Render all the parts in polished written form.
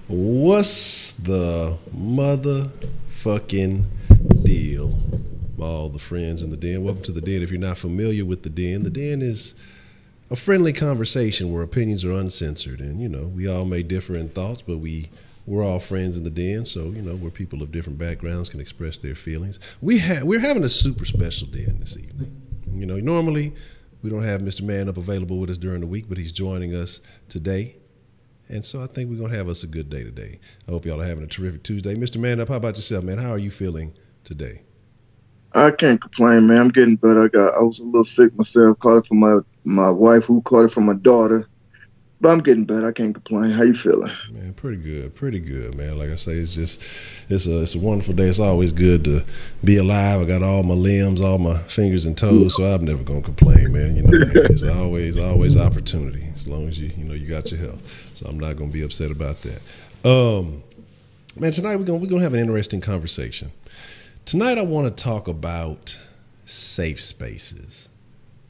What's the motherfucking deal? All the friends in the den. Welcome to the den. If you're not familiar with the den is a friendly conversation where opinions are uncensored. And, we all may differ in thoughts, but we're all friends in the den. So, where people of different backgrounds can express their feelings. We're having a super special den this evening. Normally we don't have Mr. Man Up available with us during the week, but he's joining us today. And so I think we're going to have us a good day today. I hope y'all are having a terrific Tuesday. Mr. Man Up, how about yourself, man? How are you feeling today? I can't complain, man. I'm getting better. I was a little sick myself. Caught it from my wife, who caught it from my daughter. But I'm getting better. I can't complain. How you feeling? Man, pretty good, man. Like I say, it's a wonderful day. It's always good to be alive. I got all my limbs, all my fingers and toes, so I'm never gonna complain, man. There's always opportunity as long as you got your health. So I'm not gonna be upset about that. Man, tonight we're gonna have an interesting conversation. Tonight I want to talk about safe spaces.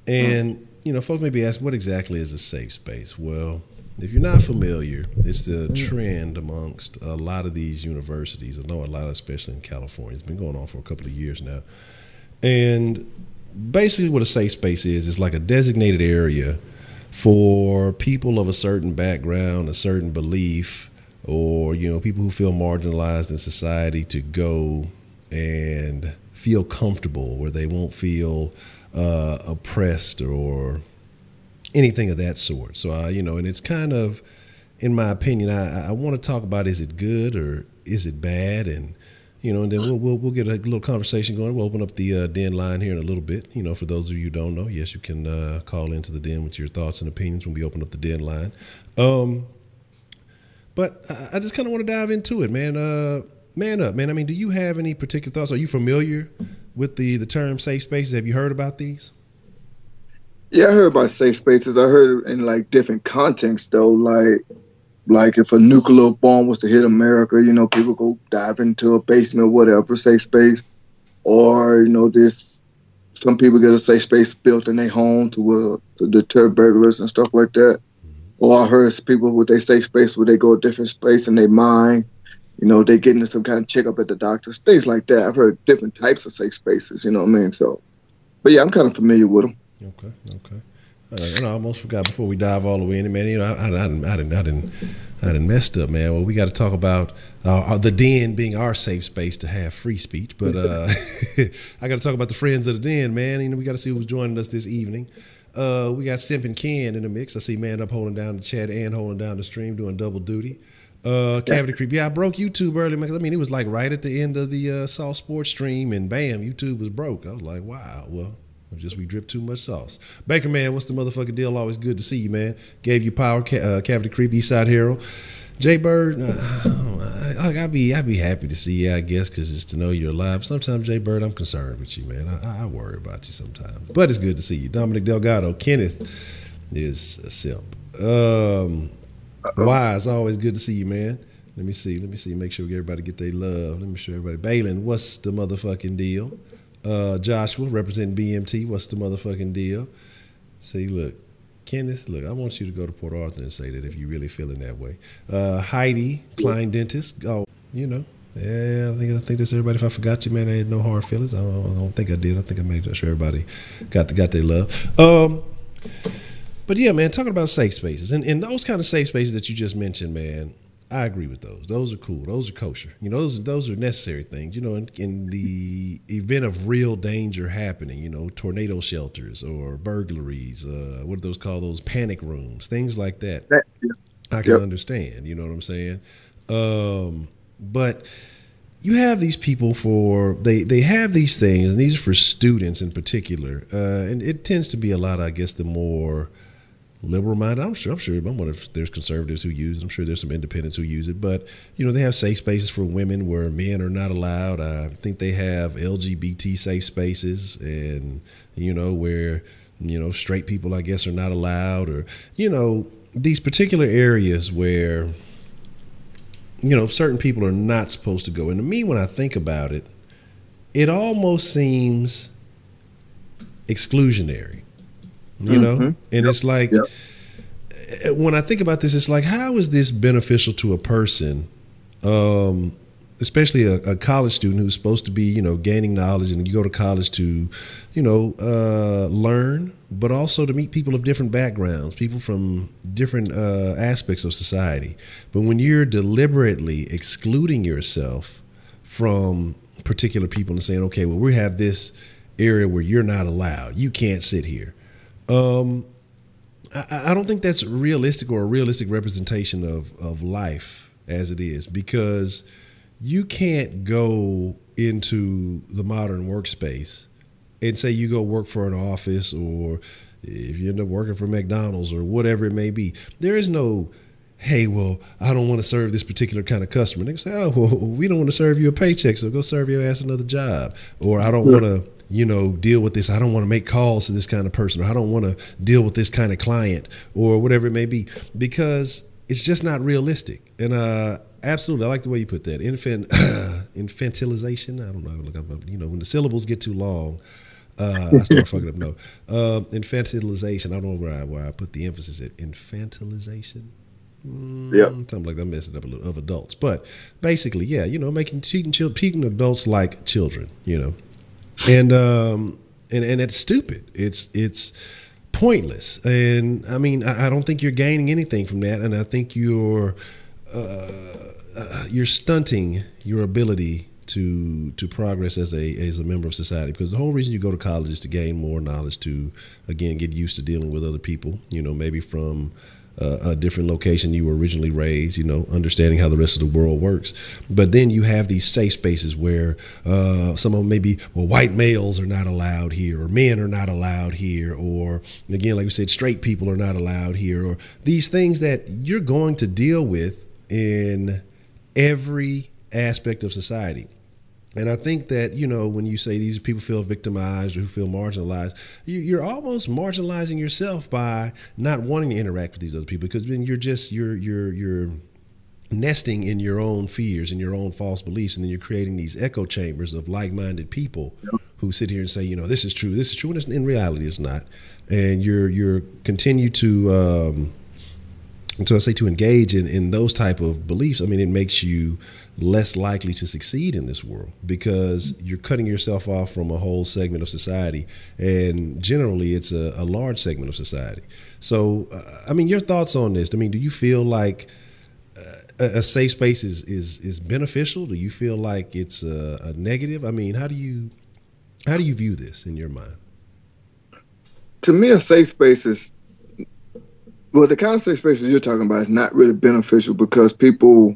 And folks may be asking, what exactly is a safe space? Well, if you're not familiar, it's the trend amongst a lot of these universities. I know a lot, especially in California. It's been going on for a couple of years now. And basically what a safe space is like a designated area for people of a certain background, a certain belief, or, people who feel marginalized in society to go and feel comfortable, where they won't feel oppressed or anything of that sort. So, and it's kind of, in my opinion, I want to talk about, is it good or is it bad? And, and then we'll get a little conversation going. We'll open up the den line here in a little bit. For those of you who don't know, yes, you can call into the den with your thoughts and opinions when we open up the den line. But I just kind of want to dive into it, man. Man up, man. I mean, do you have any particular thoughts? Are you familiar with the term safe spaces? Have you heard about these? Yeah, I heard about safe spaces. I heard it in different contexts though. Like if a nuclear bomb was to hit America, people go dive into a basement or whatever, safe space. Or, some people get a safe space built in their home to deter burglars and stuff like that. Or I heard people with their safe space where they go a different space in their mind. They get into some kind of checkup at the doctor's, things like that. I've heard different types of safe spaces, you know what I mean? So, but yeah, I'm kind of familiar with them. Okay. I almost forgot before we dive all the way in, man. I didn't messed up, man. Well, we got to talk about the den being our safe space to have free speech, but I got to talk about the friends of the den, man. We got to see who's joining us this evening. We got Simp and Ken in the mix. I see Man Up holding down the chat and holding down the stream, doing double duty. Cavity Creep. Yeah, I broke YouTube early. I mean, it was like right at the end of the Sauce Sports stream, and bam, YouTube was broke. I was like, wow, well, we dripped too much sauce. Baker Man, what's the motherfucking deal? Always good to see you, man. Gave you power, Cavity Creep, Eastside Hero. Jay Bird, I'd be happy to see you, I guess, because just to know you're alive. Sometimes, Jay Bird, I'm concerned with you, man. I worry about you sometimes. But it's good to see you. Dominic Delgado, Kenneth is a simp. Wise, always good to see you, man. Let me see. Make sure everybody get their love. Let me show everybody. Balin, what's the motherfucking deal? Joshua, representing BMT, what's the motherfucking deal? See, look, Kenneth, look, I want you to go to Port Arthur and say that if you're really feeling that way. Heidi, Klein Dentist, yeah, I think that's everybody. If I forgot you, man, I had no hard feelings. I don't think I did. I think I made sure everybody got their love. But yeah, man, talking about safe spaces and those kind of safe spaces that you just mentioned, man, I agree with those. Those are cool. Those are kosher. Those are necessary things. In the event of real danger happening, tornado shelters or burglaries, what are those called? Those panic rooms, things like that. I can understand. You know what I'm saying? But you have these people they have these things, and these are for students in particular, and it tends to be a lot, I guess, the more liberal minded. I'm sure there's conservatives who use it. I'm sure there's some independents who use it, but they have safe spaces for women where men are not allowed. I think they have LGBT safe spaces, and where straight people, I guess, are not allowed, or these particular areas where certain people are not supposed to go. And to me, when I think about it, it almost seems exclusionary. And it's like, when I think about this, it's like, how is this beneficial to a person, especially a college student who's supposed to be, you know, gaining knowledge, and you go to college to, you know, learn, but also to meet people of different backgrounds, people from different aspects of society. But when you're deliberately excluding yourself from particular people and saying, okay, well, we have this area where you're not allowed, you can't sit here. I don't think that's realistic or a realistic representation of life as it is, because you can't go into the modern workspace and say you go work for an office, or if you end up working for McDonald's or whatever it may be. There is no, hey, well, I don't want to serve this particular kind of customer. They can say, oh, well, we don't want to serve you a paycheck, so go serve your ass another job. Or I don't want to, you know, deal with this. I don't want to make calls to this kind of person, or I don't want to deal with this kind of client, or whatever it may be, because it's just not realistic. And absolutely, I like the way you put that. Infantilization. I don't know. Look up, you know, when the syllables get too long, I start fucking up. No, infantilization. I don't know where I put the emphasis at. Infantilization. Yeah, something like that. I'm messing up a little of adults, but basically, yeah, you know, treating adults like children, you know, and it's stupid. It's pointless, and I mean, I don't think you're gaining anything from that, and I think you're stunting your ability to progress as a member of society, because the whole reason you go to college is to gain more knowledge, to again get used to dealing with other people, you know, maybe from a different location you were originally raised, you know, understanding how the rest of the world works. But then you have these safe spaces where some of them maybe, well, white males are not allowed here, or men are not allowed here, or again, like we said, straight people are not allowed here, or these things that you're going to deal with in every aspect of society. And I think that, you know, when you say these people feel victimized or who feel marginalized, you're almost marginalizing yourself by not wanting to interact with these other people, because then you're nesting in your own fears and your own false beliefs, and then you're creating these echo chambers of like-minded people who sit here and say, you know, this is true, and in reality it's not. And you're continue to engage in those type of beliefs. I mean, it makes you less likely to succeed in this world, because you're cutting yourself off from a whole segment of society, and generally it's a large segment of society. So, I mean, your thoughts on this? I mean, do you feel like a safe space is beneficial? Do you feel like it's a negative? I mean, how do you view this in your mind? To me, a safe space is, well, the kind of safe spaces you're talking about is not really beneficial, because people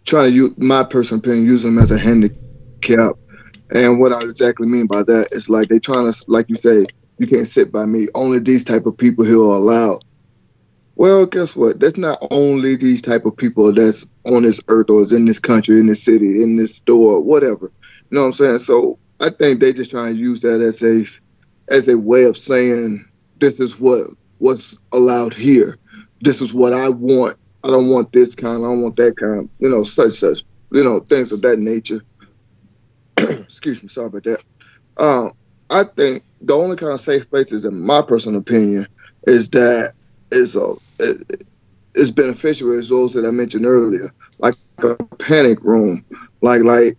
try to use, my personal opinion, use them as a handicap. And what I exactly mean by that is, like, they trying to, like you say, you can't sit by me. Only these type of people here are allowed. Well, guess what? That's not only these type of people that's on this earth, or is in this country, in this city, in this store, whatever. You know what I'm saying? So I think they just trying to use that as a way of saying, this is what's allowed here. This is what I want. I don't want this kind. I don't want that kind. You know, such, you know, things of that nature. Excuse me. Sorry about that. I think the only kind of safe spaces, in my personal opinion, is that is beneficial, is those that I mentioned earlier, like a panic room, like a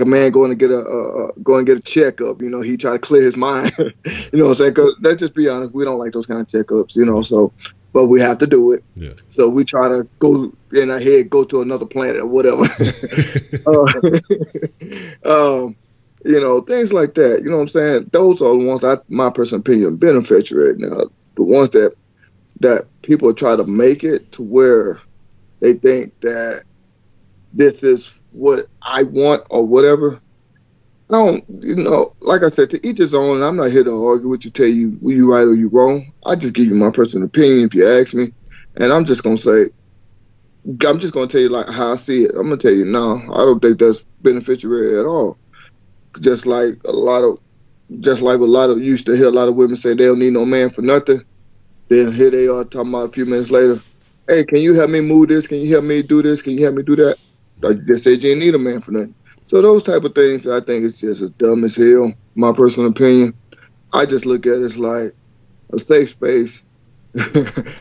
man going to get a checkup. You know, he try to clear his mind. You know what I'm saying? Because let's just be honest, we don't like those kind of checkups. You know, so. But we have to do it. Yeah. So we try to go in our head, go to another planet or whatever. You know, things like that. You know what I'm saying? Those are the ones, my personal opinion, beneficial right now. The ones that people try to make it to where they think that this is what I want or whatever. I don't, you know, like I said, to each his own. I'm not here to argue with you, tell you you right or you wrong. I just give you my personal opinion if you ask me. And I'm just going to tell you like how I see it. I'm going to tell you, no, I don't think that's beneficial at all. Just like a lot of, you used to hear a lot of women say they don't need no man for nothing. Then here they are talking about a few minutes later, hey, can you help me move this? Can you help me do this? Can you help me do that? I just said you didn't need a man for nothing. So those type of things, I think it's just as dumb as hell, my personal opinion. I just look at it as like a safe space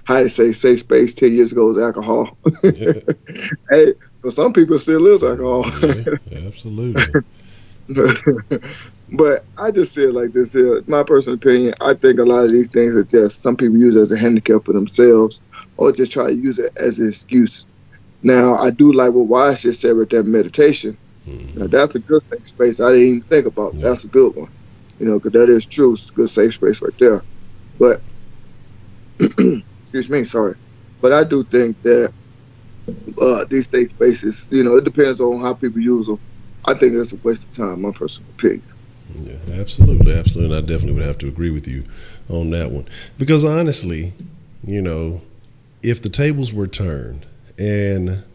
how to say safe space 10 years ago was alcohol. Yeah, Hey, for some people, it still is alcohol. yeah, absolutely. But I just see it like this here. My personal opinion, I think a lot of these things are just some people use it as a handicap for themselves or just try to use it as an excuse. Now, I do like what Wise just said with that meditation. Now, that's a good safe space I didn't even think about. Yeah. That's a good one. Because that is true. It's a good safe space right there. But, excuse me, sorry. But I do think that these safe spaces, it depends on how people use them. I think it's a waste of time, my personal opinion. Yeah, absolutely. And I definitely would have to agree with you on that one. Because honestly, if the tables were turned and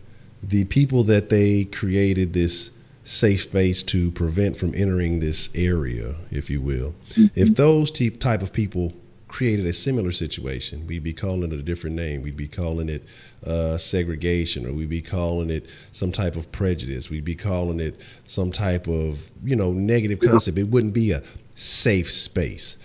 the people that they created this safe space to prevent from entering this area, if you will, if those type of people created a similar situation, we'd be calling it a different name. We'd be calling it segregation, or we'd be calling it some type of prejudice. We'd be calling it some type of, negative concept. It wouldn't be a safe space.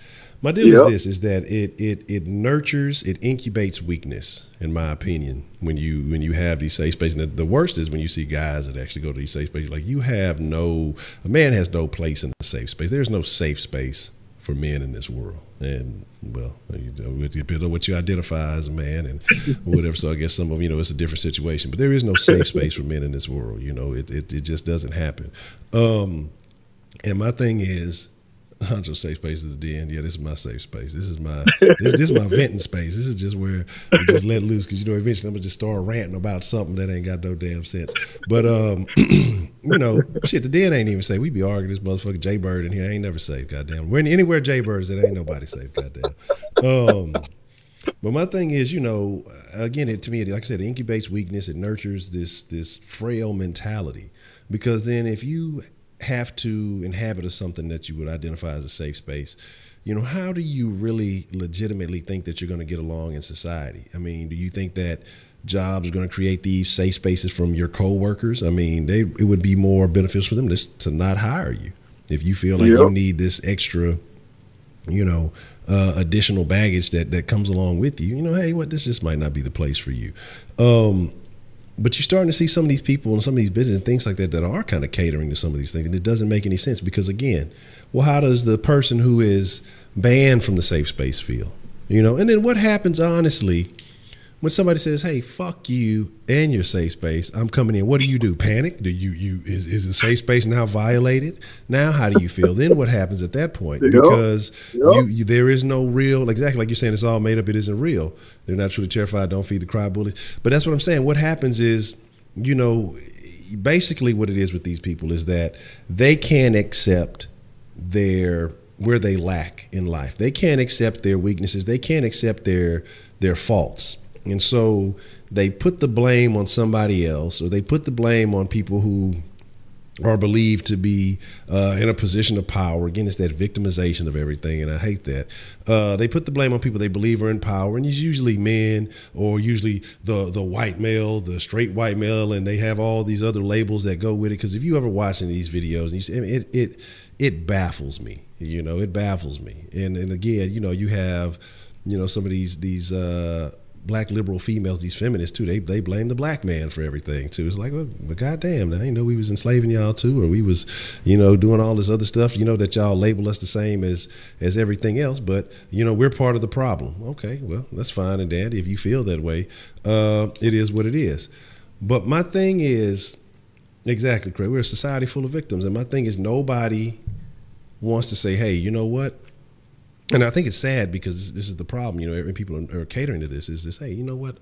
My deal is that it nurtures, it incubates weakness, in my opinion, when you have these safe spaces. And the worst is when you see guys that actually go to these safe spaces. Like, a man has no place in a safe space. There's no safe space for men in this world. And it depends on what you identify as a man and whatever. So I guess some of it's a different situation. But there is no safe space for men in this world. It just doesn't happen. And my thing is, Honcho safe space is the den. Yeah, this is my safe space. This is my venting space. This is just where we just let loose, because eventually I'm gonna just start ranting about something that ain't got no damn sense. But shit, the den ain't even safe. We be arguing this motherfucker Jay Bird in here. I ain't never safe. Goddamn. We're anywhere Jay Bird's that ain't nobody safe. Goddamn. But my thing is, again, to me, like I said, it incubates weakness. It nurtures this frail mentality, because then if you have to inhabit something that you would identify as a safe space, how do you really legitimately think that you're going to get along in society? I mean, do you think that jobs are going to create these safe spaces from your coworkers? I mean, it would be more beneficial for them just to not hire you if you feel like you need this extra, additional baggage that comes along with you. Hey, this just might not be the place for you. But you're starting to see some of these people and some of these businesses and things like that are kind of catering to some of these things. And it doesn't make any sense, because, again, how does the person who is banned from the safe space feel? And then what happens, honestly, when somebody says, hey, fuck you and your safe space, I'm coming in. What do? Panic? Is the safe space now violated? Now how do you feel? Then what happens at that point? Because there is no real, exactly like you're saying, it's all made up. It isn't real. They're not truly terrified. Don't feed the cry bullies. But that's what I'm saying. What happens is, basically what it is with these people is that they can't accept where they lack in life. They can't accept their weaknesses. They can't accept their faults. And so they put the blame on somebody else, or they put the blame on people who are believed to be in a position of power. Again, it's that victimization of everything, and I hate that. They put the blame on people they believe are in power, and it's usually men, or usually the white male, the straight white male, and they have all these other labels that go with it. Because if you ever watch any of these videos, and you see, it baffles me. It baffles me. And again, you have some of these black liberal females, these feminists too, they blame the black man for everything too. It's like, well, goddamn, I didn't know we was enslaving y'all too, or we was, doing all this other stuff, that y'all label us the same as everything else, but we're part of the problem. Okay, well, that's fine and dandy if you feel that way. It is what it is. But my thing is, exactly, Craig, we're a society full of victims, and my thing is, nobody wants to say, hey, you know what? And I think it's sad, because this is the problem, every people are catering to this, is this, hey, you know what?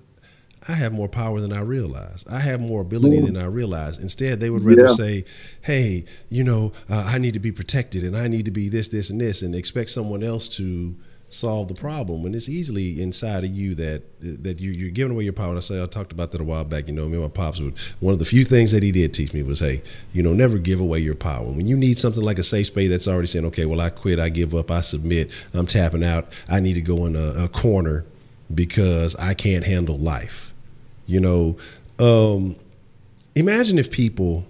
I have more power than I realize. I have more ability than I realize. Instead, they would rather say, hey, I need to be protected, and I need to be this, this, and this, and expect someone else to solve the problem, when it's easily inside of you that you're giving away your power. And I talked about that a while back. Me and my pops one of the few things that he did teach me was, hey, never give away your power. When you need something like a safe space that's already saying, okay, well, I quit, I give up, I submit, I'm tapping out, I need to go in a corner because I can't handle life. Imagine if people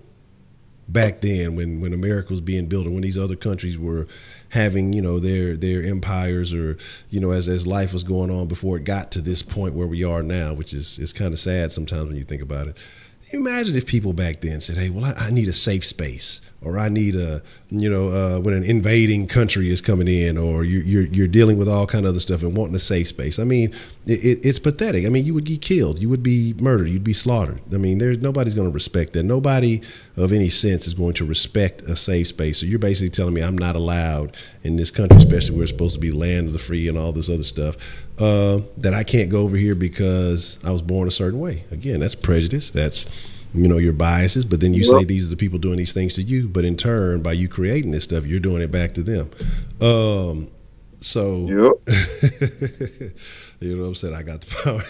back then when America was being built, and when these other countries were having, you know, their empires, or, you know, as life was going on before it got to this point where we are now, which is kind of sad sometimes when you think about it. Imagine if people back then said, hey, well, I need a safe space, or I need a, you know, when an invading country is coming in, or you're dealing with all kind of other stuff and wanting a safe space. I mean, it's pathetic. I mean, you would get killed. You would be murdered. You'd be slaughtered. I mean, nobody's going to respect that. Nobody of any sense is going to respect a safe space. So you're basically telling me I'm not allowed in this country, especially where it's supposed to be land of the free and all this other stuff, that I can't go over here because I was born a certain way. Again, that's prejudice. That's, you know, your biases. But then you say these are the people doing these things to you, but in turn, by you creating this stuff, you're doing it back to them. So you know what I'm saying? I got the power.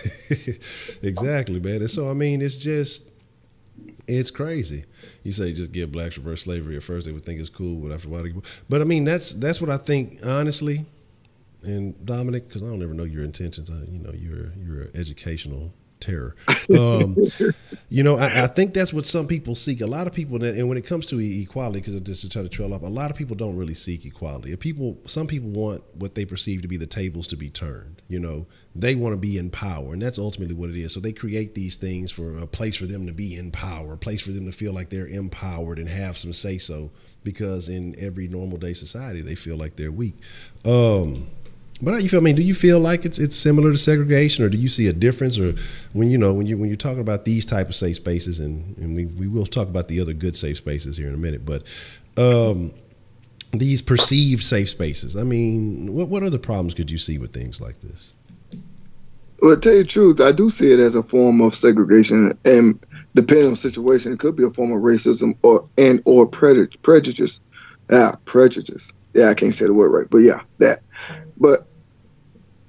Exactly, man. And so, I mean, it's crazy. You say just give blacks reverse slavery. At first they would think it's cool, but after a while, but I mean, that's what I think, honestly. And Dominic, because I don't ever know your intentions. You know, you're an educational terror. You know, I think that's what some people seek. A lot of people, and when it comes to equality, because just to try to trail off, a lot of people don't really seek equality. Some people want what they perceive to be the tables to be turned. You know, they want to be in power, and that's ultimately what it is. So they create these things for a place for them to be in power, a place for them to feel like they're empowered and have some say so, because in every normal day society, they feel like they're weak. But how you feel? I mean, do you feel like it's similar to segregation, or do you see a difference? Or when you're talking about these type of safe spaces, and we will talk about the other good safe spaces here in a minute, but these perceived safe spaces, I mean, what other problems could you see with things like this? Well, to tell you the truth, I do see it as a form of segregation, and depending on the situation, it could be a form of racism or prejudice. Prejudice. Yeah, I can't say the word right, but yeah, that. But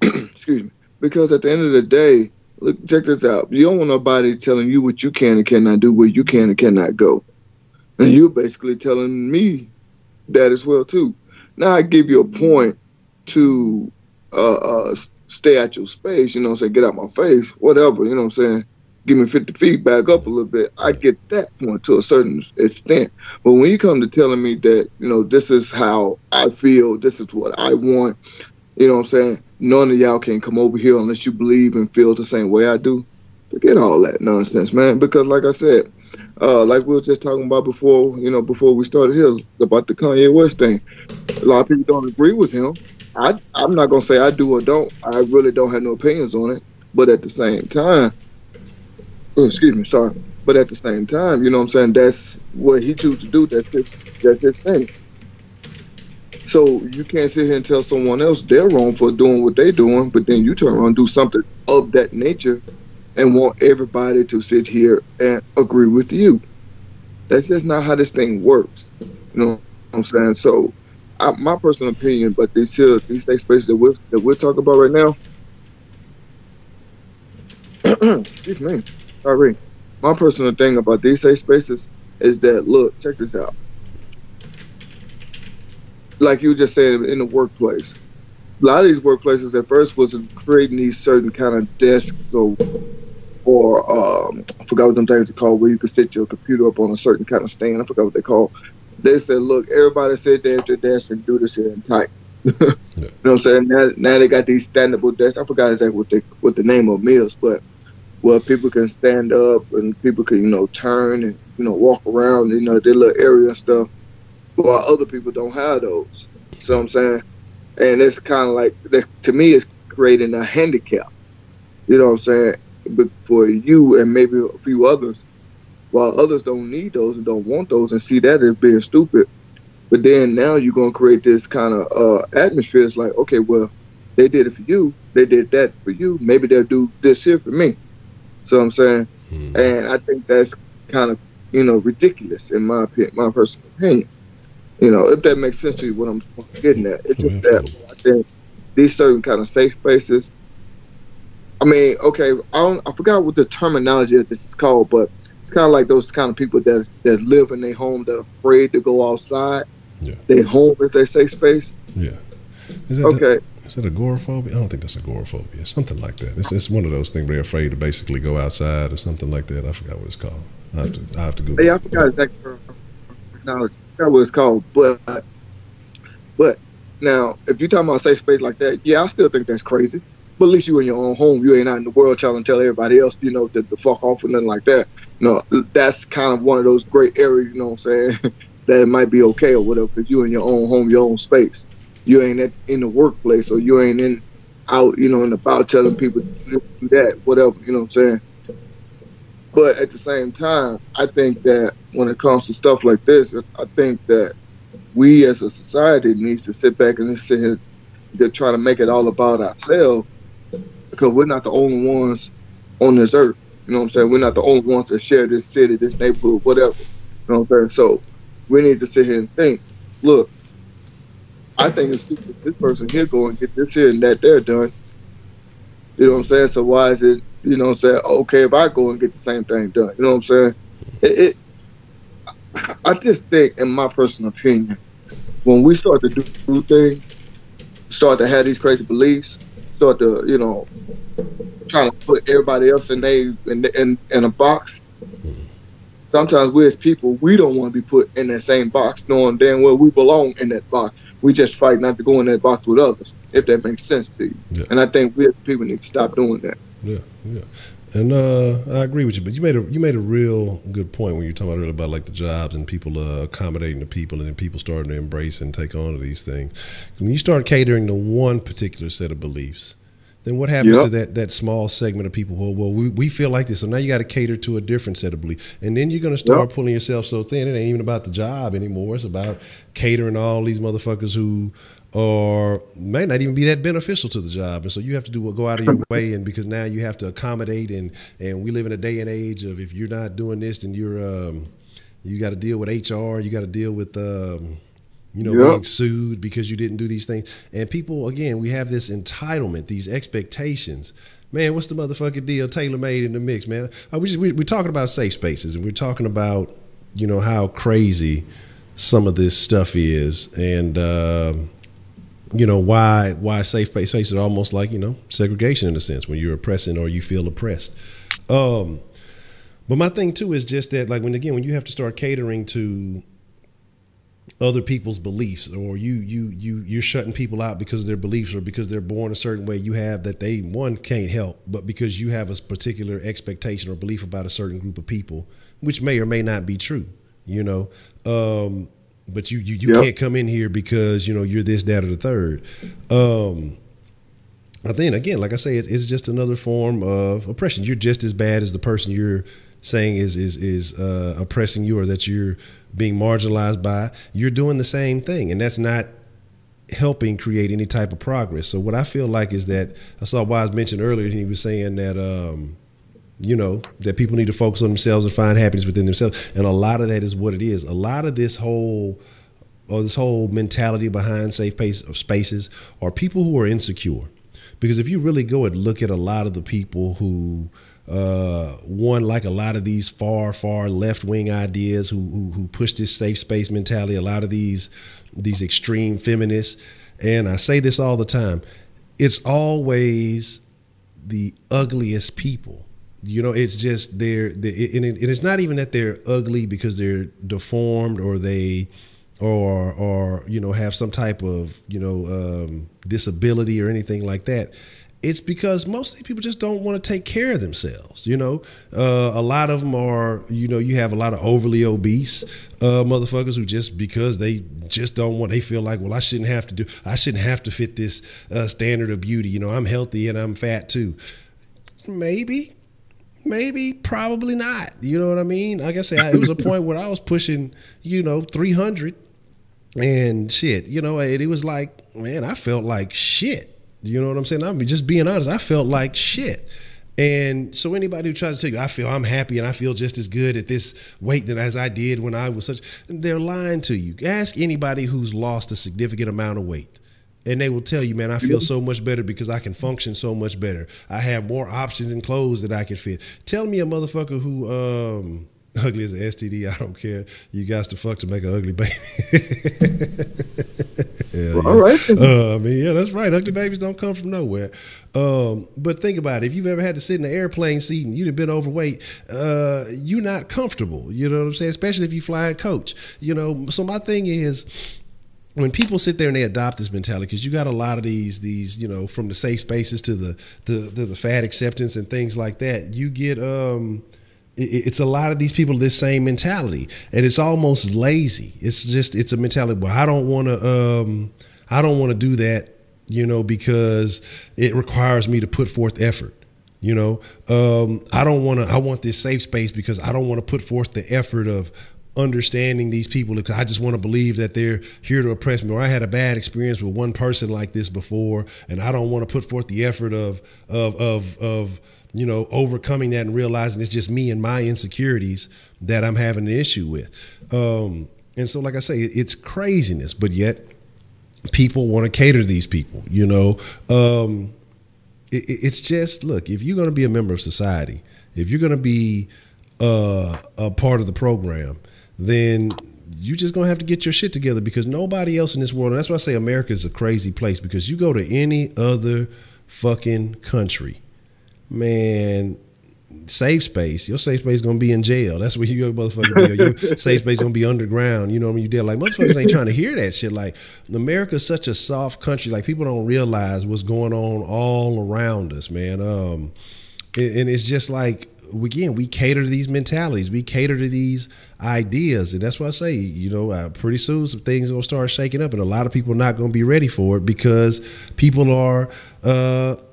excuse me, because at the end of the day, look, check this out. You don't want nobody telling you what you can and cannot do, where you can and cannot go, and you're basically telling me that as well too. Now I give you a point to stay at your space. You know what I'm saying? Get out my face, whatever. You know what I'm saying? Give me 50 feet, back up a little bit. I get that point to a certain extent. But when you come to telling me that, you know, this is how I feel, this is what I want, you know what I'm saying? None of y'all can come over here unless you believe and feel the same way I do. Forget all that nonsense, man. Because like I said, like we were just talking about before, you know, before we started here, about the Kanye West thing. A lot of people don't agree with him. I'm not going to say I do or don't. I really don't have no opinions on it. But at the same time, but at the same time, you know what I'm saying, that's what he chooses to do. That's his thing. So you can't sit here and tell someone else they're wrong for doing what they're doing, but then you turn around and do something of that nature and want everybody to sit here and agree with you. That's just not how this thing works. You know what I'm saying? So my personal opinion, but these safe spaces that we're talking about right now, excuse me. Sorry. My personal thing about these safe spaces is that, look, check this out. Like you just said, in the workplace, a lot of these workplaces at first was creating these certain kind of desks or I forgot what them things are called, where you could set your computer up on a certain kind of stand. I forgot what they call. They said, look, everybody sit there at your desk and do this here and type. You know what I'm saying? Now they got these standable desks. I forgot exactly what the name of them is, but where people can stand up and people can, you know, turn and, you know, walk around, you know, their little area and stuff, while other people don't have those. So I'm saying, and it's kind of like, to me, it's creating a handicap. You know what I'm saying? But for you and maybe a few others, while others don't need those and don't want those and see that as being stupid. But then now you're going to create this kind of atmosphere. It's like, okay, well, they did it for you. They did that for you. Maybe they'll do this here for me. So I'm saying, and I think that's kind of, you know, ridiculous in my opinion, my personal opinion. You know, if that makes sense to you, what I'm getting at. It's just that I think these certain kind of safe spaces. I mean, okay, I forgot what the terminology of this is called, but it's kind of like those kind of people that live in their home that are afraid to go outside. Yeah. Their home is their safe space. Yeah. Is that agoraphobia? I don't think that's agoraphobia. Something like that. It's one of those things where they're afraid to basically go outside or something like that. I forgot what it's called. I have to Google. Yeah, I forgot exactly. Now that's what it's called. But now, if you're talking about a safe space like that, yeah, I still think that's crazy. But at least you in your own home. You ain't out in the world trying to tell everybody else, to fuck off or nothing like that. That's kind of one of those great areas, you know what I'm saying, that it might be okay or whatever, because you in your own home, your own space. You ain't in the workplace, or you ain't out, and about telling people to do this, do that, whatever, you know what I'm saying? But at the same time, I think that when it comes to stuff like this, I think that we as a society needs to sit back and sit here and try to make it all about ourselves, because we're not the only ones on this earth. You know what I'm saying? We're not the only ones that share this city, this neighborhood, whatever. You know what I'm saying? So we need to sit here and think, look, I think it's stupid if this person here go and get this here and that there done. You know what I'm saying? So why is it, okay if I go and get the same thing done? You know what I'm saying? I just think, in my personal opinion, when we start to do things, start to have these crazy beliefs, start to, trying to put everybody else in a box. Sometimes we as people, we don't want to be put in that same box, knowing damn well we belong in that box. We just fight not to go in that box with others, if that makes sense to you. Yeah. And I think we as people need to stop doing that. Yeah. And I agree with you, but you made a real good point when you were talking earlier about like the jobs and people accommodating the people, and then people starting to embrace and take on to these things. When you start catering to one particular set of beliefs, then what happens to that small segment of people? Well, we feel like this, so now you got to cater to a different set of beliefs, and then you're going to start pulling yourself so thin. It ain't even about the job anymore. It's about catering to all these motherfuckers who may not even be that beneficial to the job, and so you have to go out of your way, and because now you have to accommodate, and we live in a day and age of, if you're not doing this, then you got to deal with HR, you got to deal with being sued because you didn't do these things. And people, again, we have this entitlement, these expectations. Man, what's the motherfucking deal? Tailor-made in the mix, man. We're talking about safe spaces, and we're talking about, how crazy some of this stuff is, and why safe spaces are almost like, segregation in a sense, when you're oppressing or you feel oppressed. But my thing too is just that, like, when you have to start catering to other people's beliefs, or you're shutting people out because of their beliefs or because they're born a certain way you have that they, one, can't help, but because you have a particular expectation or belief about a certain group of people, which may or may not be true, but you can't come in here because, you're this, that, or the third. I think, again, like I say, it's just another form of oppression. You're just as bad as the person you're saying is oppressing you, or that you're being marginalized by. You're doing the same thing, and that's not helping create any type of progress. So what I feel like is that, I saw Wise mention earlier, he was saying that that people need to focus on themselves and find happiness within themselves, and a lot of that is what it is. A lot of this whole mentality behind safe spaces are people who are insecure. Because if you really go and look at a lot of the people who like a lot of these far left-wing ideas who push this safe space mentality, a lot of these extreme feminists, and I say this all the time, it's always the ugliest people. It's just and it's not even that they're ugly because they're deformed or they or have some type of disability or anything like that. It's because most of these people just don't want to take care of themselves. A lot of them are, you have a lot of overly obese motherfuckers who, just because they just don't want, they feel like, well, I shouldn't have to fit this standard of beauty. I'm healthy and I'm fat too. Maybe, probably not. You know what I mean? Like I said, it was a point where I was pushing, 300 and shit, and it was like, man, I felt like shit. You know what I'm saying? I'm just being honest. I felt like shit. And so anybody who tries to tell you, I'm happy and I feel just as good at this weight as I did when I was they're lying to you. Ask anybody who's lost a significant amount of weight, and they will tell you, man, I feel so much better because I can function so much better. I have more options in clothes that I can fit. Tell me a motherfucker who, ugly as an STD, I don't care. You guys to fuck to make an ugly baby. Yeah, All right. I mean, yeah, that's right. Ugly babies don't come from nowhere. But think about it. If you've ever had to sit in an airplane seat and you've been overweight, you're not comfortable. You know what I'm saying? Especially if you fly a coach. You know, so my thing is, when people sit there and they adopt this mentality, because you got a lot of these, you know, from the safe spaces to the fat acceptance and things like that, you get it's a lot of these people this same mentality, and it's almost lazy. It's a mentality. Well, I don't want to do that, you know, because it requires me to put forth effort. You know, I want this safe space because I don't want to put forth the effort of understanding these people, because I just want to believe that they're here to oppress me, or I had a bad experience with one person like this before, and I don't want to put forth the effort of you know, overcoming that and realizing it's just me and my insecurities that I'm having an issue with. And so, like I say, it's craziness, but yet people want to cater to these people, you know. It's just, look, if you're going to be a member of society, if you're going to be a part of the program, then you're just going to have to get your shit together, because nobody else in this world, and that's why I say America is a crazy place, because you go to any other fucking country, man, safe space, your safe space is going to be in jail. That's where you go, motherfucking jail. Your safe space is going to be underground. You know what I mean? You deal like motherfuckers ain't trying to hear that shit. Like, America's such a soft country. Like, people don't realize what's going on all around us, man. And it's just like, again, we cater to these mentalities, we cater to these ideas, and that's why I say, you know, pretty soon some things are gonna start shaking up, and a lot of people are not gonna be ready for it, because people are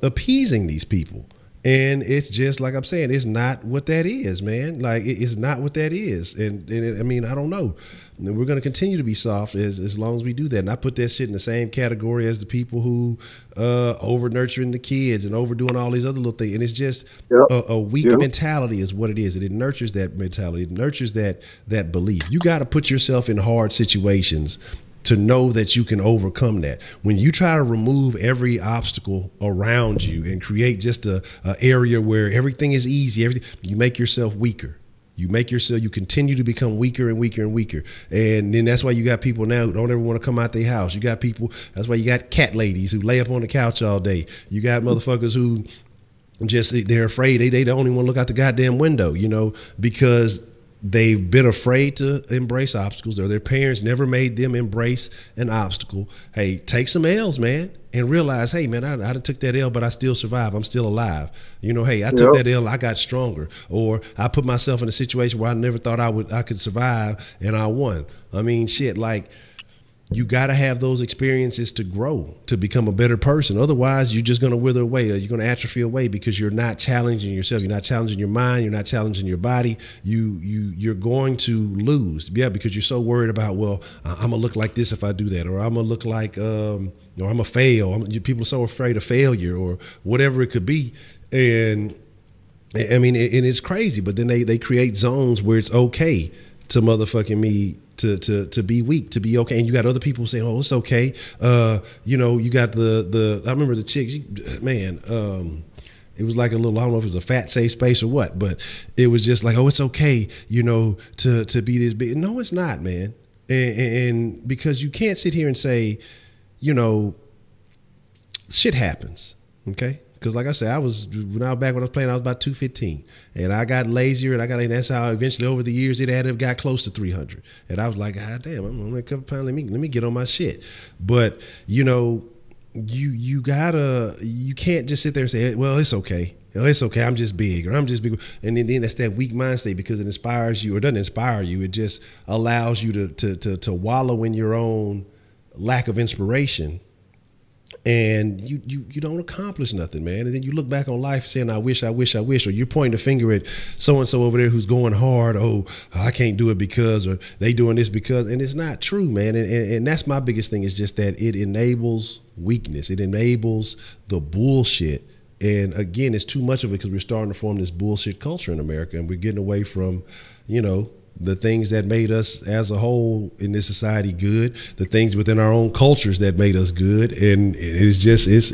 appeasing these people. And it's just like I'm saying, it's not what that is, man. Like, it's not what that is. And I mean, I don't know. And we're going to continue to be soft as long as we do that. And I put that shit in the same category as the people who over nurturing the kids and overdoing all these other little things. And it's just a weak mentality is what it is. And it nurtures that mentality. It nurtures that belief. You got to put yourself in hard situations to know that you can overcome that. When you try to remove every obstacle around you and create just a area where everything is easy, you make yourself weaker. You continue to become weaker and weaker and weaker. And then that's why you got people now who don't ever want to come out their house. You got people, that's why you got cat ladies who lay up on the couch all day. You got motherfuckers who they're afraid. They don't even want to look out the goddamn window, you know, because they've been afraid to embrace obstacles, or their parents never made them embrace an obstacle. Hey, take some L's, man, and realize, hey, man, I took that L, but I still survived. I'm still alive. You know, hey, I took that L, I got stronger. Or I put myself in a situation where I never thought I could survive, and I won. I mean, shit, like, you got to have those experiences to grow, to become a better person. Otherwise, you're just going to wither away, or you're going to atrophy away, because you're not challenging yourself. You're not challenging your mind. You're not challenging your body. You're going to lose. Yeah, because you're so worried about, well, I'm going to look like this if I do that, or I'm going to look like, or I'm going to fail. People are so afraid of failure or whatever it could be. And I mean, and it's crazy, but then they create zones where it's okay to motherfucking me to be weak, to be okay. And you got other people saying, oh, it's okay. You know, you got the I remember the chick, man, it was like a little, I don't know if it was a fat safe space or what, but it was just like, oh, it's okay, you know, to be this big. No, it's not, man. And because you can't sit here and say, you know, shit happens. Okay. Because like I said, when I was playing, I was about 215, and I got lazier, and that's how eventually over the years it had got close to 300. And I was like, God damn, I'm only a couple pounds. Let me get on my shit. But you know, you can't just sit there and say, well, it's okay. It's okay. I'm just big, or I'm just big. And then that's that weak mind state, because it inspires you, or doesn't inspire you. It just allows you to wallow in your own lack of inspiration. And you don't accomplish nothing, man. And then you look back on life saying, I wish, or you're pointing the finger at so-and-so over there who's going hard. Oh, I can't do it because, or they doing this because, and it's not true, man. And that's my biggest thing, is just that it enables weakness. It enables the bullshit. And again, it's too much of it, because we're starting to form this bullshit culture in America, and we're getting away from, you know, the things that made us as a whole in this society good, the things within our own cultures that made us good. And it's just, it's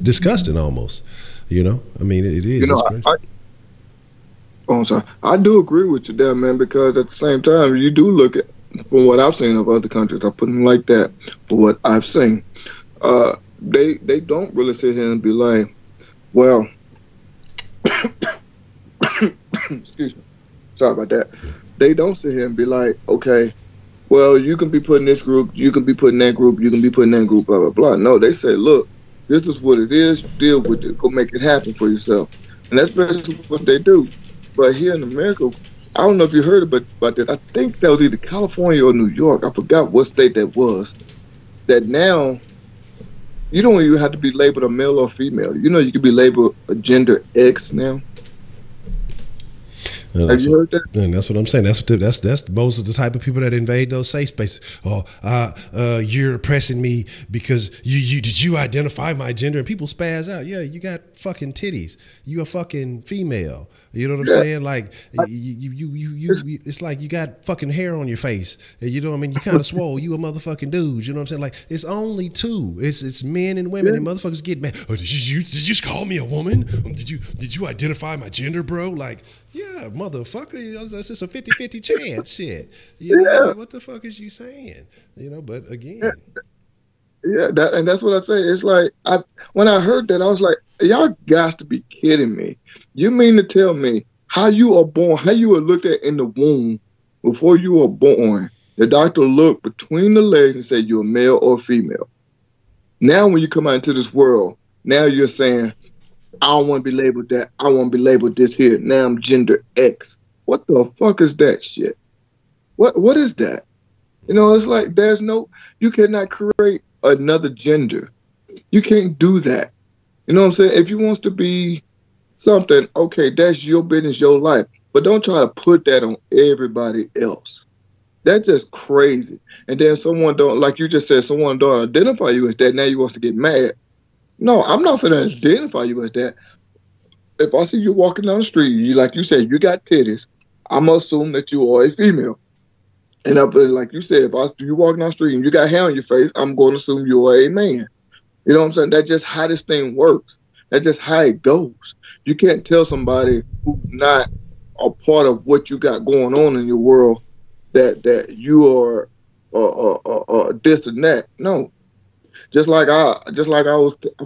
disgusting almost, you know? I mean, it is. You know, I do agree with you there, man, because at the same time, you do look at, from what I've seen of other countries, I put them like that. For what I've seen, they don't really sit here and be like, well, excuse me, sorry about that. They don't sit here and be like, okay, well, you can be put in this group, you can be put in that group, you can be put in that group, blah blah blah. No, they say, look, this is what it is. Deal with it. Go make it happen for yourself, and that's basically what they do. But here in America, I don't know if you heard about that. I think that was either California or New York. I forgot what state that was. That now you don't even have to be labeled a male or female. You know, you can be labeled a gender X now. Have you heard that? And that's what I'm saying. That's most of the type of people that invade those safe spaces. Oh, you're oppressing me because you did you identify my gender? And people spaz out. Yeah, you got fucking titties. You a fucking female. You know what I'm saying? Like it's like you got fucking hair on your face. You know what I mean? You kind of swole. You a motherfucking dude. You know what I'm saying? Like it's only two. It's men and women, and motherfuckers get mad. Oh, did you just call me a woman? Did you identify my gender, bro? Like, yeah, motherfucker. That's just a 50-50 chance. Shit. You know, like, what the fuck is you saying? You know, but again. Yeah, that's what I say. It's like when I heard that, I was like, y'all got to be kidding me. You mean to tell me how you are born, how you were looked at in the womb before you were born? The doctor looked between the legs and said you're male or female. Now when you come out into this world, now you're saying, I don't want to be labeled that. I want to be labeled this here. Now I'm gender X. What the fuck is that shit? What is that? You know, it's like you cannot create another gender. You can't do that. You know what I'm saying? If you want to be something, okay, that's your business, your life. But don't try to put that on everybody else. That's just crazy. And then someone don't, like you just said, someone don't identify you as that. Now you want to get mad. No, I'm not going to identify you as that. If I see you walking down the street, like you said, you got titties, I'm going to assume that you are a female. And like you said, if you walking down the street and you got hair on your face, I'm going to assume you are a man. You know what I'm saying? That's just how this thing works. That's just how it goes. You can't tell somebody who's not a part of what you got going on in your world that you are this and that. No. Just like I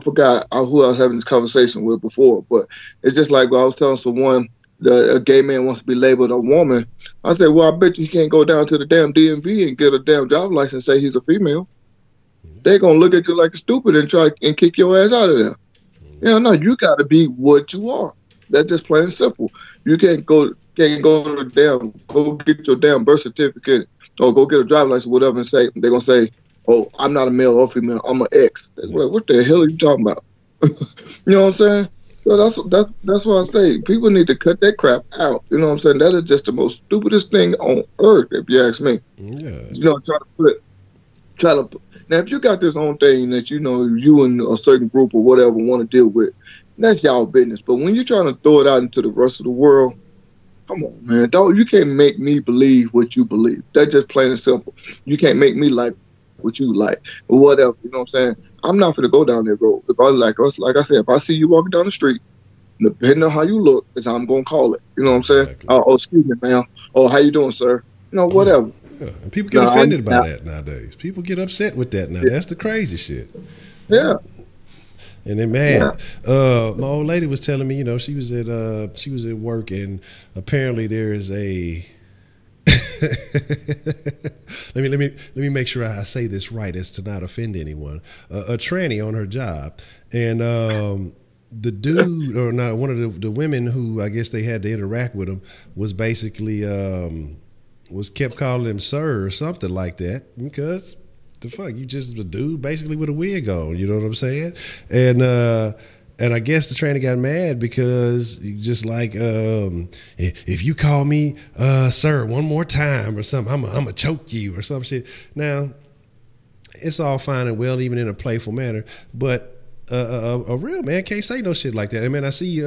forgot who I was having this conversation with before, but it's just like when I was telling someone that a gay man wants to be labeled a woman. I said, well, I bet you he can't go down to the damn DMV and get a damn driver's license and say he's a female. They're going to look at you like a stupid and try and kick your ass out of there. Yeah, no, you got to be what you are. That's just plain and simple. You can't go go get your damn birth certificate or go get a driver's license or whatever and say, they're going to say, oh, I'm not a male or female, I'm an X. Like, what the hell are you talking about? You know what I'm saying? So that's what I say. People need to cut that crap out. You know what I'm saying? That is just the most stupidest thing on earth, if you ask me. Yeah. You know, now if you got this own thing that you know you and a certain group or whatever want to deal with, that's y'all business. But when you're trying to throw it out into the rest of the world, come on, man. You can't make me believe what you believe. That's just plain and simple. You can't make me like what you like or whatever. You know what I'm saying? I'm not gonna go down that road. If I like I said, if I see you walking down the street, depending on how you look, is how I'm gonna call it. You know what I'm saying? Exactly. Oh, excuse me, ma'am. Oh, how you doing, sir? You know, whatever. Yeah. And people get offended by that nowadays. People get upset with that now. Yeah. That's the crazy shit. Yeah. And then, man, my old lady was telling me, you know, she was at work, and apparently there is a. let me make sure I say this right as to not offend anyone. A tranny on her job, and the dude, or not, one of the women who I guess they had to interact with him was basically kept calling him sir or something like that, because the fuck, you just a dude basically with a wig on, you know what I'm saying? And I guess the trainer got mad because just like, if you call me sir one more time or something, I'm gonna choke you or some shit. Now, it's all fine and well, even in a playful manner, but a real man can't say no shit like that. I mean, I see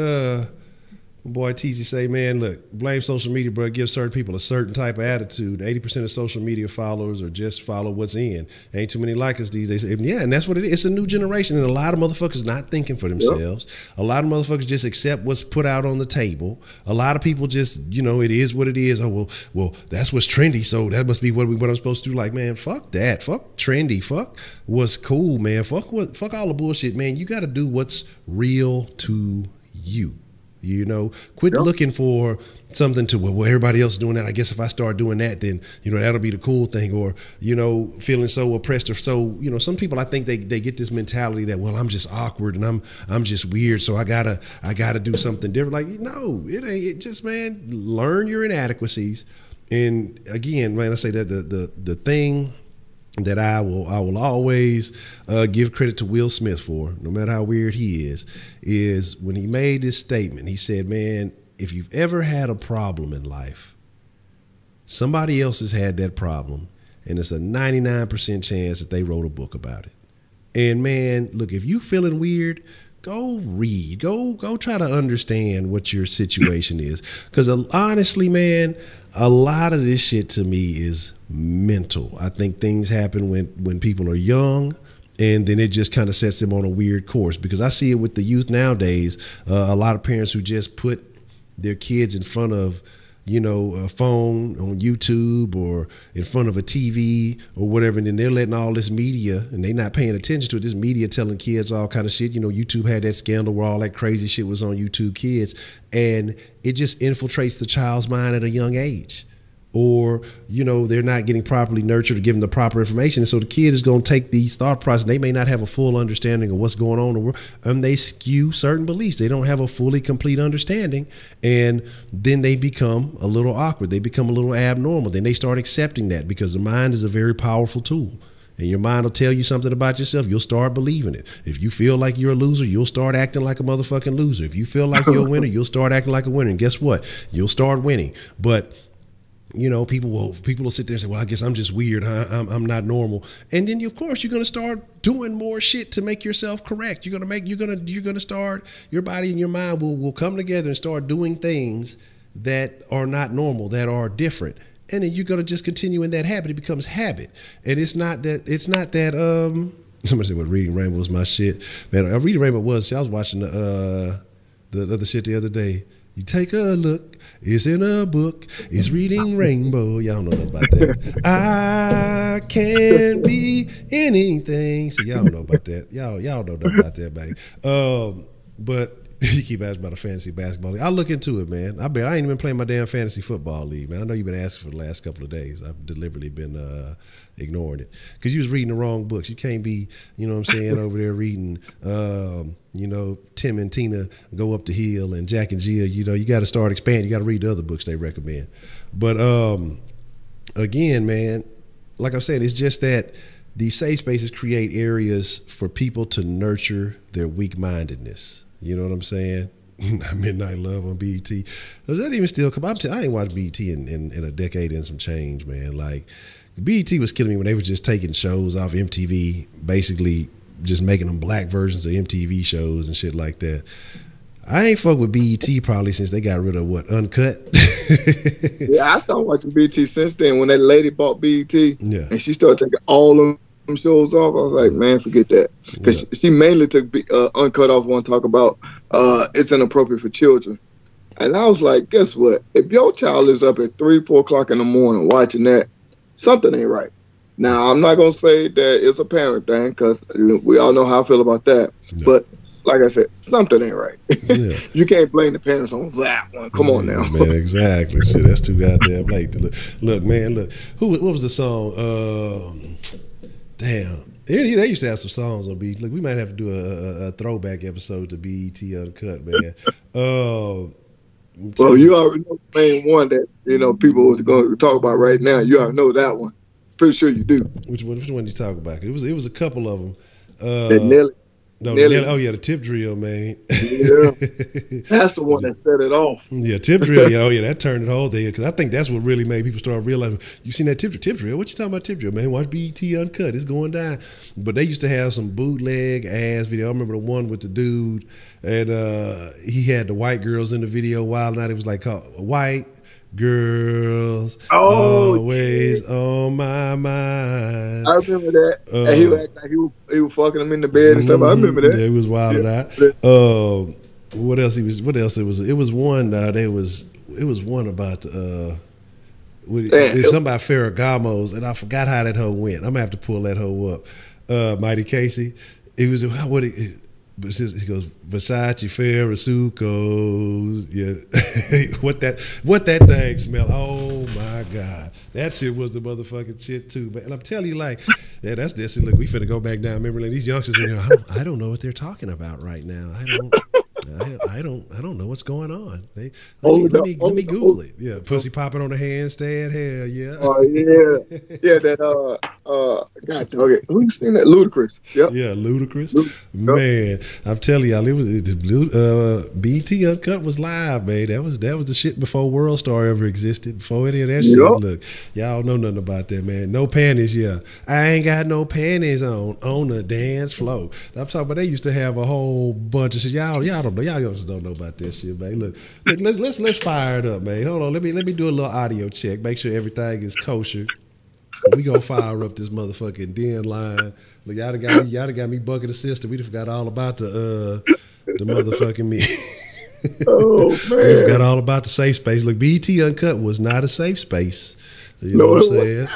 Boy, TZ say, man, look, blame social media, bro. Give certain people a certain type of attitude. 80% of social media followers are just follow what's in. Ain't too many like us these days. Yeah, and that's what it is. It's a new generation, and a lot of motherfuckers not thinking for themselves. Yep. A lot of motherfuckers just accept what's put out on the table. A lot of people just, it is what it is. Oh, well, that's what's trendy, so that must be what I'm supposed to do. Like, man, fuck that. Fuck trendy. Fuck what's cool, man. Fuck all the bullshit, man. You got to do what's real to you. Quit looking for something to, well, everybody else is doing that. I guess if I start doing that, then, that'll be the cool thing. Or, feeling so oppressed or so, some people, I think they get this mentality that, well, I'm just awkward and I'm just weird. So I gotta do something different. Like, no, it ain't. It just, man, learn your inadequacies. And again, man, I say that the thing that I will always give credit to Will Smith for, no matter how weird he is when he made this statement. He said, man, if you've ever had a problem in life, somebody else has had that problem, and it's a 99% chance that they wrote a book about it. And man, look, if you feeling weird, go read, go try to understand what your situation is. Because honestly, man, a lot of this shit to me is mental. I think things happen when people are young, and then it just kind of sets them on a weird course. Because I see it with the youth nowadays, a lot of parents who just put their kids in front of a phone on YouTube or in front of a TV or whatever, and then they're letting all this media, and they're not paying attention to it, this media telling kids all kind of shit. YouTube had that scandal where all that crazy shit was on YouTube Kids, and it just infiltrates the child's mind at a young age. Or, they're not getting properly nurtured or given the proper information. And so the kid is going to take these thought processes. They may not have a full understanding of what's going on in the world, and they skew certain beliefs. They don't have a fully complete understanding. And then they become a little awkward. They become a little abnormal. Then they start accepting that, because the mind is a very powerful tool. And your mind will tell you something about yourself. You'll start believing it. If you feel like you're a loser, you'll start acting like a motherfucking loser. If you feel like you're a winner, you'll start acting like a winner. And guess what? You'll start winning. But people will sit there and say, well, I guess I'm just weird. I'm not normal. And then, of course, you're going to start doing more shit to make yourself correct. You're going to start, your body and your mind will come together and start doing things that are not normal, that are different. And then you're going to just continue in that habit. It becomes habit. And it's not that somebody said, well, Reading Rainbow was my shit. Man, Reading Rainbow I was watching the other shit the other day. You take a look, it's in a book, it's Reading Rainbow. Y'all know nothing about that. I can be anything. See, y'all know about that. Y'all know nothing about that, baby. But you keep asking about a fantasy basketball league. I'll look into it, man. I ain't even playing my damn fantasy football league, man. I know you've been asking for the last couple of days. I've deliberately been ignoring it because you was reading the wrong books. You can't be, over there reading, Tim and Tina Go Up the Hill and Jack and Jill. You got to start expanding. You got to read the other books they recommend. But again, man, like I said, it's just that these safe spaces create areas for people to nurture their weak-mindedness. You know what I'm saying? Midnight Love on BET. Does that even still come? I ain't watched BET in a decade and some change, man. Like, BET was killing me when they were just taking shows off MTV, basically just making them black versions of MTV shows and shit like that. I ain't fucked with BET probably since they got rid of Uncut. Yeah, I started watching BET since then when that lady bought BET, and she started taking all of them shows off. I was like, man, forget that, because she mainly took Uncut off. One talk about it's inappropriate for children, and I was like, guess what? If your child is up at 3-4 o'clock in the morning watching that, something ain't right. Now, I'm not gonna say that it's a parent thing, because we all know how I feel about that, but like I said, something ain't right. Yeah. You can't blame the parents on that one. Come on now. Man, exactly. Shit, that's too goddamn late. Look, man, look. What was the song? Damn. They used to have some songs on BET. Look, we might have to do a throwback episode to BET Uncut, man. Well, you already know the main one that people was going to talk about right now. You already know that one. Pretty sure you do. Which one did you talk about? It was a couple of them. That No, Nelly. oh yeah, the tip drill, man. Yeah, that's the one that set it off. Yeah, tip drill. Yeah, oh yeah, that turned the whole thing. Because I think that's what really made people start realizing. You seen that tip drill? What you talking about tip drill, man? Watch BET Uncut. It's going down. But they used to have some bootleg ass video. I remember the one with the dude, and he had the white girls in the video. Wild Night. It was like called White Girls Always shit. on My Mind. I remember that. And he was like he was fucking them in the bed and stuff. I remember that. Yeah, it was Wild Night. What else? What else? It was one. It was one about something about Ferragamos, and I forgot how that hoe went. I'm gonna have to pull that hoe up. Mighty Casey. It was what he goes Versace Ferrasucos. Yeah, what that thing smell? Oh my God, that shit was the motherfucking shit too. But and I'm telling you, like, yeah, that's this. Look, we finna go back down memory lane. These youngsters in here, I don't know what they're talking about right now. I don't know what's going on. Let me Google it. Yeah, pussy popping on the handstand. Hell yeah. Oh yeah, yeah. That God dog it. Who's seen that? Ludacris. Yep. Yeah, Ludacris. Man, I'm telling y'all, BET Uncut was live, man. That was the shit before World Star ever existed. Before any of that shit. Look, y'all know nothing about that, man. No panties. Yeah, I ain't got no panties on the dance floor. I'm talking about they used to have a whole bunch of shit. Y'all don't know. Y'all youngsters don't know about that shit, man. Look, let's fire it up, man. Hold on, let me do a little audio check. Make sure everything is kosher. We gonna fire up this motherfucking den line. Look, y'all done got me bucking the system. We done forgot all about the motherfucking me. Oh man, we forgot all about the safe space. Look, BET Uncut was not a safe space. You know what I'm saying?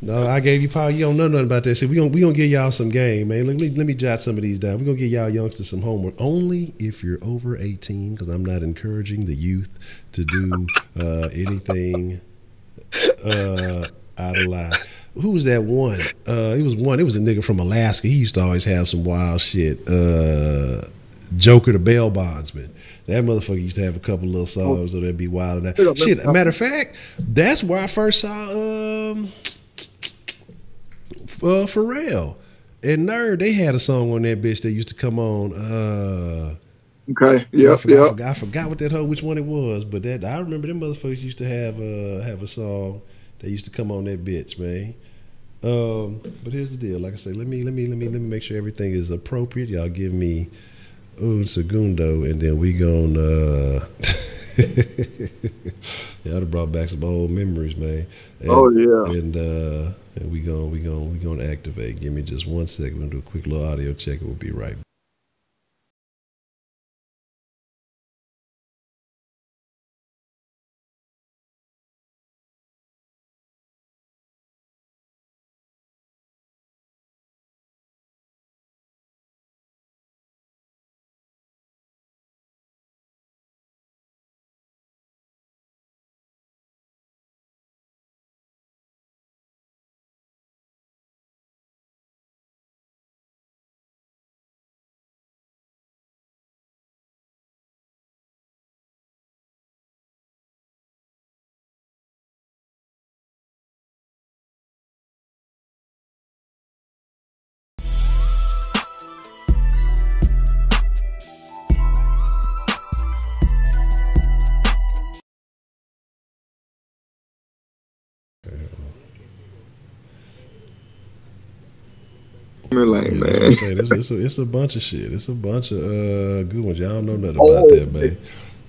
No, I gave you power. You don't know nothing about that shit. We gonna give y'all some game, man. Let me jot some of these down. We're gonna give y'all youngsters some homework. Only if you're over 18, because I'm not encouraging the youth to do anything out of line. Who was that one? It was a nigga from Alaska. He used to always have some wild shit. Joker the Bail Bondsman. That motherfucker used to have a couple little songs that'd be wild. And that. Shit, matter of fact, that's where I first saw Pharrell and Nerd. They had a song on that bitch that used to come on. Okay. Yep. I forgot what that which one it was, but that I remember them motherfuckers used to have a song that used to come on that bitch, man. But here's the deal. Like I say, let me make sure everything is appropriate. Y'all give me un segundo, and then we gonna y'all done brought back some old memories, man. And, and we gonna activate. Give me just 1 second. We're gonna do a quick little audio check. We'll be right back. Man. It's a bunch of shit. It's a bunch of good ones. Y'all don't know nothing about that, man.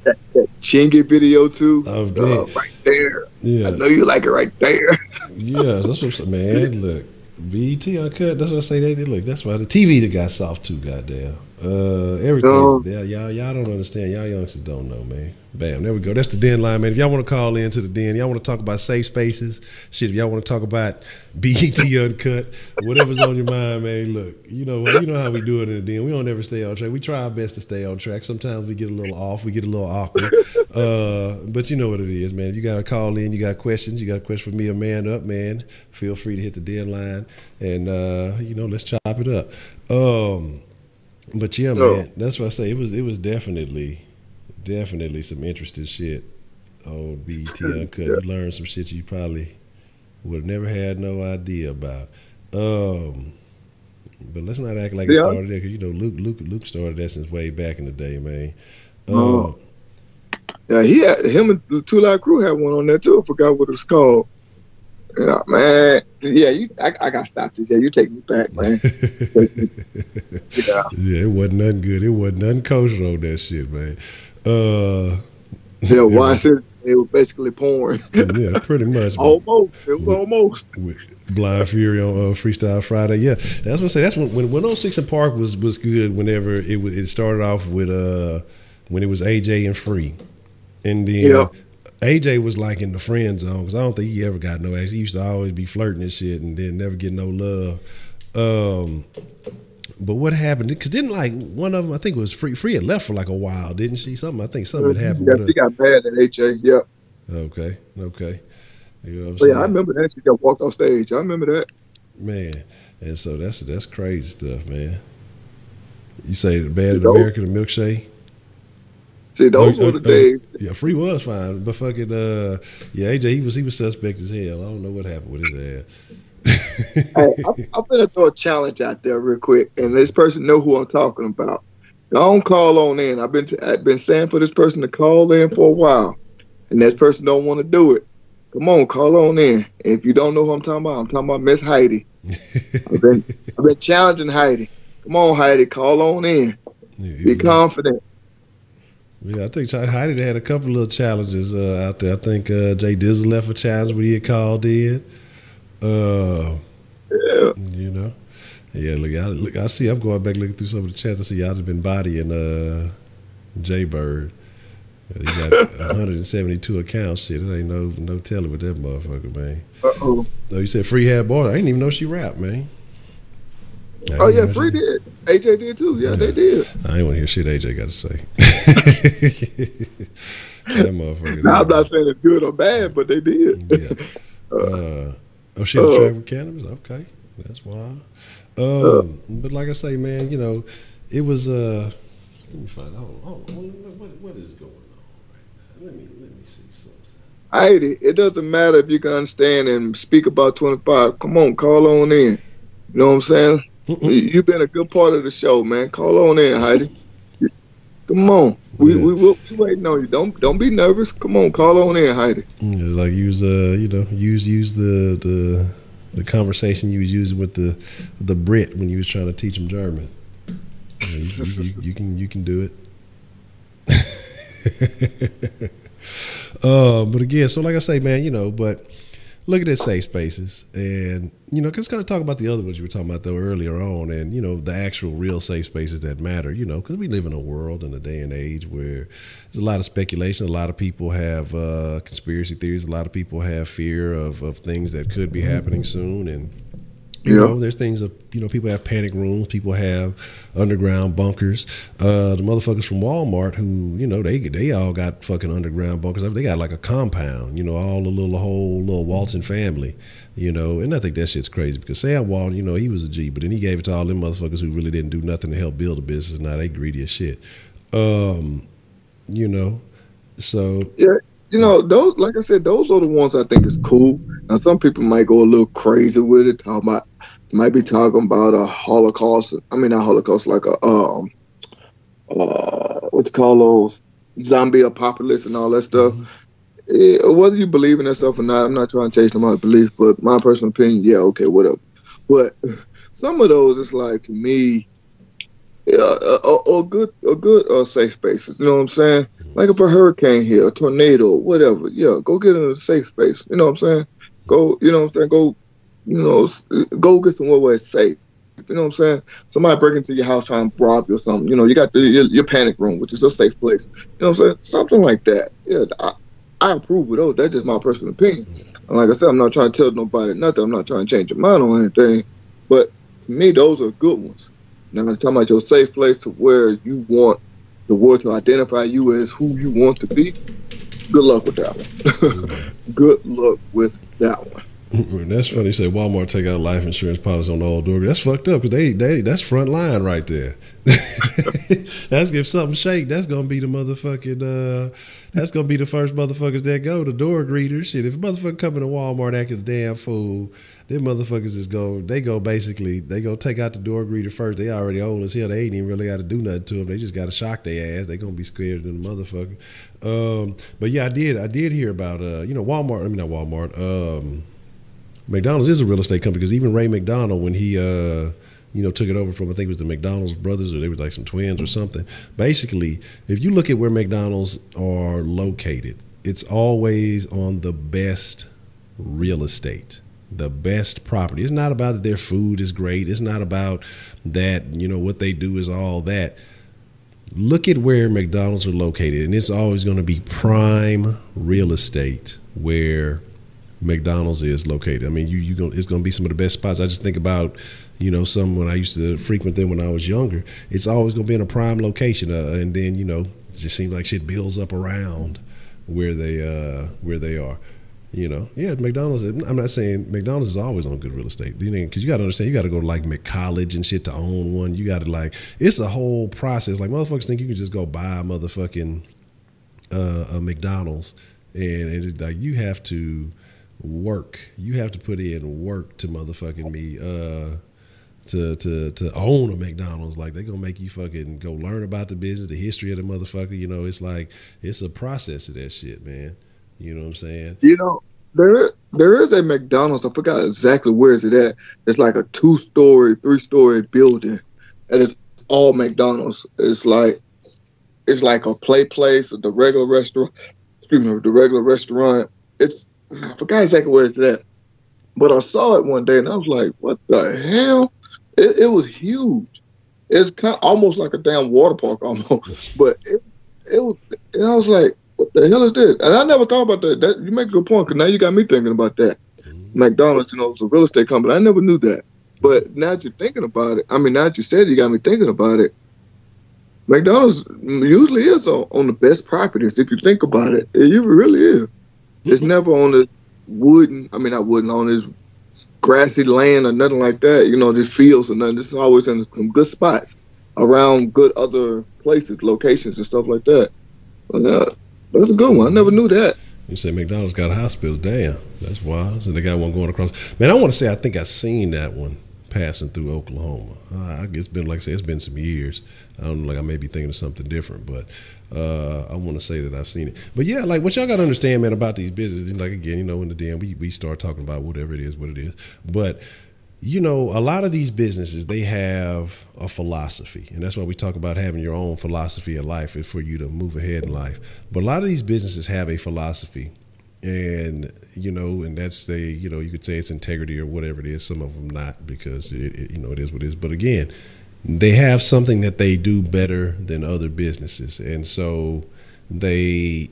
That Chingy video too. Right there. Yeah. I know you like it right there. Yeah, that's what I'm saying, man. Look, BET Uncut. That's what I say. Look, that's why the TV that got soft too. Goddamn. Everything. Y'all don't understand. Y'all youngsters don't know, man. Bam, there we go. That's the den line, man. If y'all want to call into the den, y'all want to talk about safe spaces, shit. If y'all want to talk about BET Uncut, whatever's on your mind, man. Look, you know how we do it in the den. We don't ever stay on track. We try our best to stay on track. Sometimes we get a little off. We get a little awkward. But you know what it is, man. You got to call in. You got questions. You got a question for me, a man up, man. Feel free to hit the den line, and let's chop it up. But yeah, man, that's what I say. It was definitely some interesting shit on BET Uncut. You learned some shit you probably would have never had no idea about. But let's not act like it Yeah. started there, because Luke started that since way back in the day, man. Uh, yeah, he had him and the 2 Live Crew had one on there too. I forgot what it was called. Yeah, man. Yeah, I got to stop this. Yeah, you take me back, man. Yeah, it wasn't nothing good. It wasn't nothing kosher on that shit, man. Yeah, why I said it was basically porn. Yeah, pretty much. Almost. It was almost. With Blind Fury on Freestyle Friday. Yeah, that's what I say. That's when 06 and Park was good. Whenever it started off with when it was AJ and Free, and then AJ was like in the friend zone, because I don't think he ever got no action. He used to always be flirting and shit, and then never get no love. But what happened? Because didn't like one of them? I think it was Free. Free had left for like a while, didn't she? I think something had happened. Yeah, she got mad at AJ. Yeah. Okay. You know what I'm But saying? yeah, I remember that. She got walked off stage. I remember that. Man, and so that's crazy stuff, man. You say the Bad in America, the milkshake. See, those were the days. Yeah, Free was fine, but fucking AJ, he was suspect as hell. I don't know what happened with his ass. Hey, I'm gonna throw a challenge out there real quick, and this person know who I'm talking about. Don't call on in. I've been saying for this person to call in for a while, and this person don't want to do it. Come on, call on in. If you don't know who I'm talking about Miss Heidi. I've been challenging Heidi. Come on, Heidi, call on in. Yeah, be confident. Yeah, I think Heidi had a couple of little challenges out there. I think Jay Dizzle left a challenge when he had called in. You know, yeah. Look, I see. I'm going back looking through some of the chats. I see y'all have been bodying Jay Bird. He got 172 accounts. Shit, it ain't no telling with that motherfucker, man. Oh, you said Free had bars. I didn't even know she rapped, man. Oh yeah, Free did. AJ did too. Yeah, they did. I ain't want to hear shit AJ got to say. That motherfucker. Now, I'm not saying it's good or bad, but they did. Yeah. She had a track with cannabis. Okay, that's wild. But like I say, man, you know, it was. Let me find out. What is going on right now? Let me see something. Heidi, it doesn't matter if you can understand and speak about 25. Come on, call on in. You know what I'm saying? You've been a good part of the show, man. Call on in, Heidi. Come on, we waiting on you. Don't be nervous. Come on, call on in, Heidi. Yeah, like use use the conversation you was using with the Brit when you was trying to teach him German. You can do it. But again, so like I say, man, you know, but look at this safe spaces, and you know, because kind of talk about the other ones you were talking about though earlier on, and you know, the actual real safe spaces that matter, you know, because we live in a world in a day and age where there's a lot of speculation, a lot of people have conspiracy theories, a lot of people have fear of things that could be happening soon, and you know, there's things that, you know, people have panic rooms, people have underground bunkers. The motherfuckers from Walmart who, you know, they all got fucking underground bunkers. They got like a compound, you know, all the whole little Walton family, you know. And I think that shit's crazy because Sam Walton, you know, he was a G, but then he gave it to all them motherfuckers who really didn't do nothing to help build a business. Now they greedy as shit. You know, so yeah. You know, those, like I said, those are the ones I think is cool. Now, some people might go a little crazy with it. Might be talking about a Holocaust. I mean, not Holocaust, like a what you call those zombie apocalypse and all that stuff. Whether you believe in that stuff or not, I'm not trying to change nobody's belief, but my personal opinion, yeah, okay, whatever. But some of those, it's like, to me, good safe spaces. You know what I'm saying? Like if a hurricane here, a tornado, whatever, yeah, go get in a safe space. You know what I'm saying? Go, you know what I'm saying? Go, you know, go get somewhere where it's safe. You know what I'm saying? Somebody break into your house trying to rob you or something. You know, you got your panic room, which is a safe place. You know what I'm saying? Something like that. Yeah, I approve of those. That's just my personal opinion. And like I said, I'm not trying to tell nobody nothing. I'm not trying to change your mind on anything. But to me, those are good ones. Now, I'm talking about your safe place to where you want the world to identify you as who you want to be. Good luck with that one. Good luck with that one. That's funny. You say Walmart take out life insurance policy on all door. That's fucked up because they that's front line right there. That's if something shake. That's gonna be the motherfucking. That's gonna be the first motherfuckers that go, the door greeters. Shit, if a motherfucker coming to Walmart acting a damn fool, them motherfuckers is go. They go basically. They go take out the door greeter first. They already old as hell. They ain't even really got to do nothing to them. They just got to shock their ass. They gonna be scared of the motherfucker. But yeah, I did hear about Walmart. I mean not Walmart. McDonald's is a real estate company because even Ray McDonald, when he took it over from, I think it was the McDonald's brothers, or they were like some twins or something. Basically, if you look at where McDonald's are located, it's always on the best real estate, the best property. It's not about that their food is great. It's not about that, what they do is all that. Look at where McDonald's are located, and it's always going to be prime real estate where McDonald's is located. I mean, it's going to be some of the best spots. I just think about, some when I used to frequent them when I was younger. It's always going to be in a prime location, and then it just seems like shit builds up around where they are. Yeah, McDonald's. I'm not saying McDonald's is always on good real estate, because you got to understand, you got to go to like McCollege and shit to own one. You got to it's a whole process. Like motherfuckers think you can just go buy a motherfucking a McDonald's, and it's like you have to work. You have to put in work to motherfucking me to own a McDonald's. Like they gonna make you fucking go learn about the business, the history of the motherfucker. It's like it's a process of that shit, man. You know what I'm saying? There is a McDonald's. I forgot exactly where is it at. It's like a 2-story, 3-story building, and it's all McDonald's. It's like a play place, the regular restaurant. Excuse me, the regular restaurant. I forgot exactly where it's at, but I saw it one day and I was like, "What the hell?" It was huge. It's kind of almost like a damn water park almost, but it was. And I was like, "What the hell is this?" And I never thought about that. You make a good point because now you got me thinking about that. McDonald's, it's a real estate company. I never knew that, but now that you're thinking about it, now that you said it, you got me thinking about it. McDonald's usually is on the best properties. If you think about it, it really is. It's never on this on this grassy land or nothing like that, just fields or nothing. It's always in some good spots around good other places, locations and stuff like that. But, that's a good one. I never knew that. You say McDonald's got hospitals. Damn, that's wild. So they got one going across. Man, I want to say I think I seen that one passing through Oklahoma. It's been, like I say, it's been some years. I don't know, like I may be thinking of something different, but I want to say that I've seen it. But yeah, like what y'all got to understand, man, about these businesses, like again, in the DM, we start talking about whatever it is, what it is. But a lot of these businesses, they have a philosophy, and that's why we talk about having your own philosophy in life is for you to move ahead in life. But a lot of these businesses have a philosophy. And and that's you could say it's integrity or whatever it is. Some of them not, because it is what it is. But again, they have something that they do better than other businesses, and so they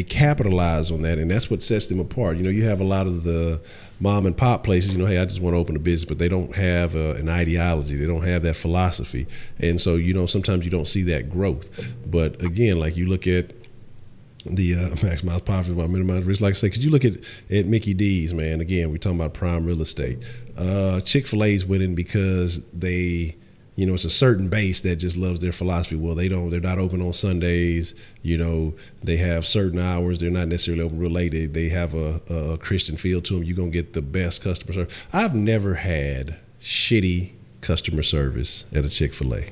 capitalize on that, and that's what sets them apart. You have a lot of the mom and pop places. Hey, I just want to open a business, but they don't have an ideology. They don't have that philosophy, and so sometimes you don't see that growth. But again, like you look at the maximize profit while minimize risk, like I say, because you look at Mickey D's, man. Again, we're talking about prime real estate. Chick-fil-A's winning because they, it's a certain base that just loves their philosophy. Well, they're not open on Sundays. They have certain hours. They're not necessarily open real late. They have a Christian feel to them. You're gonna get the best customer service. I've never had shitty customer service at a Chick-fil-A.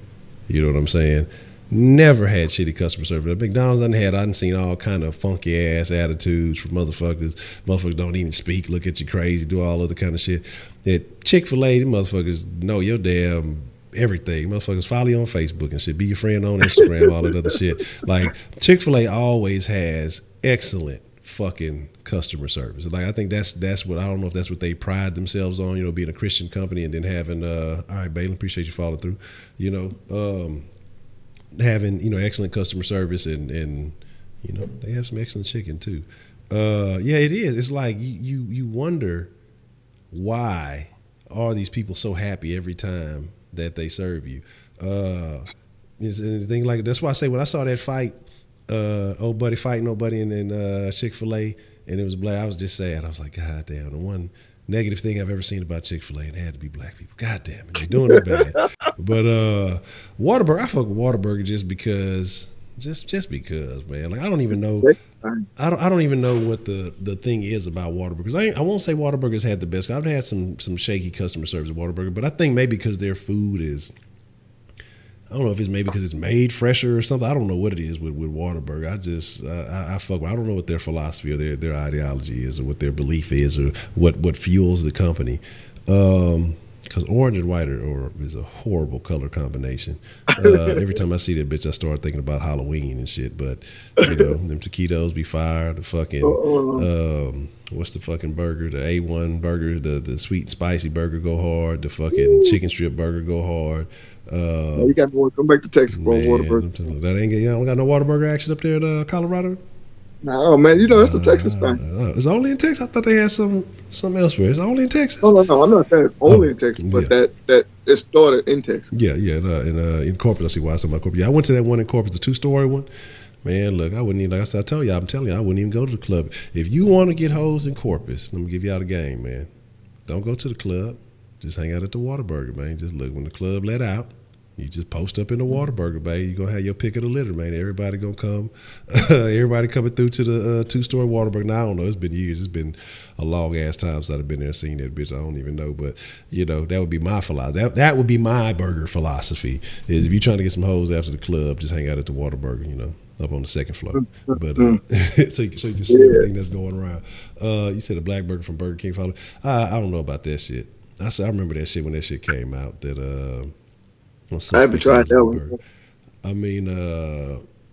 You know what I'm saying? Never had shitty customer service. At McDonald's, I've seen all kind of funky ass attitudes from motherfuckers. Motherfuckers don't even speak, look at you crazy, do all other kind of shit. At Chick-fil-A, the motherfuckers know your damn everything. Motherfuckers follow you on Facebook and shit, be your friend on Instagram, all that other shit. Like Chick-fil-A always has excellent fucking customer service. Like I think that's what, I don't know if that's what they pride themselves on, being a Christian company and then having all right, Balin, appreciate you following through. Having excellent customer service and they have some excellent chicken too. Yeah, it is. It's like you wonder why are these people so happy every time that they serve you. It's thing like that's why I say when I saw that fight, old buddy fighting old buddy in Chick-fil-A, and it was black, I was just sad. I was like, God damn, the one negative thing I've ever seen about Chick-fil-A, and it had to be black people. God damn it, they're doing us bad. But Whataburger, I fuck with Whataburger just because, man. Like I don't even know. I don't even know what the thing is about Whataburger. Because I won't say Whataburger's had the best. I've had some shaky customer service at Whataburger, but I think maybe because their food is, I don't know if it's maybe because it's made fresher or something. I don't know what it is with Whataburger. I fuck with, I don't know what their philosophy or their ideology is or what their belief is or what fuels the company. Because orange and white is a horrible color combination. Every time I see that bitch, I start thinking about Halloween and shit. But you know, them taquitos be fire. The fucking what's the fucking burger? The A1 burger, the sweet and spicy burger go hard. The fucking chicken strip burger go hard. You got to come back to Texas for Whataburger. That ain't you don't got no Whataburger action up there in Colorado. No, man, you know it's a Texas thing. It's only in Texas. I thought they had some elsewhere. It's only in Texas. No. I'm not saying it's only in Texas, but that it started in Texas. Yeah. In Corpus, I see why I said my Corpus. Yeah, I went to that one in Corpus, the 2-story one. Man, look, I wouldn't even, like I said, I'm telling you, I wouldn't even go to the club. If you want to get hoes in Corpus, let me give you out a game, man. Don't go to the club. Just hang out at the Whataburger, man. Just look, when the club let out, you just post up in the Whataburger, baby. You're going to have your pick of the litter, man. Everybody going to come. Everybody coming through to the 2-story Whataburger. Now, I don't know. It's been years. It's been a long-ass time since I've been there and seen that bitch. I don't even know. But, you know, that would be my philosophy. That would be my burger philosophy, is if you're trying to get some hoes after the club, just hang out at the Whataburger, you know, up on the second floor. But so you can see everything that's going around. You said a black burger from Burger King. I don't know about that shit. I remember that shit when that shit came out. That I haven't tried that one. I mean,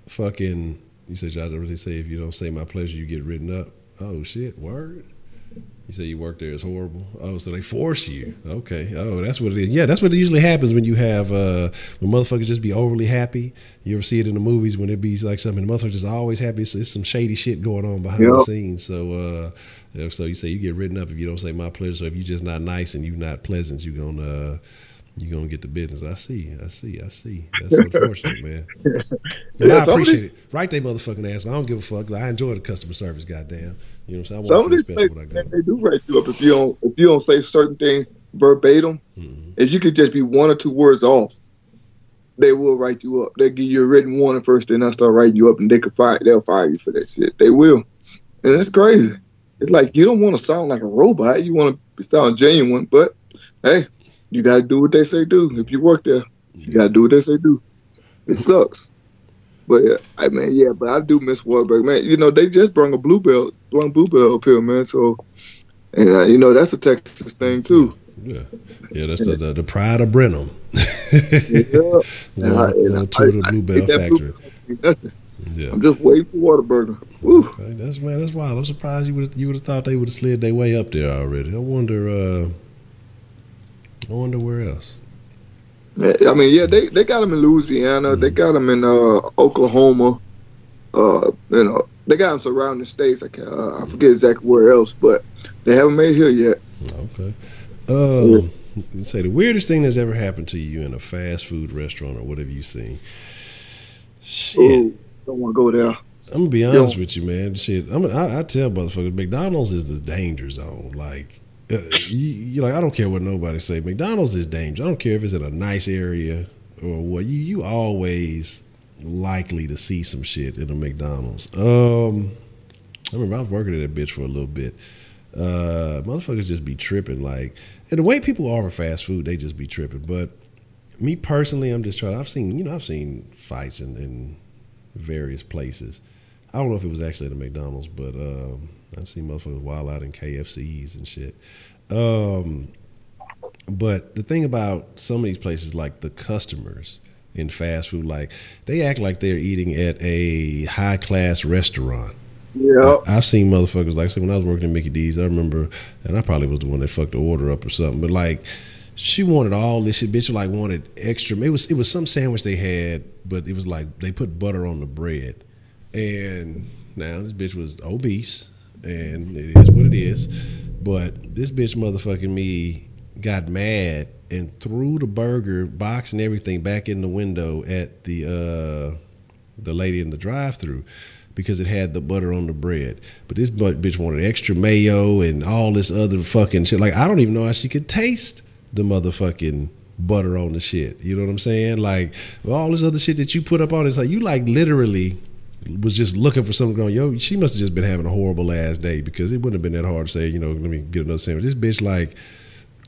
fucking, you said y'all really say if you don't say my pleasure, you get written up. Oh shit, word. You say you work there is horrible. Oh, so they force you. Okay. Oh, that's what it is. Yeah, that's what usually happens when you have when motherfuckers just be overly happy. You ever see it in the movies when it be like something, the motherfuckers just always happy. It's some shady shit going on behind the scenes. So so you say you get written up if you don't say my pleasure. So if you're just not nice and you're not pleasant, you're gonna get the business. I see. That's unfortunate, man. I appreciate it. Right there, motherfucking ass. I don't give a fuck. I enjoy the customer service, goddamn. You know what I'm saying? I want to feel special when I go. They do write you up if you don't say certain things verbatim. Mm-hmm. If you could just be 1 or 2 words off, they will write you up. They give you a written warning first, then they'll start writing you up, and they'll fire you for that shit. They will, and it's crazy. It's like you don't want to sound like a robot. You want to sound genuine, but hey. You got to do what they say do. If you work there, you got to do what they say do. It sucks. But, but I do miss Whataburger. Man, you know, they just brung Bluebell up here, man. So, and, you know, that's a Texas thing, too. Yeah, that's the pride of Brenham. Tour to the Bluebell factory. Yeah. I'm just waiting for Whataburger. Okay, that's wild. I'm surprised you would have thought they would have slid their way up there already. I wonder where else. I mean, yeah, they got them in Louisiana. Mm-hmm. They got them in Oklahoma. You know, they got them surrounding states. I forget exactly where else, but they haven't made here yet. Okay. You say the weirdest thing that's ever happened to you in a fast food restaurant or whatever you've seen. Shit. Ooh, don't want to go there. I'm gonna be honest with you, man. Shit, I tell motherfuckers, McDonald's is the danger zone. Like. You like, I don't care what nobody say. McDonald's is dangerous. I don't care if it's in a nice area or what. You always likely to see some shit in a McDonald's. I remember I was working at that bitch for a little bit. Motherfuckers just be tripping, like, and the way people offer fast food, they just be tripping. But me personally, I'm just trying. I've seen fights in various places. I don't know if it was actually at a McDonald's, but I've seen motherfuckers wild out in KFCs and shit. But the thing about some of these places, like the customers in fast food, like they act like they're eating at a high class restaurant. Yeah, I've seen motherfuckers, like I said, when I was working at Mickey D's, I remember, and I probably was the one that fucked the order up or something, but like she wanted all this shit. Bitch like wanted extra. It was some sandwich they had, but it was like they put butter on the bread. And now this bitch was obese, and it is what it is. But this bitch motherfucking me got mad and threw the burger box and everything back in the window at the lady in the drive-thru. because it had the butter on the bread. But this bitch wanted extra mayo and all this other fucking shit. Like, I don't even know how she could taste the motherfucking butter on the shit. You know what I'm saying? Like, all this other shit that you put up on it, it's like you like literally was just looking for something going, yo, she must have just been having a horrible ass day, because it wouldn't have been that hard to say, you know, let me get another sandwich. This bitch like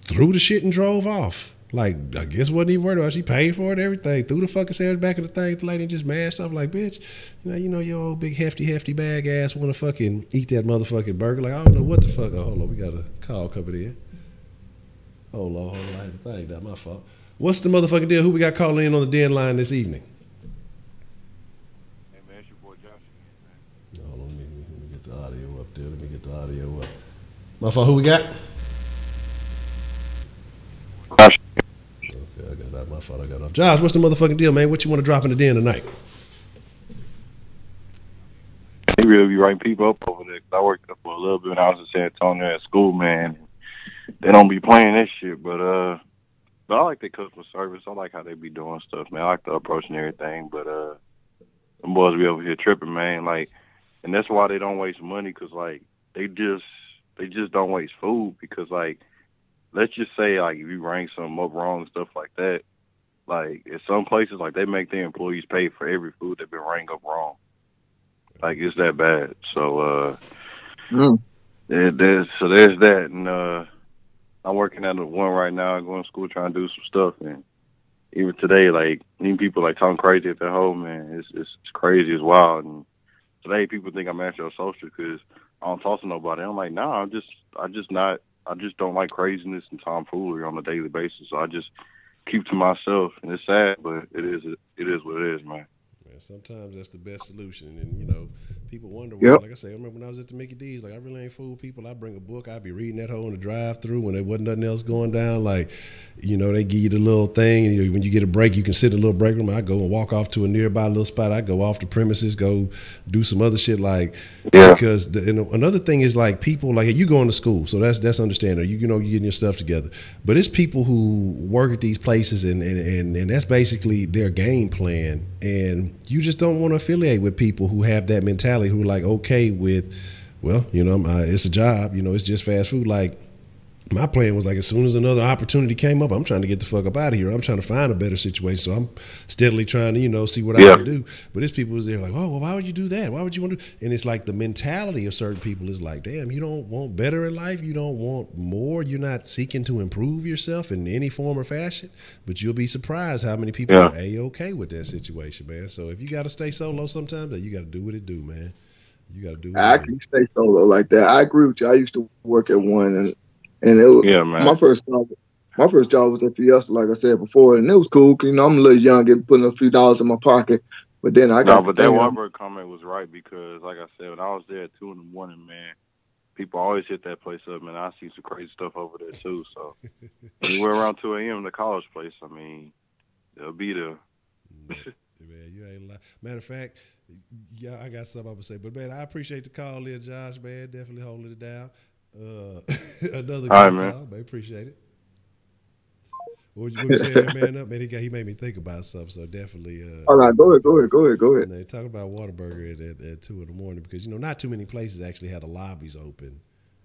threw the shit and drove off. Like, I guess wasn't even worried about it. She paid for it, everything. Threw the fucking sandwich back in the thing. The lady just mashed up like, bitch, you know your old big hefty bag ass want to fucking eat that motherfucking burger. Like, I don't know what the fuck. Oh, hold on, we got a call coming in. Hold on, I had to think that, my fault. What's the motherfucking deal? Who we got calling in on the den line this evening? Hey man, it's your boy Josh again, man. Hold on, let me get the audio up there. Let me get the audio up. My fault, who we got? Josh. Okay, I got that. My fault, I got off. Josh, what's the motherfucking deal, man? What you want to drop in the den tonight? They really be writing people up over there. 'Cause I worked there for a little bit when I was in San Antonio at school, man. They don't be playing that shit, but I like their customer service. I like how they be doing stuff, man. I like the approach and everything, but them boys be over here tripping, man. Like, and that's why they don't waste money, 'cause like they just don't waste food, because like, let's just say like if you rank something up wrong and stuff like that, like in some places like they make their employees pay for every food they've been ranked up wrong. Like, it's that bad. So there's that, and I'm working at one right now, going to school trying to do some stuff, and even today, like, even people like talking crazy at their home, man. It's crazy, it's wild. And today people think I'm antisocial because I don't talk to nobody. I'm like, nah, I just don't like craziness and tomfoolery on a daily basis. So I just keep to myself, and it's sad, but it is what it is, man. Sometimes that's the best solution, and you know, people wonder why. Like I say, I remember when I was at the Mickey D's, like, I really ain't fool people. I bring a book, I'd be reading that hole in the drive-through when there wasn't nothing else going down. Like, you know, they give you the little thing, and when you get a break, you can sit in a little break room. I go and walk off to a nearby little spot. I go off the premises, go do some other shit, like, because another thing is, like, people, like, you going to school, so that's understandable. You know, you're getting your stuff together, but it's people who work at these places, and that's basically their game plan, and you just don't want to affiliate with people who have that mentality, who are like okay with, well, you know, it's a job, you know, it's just fast food. Like, my plan was like, as soon as another opportunity came up, I'm trying to get the fuck up out of here. I'm trying to find a better situation. So I'm steadily trying to, you know, see what I can do. But there's people who's there like, oh, well, why would you do that? Why would you want to? And it's like the mentality of certain people is like, damn, you don't want better in life. You don't want more. You're not seeking to improve yourself in any form or fashion. But you'll be surprised how many people are A-okay with that situation, man. So if you got to stay solo sometimes, you got to do what it do, man. You got to do what I can stay solo like that. I agree with you. I used to work at one, and it was, man. My first job was at Fiesta, like I said before, and it was cool. 'Cause, you know, I'm a little young, putting a few dollars in my pocket. But then I got. No, but that Wahlberg comment was right, because, like I said, when I was there at 2 in the morning, man, people always hit that place up, man. I see some crazy stuff over there too. So anywhere around 2 a.m. the college place, I mean, they'll be there. Man, you ain't lying. Matter of fact, yeah, I got something I'm gonna say, but man, I appreciate the call in, Josh. Man, definitely holding it down. Another good call, man. Appreciate it. What you saying there, man? Up, man, he made me think about something. So definitely. All right, go ahead. They talk about Whataburger at 2 in the morning, because, you know, not too many places actually had the lobbies open.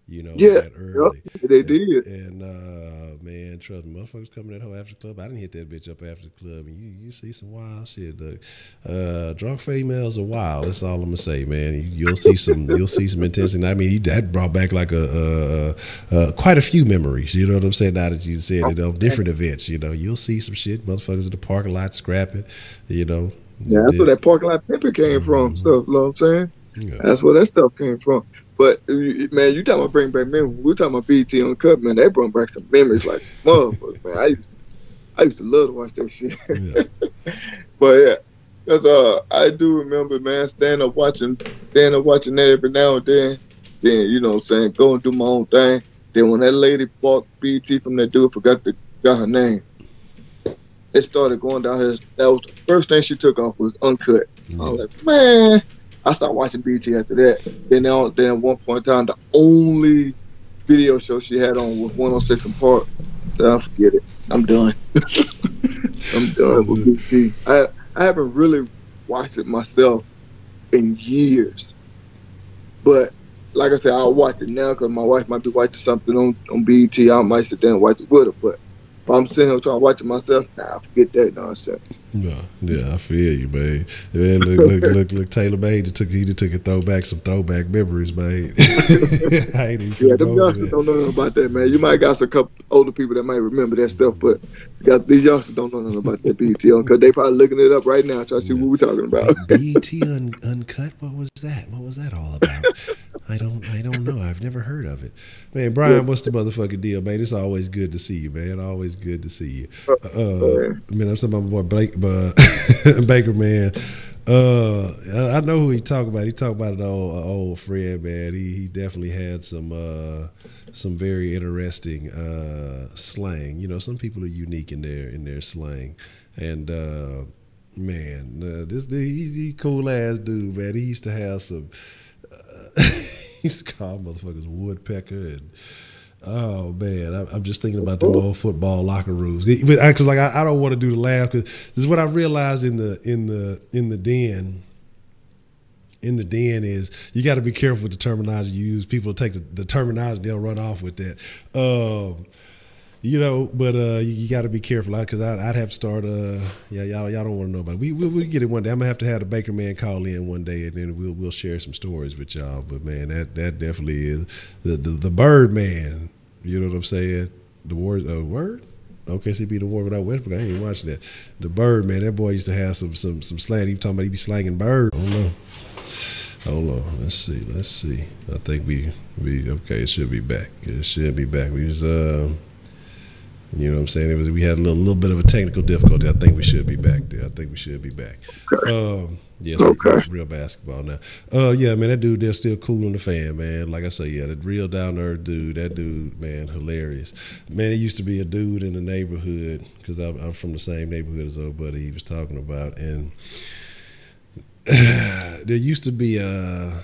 You know, that early. Yep, they did. And man, trust me, motherfuckers coming that whole after the club. I didn't hit that bitch up after the club, and you see some wild shit. Drunk females are wild. That's all I'm gonna say, man. You'll see some intensity. I mean, that brought back like quite a few memories. You know what I'm saying? Now that you said it on different events, you know, you'll see some shit. Motherfuckers in the parking lot scrapping. You know. Yeah, that's where that parking lot pepper came from. Stuff. You know what I'm saying? Yeah. That's where that stuff came from. But man, you talking about bring back memories. We talking about BT on Cut, man. They brought back some memories like motherfuckers, man. I used to love to watch that shit. Yeah. But yeah, because I do remember, man, stand up watching that every now and then. Then, you know what I'm saying, go and do my own thing. Then when that lady bought BT from that dude, forgot her name. It started going down here. That was the first thing she took off was Uncut. Mm-hmm. I was like, man. I started watching BT after that. Then at one point in time, the only video show she had on was 106 and Park. So I forget it. I'm done. I'm done with BT. I haven't really watched it myself in years. But like I said, I'll watch it now because my wife might be watching something on BET. I might sit there and watch it with her. But if I'm sitting here trying to watch it myself, nah, forget that nonsense. No, yeah, I feel you, man. Man, look, Taylor May just took it some throwback memories, man. I ain't even them youngsters don't know nothing about that, man. You might got some couple older people that might remember that stuff, but these youngsters don't know nothing about that BET because they probably looking it up right now trying to see what we're talking about. BET Uncut, what was that? What was that all about? I don't know. I've never heard of it. Man, Brian, what's the motherfucking deal, man? It's always good to see you, man. Always good to see you. Man, I'm talking about my boy Baker, man. I know who he talk about. He talk about an old friend, man. He definitely had some very interesting slang. You know, some people are unique in their slang, and man, this dude, he's cool ass dude, man. He used to have some. He used to call motherfuckers woodpecker and. Oh man, I'm just thinking about the old football locker rooms because like I don't want to do the laugh because this is what I realized in the den. In the den is you got to be careful with the terminology you use. People take the terminology, they'll run off with that. You know, but you got to be careful because I'd have to start. Y'all don't want to know about it. We'll get it one day. I'm gonna have to have the Baker man call in one day, and then we'll share some stories with y'all. But man, that definitely is the bird man. You know what I'm saying? The word. OKCP the war without Westbrook. I ain't even watching that. The bird man. That boy used to have some slang. He was talking about he be slanging bird. I don't know. Hold on. Let's see. I think we okay. It should be back. It should be back. We was you know what I'm saying? We had a little bit of a technical difficulty. I think we should be back there. Okay. Yes, okay. Real basketball now. Yeah, man, that dude, they're still cool in the fan, man. Like I say, yeah, that real down to earth dude. That dude, man, hilarious. Man, it used to be a dude in the neighborhood because I'm from the same neighborhood as old buddy he was talking about, and there used to be let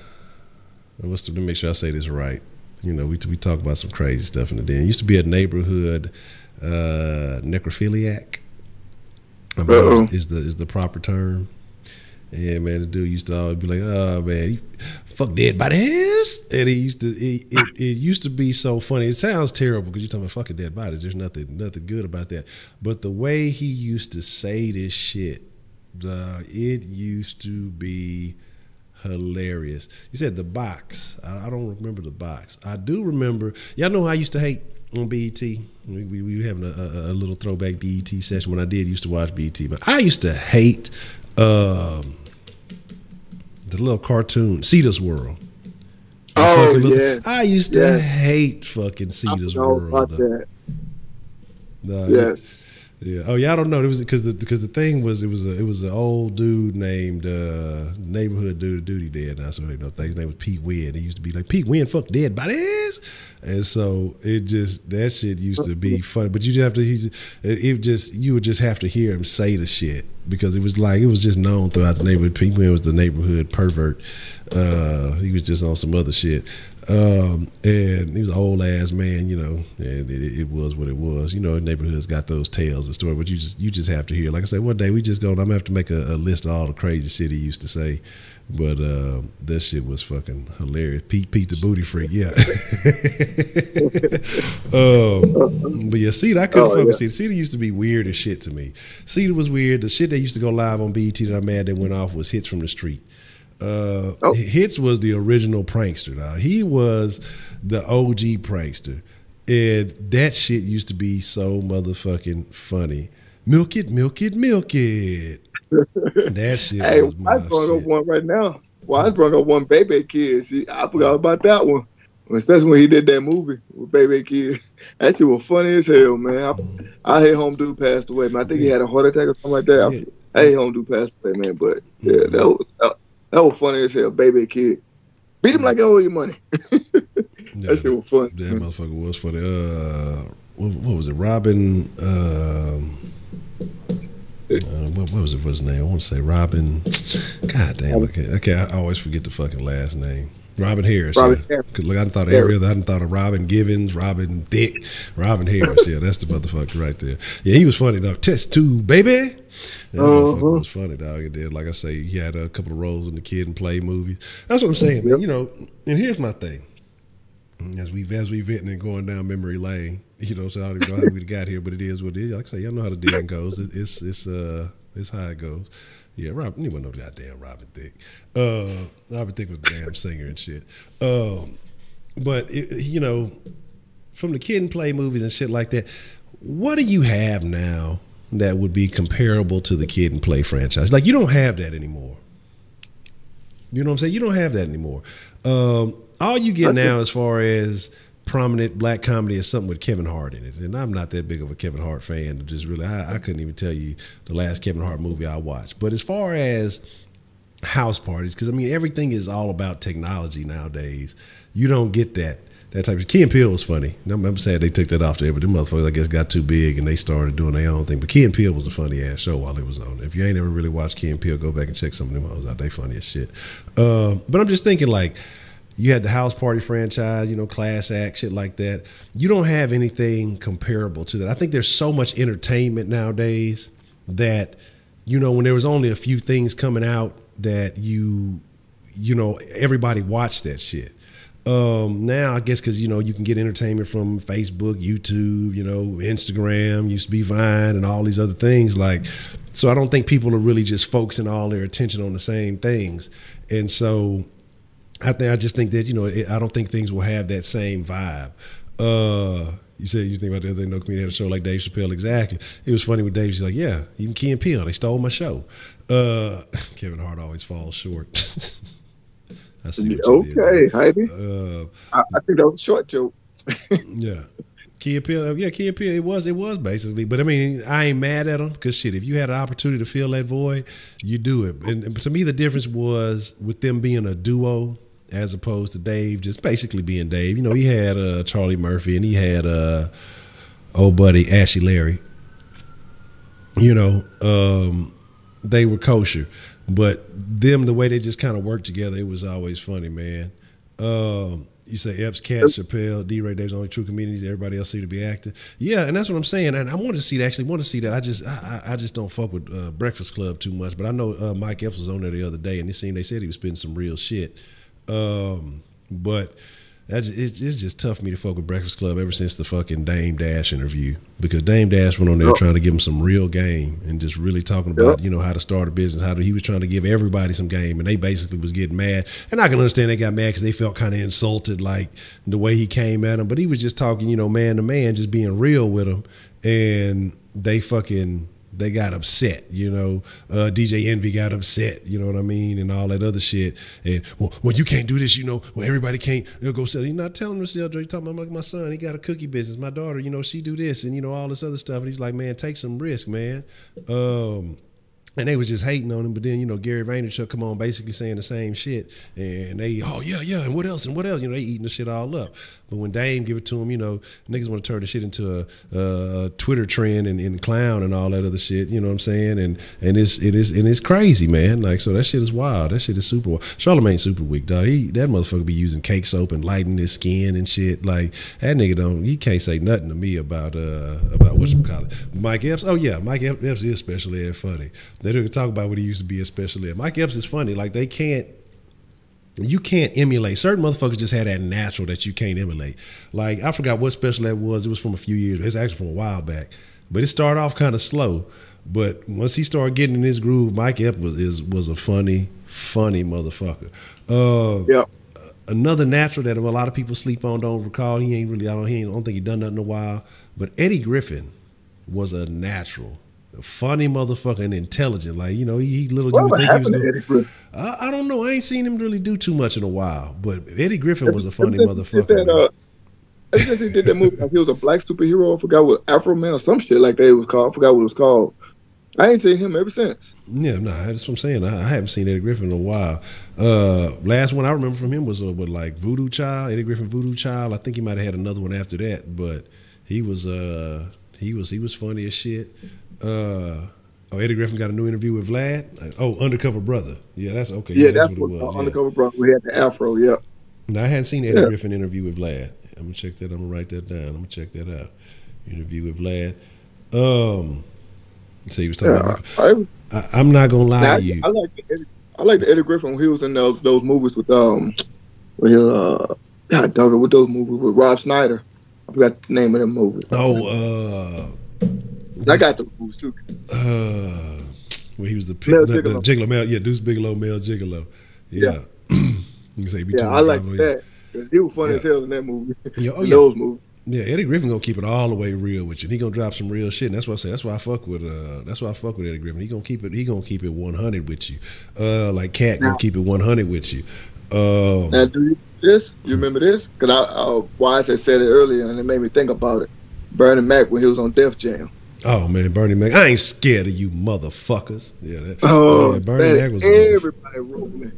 me make sure I say this right. You know, we talk about some crazy stuff in the den. It used to be a neighborhood necrophiliac. Is the proper term. Yeah, man, the dude used to always be like, oh man, he fuck dead bodies. And it used to be so funny. It sounds terrible because you're talking about fucking dead bodies. There's nothing good about that. But the way he used to say this shit, it used to be hilarious. You said the box. I don't remember the box. I do remember. Y'all know who I used to hate on BET. We were having a little throwback BET session when I used to watch BET. But I used to hate the little cartoon Cedar's World. Oh yeah. I used to hate fucking Cedar's World. About that. Yes. Yeah. Oh yeah. I don't know. It was because the thing was it was an old dude named neighborhood dude he dead now. So you know his name was Pete Wynn. He used to be like Pete Wynn fuck dead bodies, and so that shit used to be funny. But you would just have to hear him say the shit because it was just known throughout the neighborhood. Pete Wynn was the neighborhood pervert. He was just on some other shit. And he was an old ass man, you know, and it was what it was. You know, neighborhoods got those tales and stories, but you just have to hear. Like I said, one day I'm gonna have to make a list of all the crazy shit he used to say. But that shit was fucking hilarious. Pete the booty freak, yeah. But yeah, Cedar, I couldn't fuck with Cedar. Cedar used to be weird as shit to me. Cedar was weird. The shit that used to go live on BET that I'm mad that went off was Hits from the Street. Hits was the original prankster. Dog. He was the OG prankster, and that shit used to be so motherfucking funny. Milk it, milk it, milk it. That shit. Hey, was my I brought shit. up one right now. Well, I brought up one Baby Kid. See, I forgot about that one, especially when he did that movie with Baby Kid. That shit was funny as hell, man. I hate home dude passed away, man. I think he had a heart attack or something like that. I hate home dude passed away, man. But yeah, that was funny as hell, Baby Kid. Beat him like I owe you money. That shit was funny. That motherfucker was funny. What was it? Robin. What was it? What's his name? I want to say Robin. God damn. Okay. I always forget the fucking last name. Robin Harris. Robin Yeah. Harris. Look, I thought every other. I thought of Robin Givens, Robin Thicke, Robin Harris. Yeah, that's the motherfucker right there. Yeah, he was funny though. Test tube, baby. That motherfucker was funny, dog. It did. Like I say, he had a couple of roles in the Kid and Play movies. That's what I'm saying, man. You know, and here's my thing. As we venting and going down memory lane, you know, so I don't even know how we got here, but it is what it is. Like I say, y'all know how the deal goes. It's how it goes. Yeah, Robin, anyone know goddamn Robin Thicke. Robin Thicke was a damn singer and shit. But, you know, from the Kid and Play movies and shit like that, what do you have now that would be comparable to the Kid and Play franchise? Like, you don't have that anymore. You know what I'm saying? You don't have that anymore. All you get now as far as prominent black comedy is something with Kevin Hart in it. And I'm not that big of a Kevin Hart fan. Just really, I couldn't even tell you the last Kevin Hart movie I watched. But as far as house parties, because I mean, everything is all about technology nowadays. You don't get that type of. Key and Peele was funny. I'm sad they took that off there, but them motherfuckers, I guess, got too big and they started doing their own thing. But Key and Peele was a funny ass show while it was on. If you ain't ever really watched Key and Peele, go back and check some of them hoes out. They funny as shit. But I'm just thinking, like, you had the House Party franchise, you know, Class Act, shit like that. You don't have anything comparable to that. I think there's so much entertainment nowadays that, you know, when there was only a few things coming out that you know, everybody watched that shit. Now, I guess because, you know, you can get entertainment from Facebook, YouTube, you know, Instagram, used to be Vine and all these other things. Like, so I don't think people are really just focusing all their attention on the same things. And so I just think that, you know, I don't think things will have that same vibe. You said you think about the other day, no comedian had a show like Dave Chappelle. Exactly. It was funny with Dave. She's like, yeah, even Key and Peele, they stole my show. Kevin Hart always falls short. Okay, Heidi. I think that was a short joke. Yeah. Key and Peele, it was basically. But I mean, I ain't mad at them because shit, if you had an opportunity to fill that void, you do it. And to me, the difference was with them being a duo as opposed to Dave just basically being Dave. You know, he had Charlie Murphy and he had old buddy Ashley Larry. You know, they were kosher. But them, the way they just kind of worked together, it was always funny, man. You say Epps, Cat, Chappelle, D. Ray Davis, only true comedians. Everybody else seemed to be acting. Yeah, and that's what I'm saying. And I want to see that. I just don't fuck with Breakfast Club too much. But I know Mike Epps was on there the other day, and they said he was spitting some real shit. But it's just tough for me to fuck with Breakfast Club ever since the fucking Dame Dash interview, because Dame Dash went on there trying to give him some real game and just really talking about, you know, how to start a business, he was trying to give everybody some game, and they basically was getting mad. And I can understand they got mad because they felt kind of insulted, like the way he came at them. But he was just talking, you know, man to man, just being real with them, and they got upset, you know. DJ Envy got upset, you know what I mean, and all that other shit. And well, you can't do this, you know. Well, everybody can't go sell. You're not telling him to sell drugs. You're talking about, like, my son, he got a cookie business. My daughter, you know, she do this, and you know, all this other stuff. And he's like, man, take some risk, man. And they was just hating on him. But then, you know, Gary Vaynerchuk come on basically saying the same shit. And they, oh, yeah, and what else? You know, they eating the shit all up. But when Dame give it to him, you know, niggas want to turn the shit into a Twitter trend and clown and all that other shit, you know what I'm saying? And it's crazy, man. Like, so that shit is wild. That shit is super wild. Charlamagne's super weak, dog. That motherfucker be using cake soap and lighting his skin and shit. Like, that nigga he can't say nothing to me about whatchamacallit. Mike Epps, oh yeah, Mike Epps is special ed funny. They don't talk about what he used to be a special ed. Mike Epps is funny. Like, you can't emulate. Certain motherfuckers just had that natural that you can't emulate. Like, I forgot what special ed was. It was from a few years. It's actually from a while back. But it started off kind of slow. But once he started getting in his groove, Mike Epps was a funny motherfucker. Another natural that a lot of people sleep on, don't recall. I don't think he done nothing in a while. But Eddie Griffin was a natural. A funny motherfucker and intelligent. Like, you know, he little. You would think he was good. I don't know. I ain't seen him really do too much in a while. But Eddie Griffin was a funny motherfucker. Since he did that movie, like he was a black superhero. I forgot what, Afro Man or some shit like that it was called. I forgot what it was called. I ain't seen him ever since. Yeah, that's what I'm saying. I haven't seen Eddie Griffin in a while. Last one I remember from him was with like Voodoo Child, Eddie Griffin Voodoo Child. I think he might have had another one after that, but he was funny as shit. Eddie Griffin got a new interview with Vlad. Undercover Brother. Yeah, that's okay. Yeah, that's what it was. Undercover Brother. We had the Afro. Yeah. Now, I hadn't seen Eddie Griffin interview with Vlad. I'm gonna check that. I'm gonna write that down. I'm gonna check that out. Interview with Vlad. So he was talking about. I'm not gonna lie to you. I like the Eddie Griffin when he was in those movies with with those movies with Rob Schneider. I forgot the name of them movies. I got those movies too. Where he was the Gigolo. Yeah, Deuce Bigelow, Mel Gigolo. Yeah. You say I like that. He was funny as hell in that movie. Those movies. Yeah, Eddie Griffin gonna keep it all the way real with you. And he gonna drop some real shit. And that's what I say. That's why I fuck with. That's why I fuck with Eddie Griffin. He gonna keep it. He gonna keep it 100 with you. Like Cat gonna keep it 100 with you. Now, do you this? You remember this? Because Wise had said it earlier, and it made me think about it. Bernie Mac when he was on Def Jam. Oh man, Bernie Mac! I ain't scared of you, motherfuckers. Yeah, Bernie Mac was everybody rolling.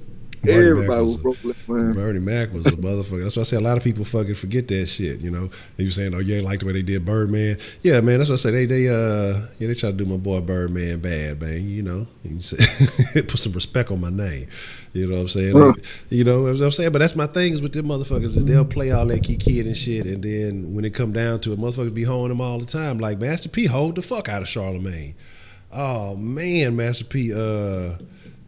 Everybody was rolling, man. Bernie Mac was a motherfucker. That's why I say a lot of people fucking forget that shit. You know, they were saying, "Oh, you ain't like the way they did Birdman." Yeah, man. That's what I say. They try to do my boy Birdman bad, man. You know, put some respect on my name. You know what I'm saying? You know what I'm saying? But that's my thing is with them motherfuckers is they'll play all that kid and shit, and then when it come down to it, motherfuckers be holding them all the time. Like Master P hold the fuck out of Charlemagne. Oh man, Master P. I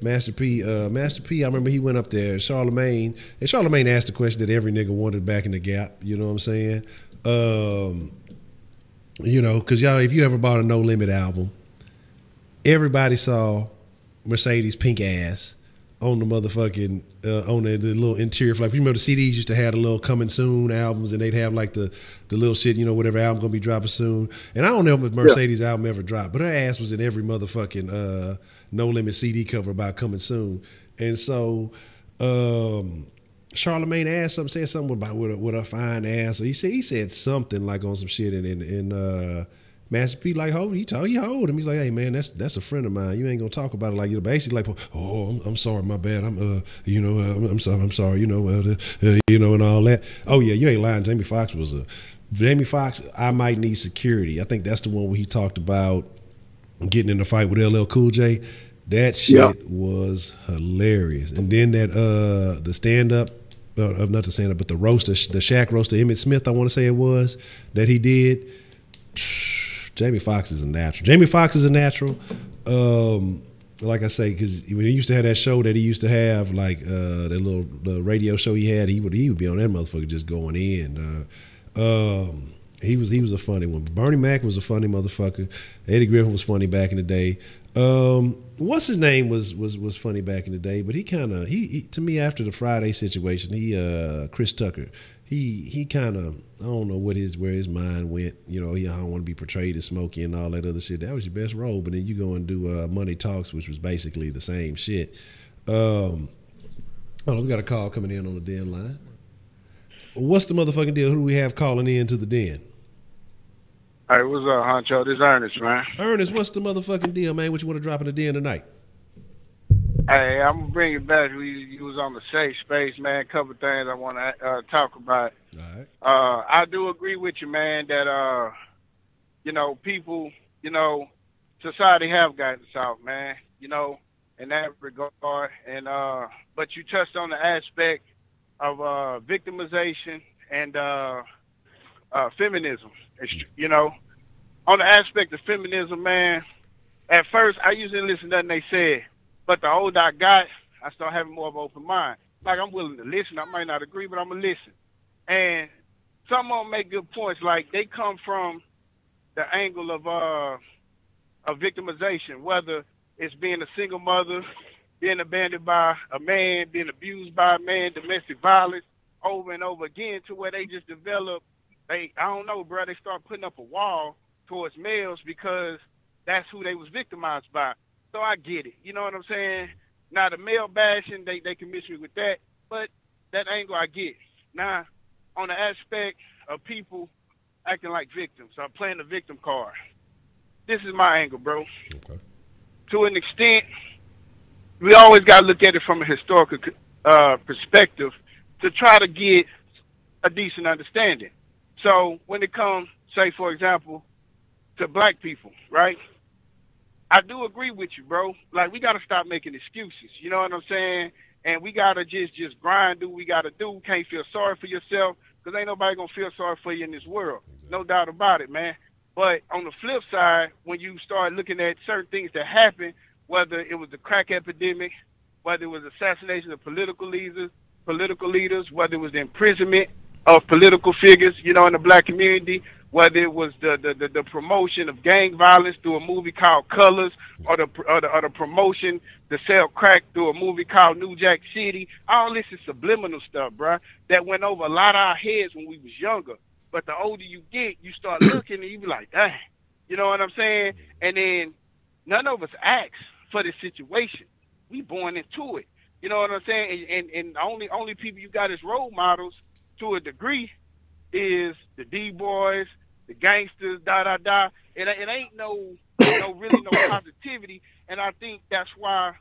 remember he went up there, Charlemagne, and Charlemagne asked the question that every nigga wanted back in the Gap. You know what I'm saying? You know, because y'all, if you ever bought a No Limit album, everybody saw Mercedes' pink ass on the motherfucking on the little interior flap. You remember the CDs used to have the little coming soon albums, and they'd have like the little shit, you know, whatever album gonna be dropping soon. And I don't know if Mercedes' album ever dropped, but her ass was in every motherfucking No Limit CD cover about coming soon. And so Charlemagne asked something, said something about with a fine ass. Or he said something like on some shit, and Master P like he told him. He's like, hey man, that's a friend of mine. You ain't gonna talk about it like you basically like, oh, I'm sorry, my bad. I'm sorry, you know, and all that. Oh yeah, you ain't lying. Jamie Foxx, I might need security. I think that's the one where he talked about getting in a fight with LL Cool J. That shit was hilarious. And then that the stand up, not the stand up, but the roaster, the Shaq roaster, Emmett Smith, I want to say it was that he did. Jamie Foxx is a natural. Like I say, because when he used to have that show that he used to have, like the radio show he had, he would be on that motherfucker just going in. He was a funny one. Bernie Mac was a funny motherfucker. Eddie Griffin was funny back in the day. What's his name was funny back in the day, but he to me after the Friday situation, Chris Tucker. He kind of, I don't know where his mind went. You know, I don't want to be portrayed as Smokey and all that other shit. That was your best role, but then you go and do Money Talks, which was basically the same shit. We got a call coming in on the den line. What's the motherfucking deal? Who do we have calling in to the den? Hey, what's up, Honcho? This is Ernest, man. Ernest, what's the motherfucking deal, man? What you want to drop in the den tonight? Hey, I'm gonna bring it back. You was on the safe space, man. A couple things I want to talk about. All right. I do agree with you, man. That you know, people, you know, society have gotten soft, man. You know, in that regard. And but you touched on the aspect of victimization and feminism. You know, on the aspect of feminism, man. At first, I usually listen to nothing they said. But the older I got, I start having more of an open mind. Like, I'm willing to listen. I might not agree, but I'm going to listen. And some of them make good points. Like, they come from the angle of victimization, whether it's being a single mother, being abandoned by a man, being abused by a man, domestic violence, over and over again, to where they just develop, I don't know, bro, they start putting up a wall towards males because that's who they was victimized by. So I get it. You know what I'm saying? Now, the male bashing, they can miss me with that, but that angle I get. Now, on the aspect of people acting like victims, I'm playing the victim card. This is my angle, bro. Okay. To an extent, we always got to look at it from a historical perspective to try to get a decent understanding. So when it comes, say, for example, to black people, right? I do agree with you, bro. Like, we got to stop making excuses. You know what I'm saying? And we gotta just grind, do what we gotta do. Can't feel sorry for yourself, because ain't nobody gonna feel sorry for you in this world. No doubt about it, man. But on the flip side, when you start looking at certain things that happen, whether it was the crack epidemic, whether it was assassination of political leaders, whether it was the imprisonment of political figures, you know, in the black community, whether it was the promotion of gang violence through a movie called Colors, or the promotion to sell crack through a movie called New Jack City. All this is subliminal stuff, bruh, that went over a lot of our heads when we was younger. But the older you get, you start looking and you be like, dang, you know what I'm saying? And then none of us ask for this situation. We born into it. You know what I'm saying? And the only people you got as role models to a degree is the D-boys, the gangsters, da-da-da. It ain't really no positivity. And I think that's why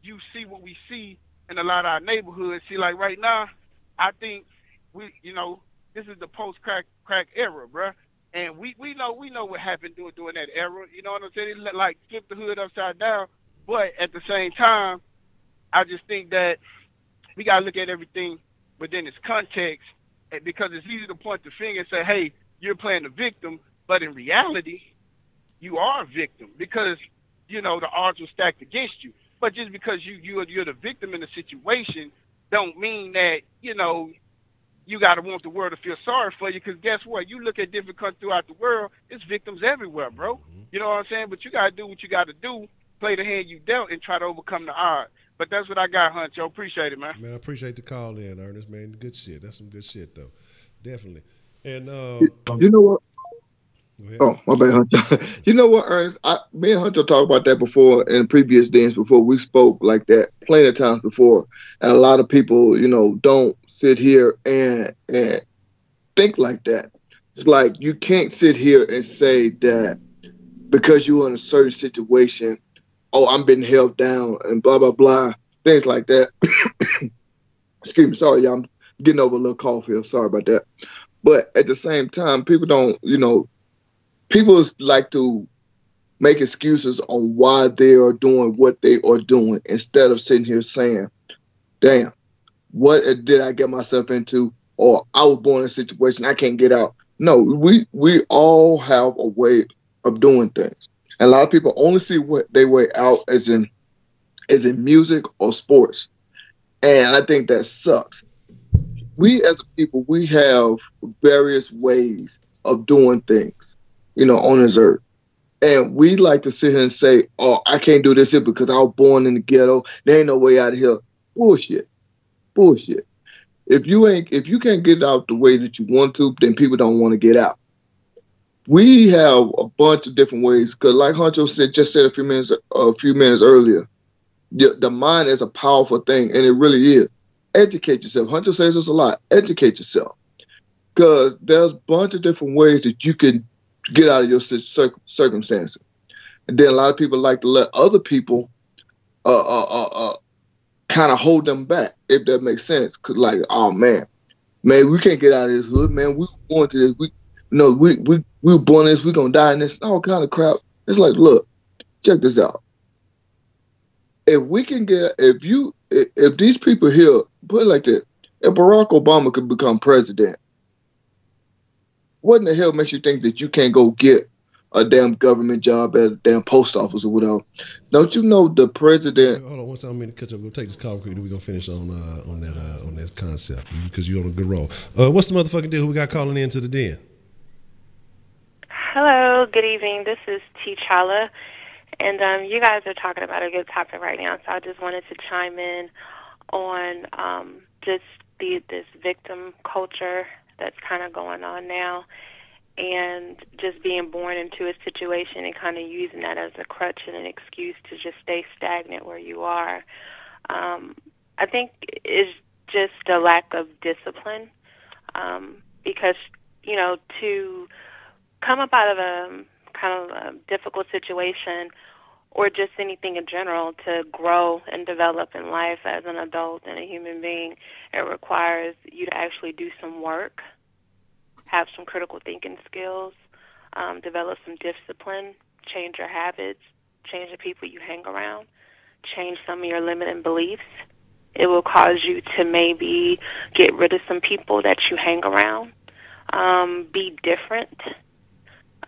you see what we see in a lot of our neighborhoods. See, like right now, I think this is the post-crack era, bruh. And we know what happened during that era. You know what I'm saying? It like flip the hood upside down. But at the same time, I just think that we got to look at everything within its context, because it's easy to point the finger and say, hey, you're playing the victim. But in reality, you are a victim, because, the odds were stacked against you. But just because you're the victim in the situation don't mean that, you got to want the world to feel sorry for you, because guess what? You look at different countries throughout the world, it's victims everywhere, bro. You know what I'm saying? But you got to do what you got to do, play the hand you dealt, and try to overcome the odds. But that's what I got, Honcho. Appreciate it, man. Man, I appreciate the call in, Ernest, man. Good shit. That's some good shit, though. Definitely. And, you know what? Go ahead. Oh, my bad, Huncho. You know what, Ernest? Me and Huncho talked about that before in previous days before. We spoke like that plenty of times before. And a lot of people, don't sit here and think like that. It's like you can't sit here and say that because you're in a certain situation, oh, I'm being held down and blah, blah, blah, things like that. Excuse me. Sorry, y'all. I'm getting over a little cough here. Sorry about that. But at the same time, people don't, people like to make excuses on why they are doing what they are doing instead of sitting here saying, damn, what did I get myself into? Or I was born in a situation I can't get out. No, we all have a way of doing things. And a lot of people only see what they way out as in music or sports. And I think that sucks. We as a people, we have various ways of doing things, on this earth. And we like to sit here and say, oh, I can't do this here because I was born in the ghetto. There ain't no way out of here. Bullshit. If you can't get out the way that you want to, then people don't want to get out. We have a bunch of different ways, because like Honcho just said a few minutes earlier, the mind is a powerful thing, and it really is. Educate yourself. Huncho says this a lot. Educate yourself, because there's a bunch of different ways that you can get out of your circumstances. And then a lot of people like to let other people kind of hold them back, if that makes sense. Cause like, oh man, we can't get out of this hood, man. We born to this. We were born in this. We gonna die in this. All kind of crap. It's like, look, check this out. If we can get, if these people here, put it like this, if Barack Obama could become president, what in the hell makes you think that you can't go get a damn government job at a damn post office or whatever? Don't you know the president? Hold on, one second. I'm going to catch up. We'll take this call quickly. We're going to finish on that concept, because you're on a good roll. What's the motherfucking deal? Who we got calling into the den? Hello, good evening. This is T'Challa, and you guys are talking about a good topic right now, so I just wanted to chime in on just this victim culture that's kind of going on now, and just being born into a situation and kind of using that as a crutch and an excuse to just stay stagnant where you are. I think it's just a lack of discipline, because, to come up out of a kind of a difficult situation, or just anything in general, to grow and develop in life as an adult and a human being, it requires you to actually do some work, have some critical thinking skills, develop some discipline, change your habits, change the people you hang around, change some of your limiting beliefs, It will cause you to maybe get rid of some people that you hang around, be different.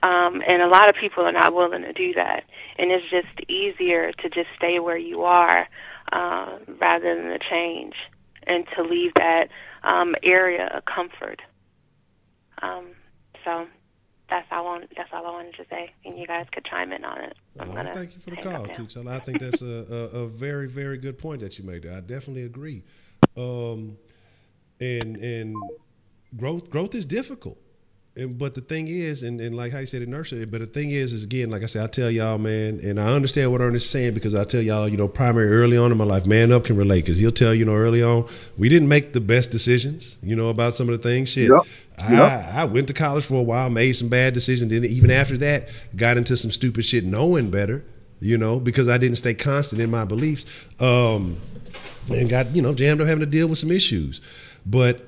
And a lot of people are not willing to do that. And it's just easier to just stay where you are rather than to change and to leave that area of comfort. So that's all I wanted to say, and you guys could chime in on it. Thank you for the call, T'Challa. I think that's a very, very good point that you made there. I definitely agree. And growth is difficult. But the thing is, and like how you said, inertia, but the thing is again, like I said, I tell y'all, man, and I understand what Ernest is saying, because I tell y'all, primary early on in my life, Man Up can relate, because he'll tell, early on, we didn't make the best decisions, about some of the things. Shit. Yep. I went to college for a while, made some bad decisions. Then even after that, got into some stupid shit, knowing better, because I didn't stay constant in my beliefs, and got, jammed up having to deal with some issues. But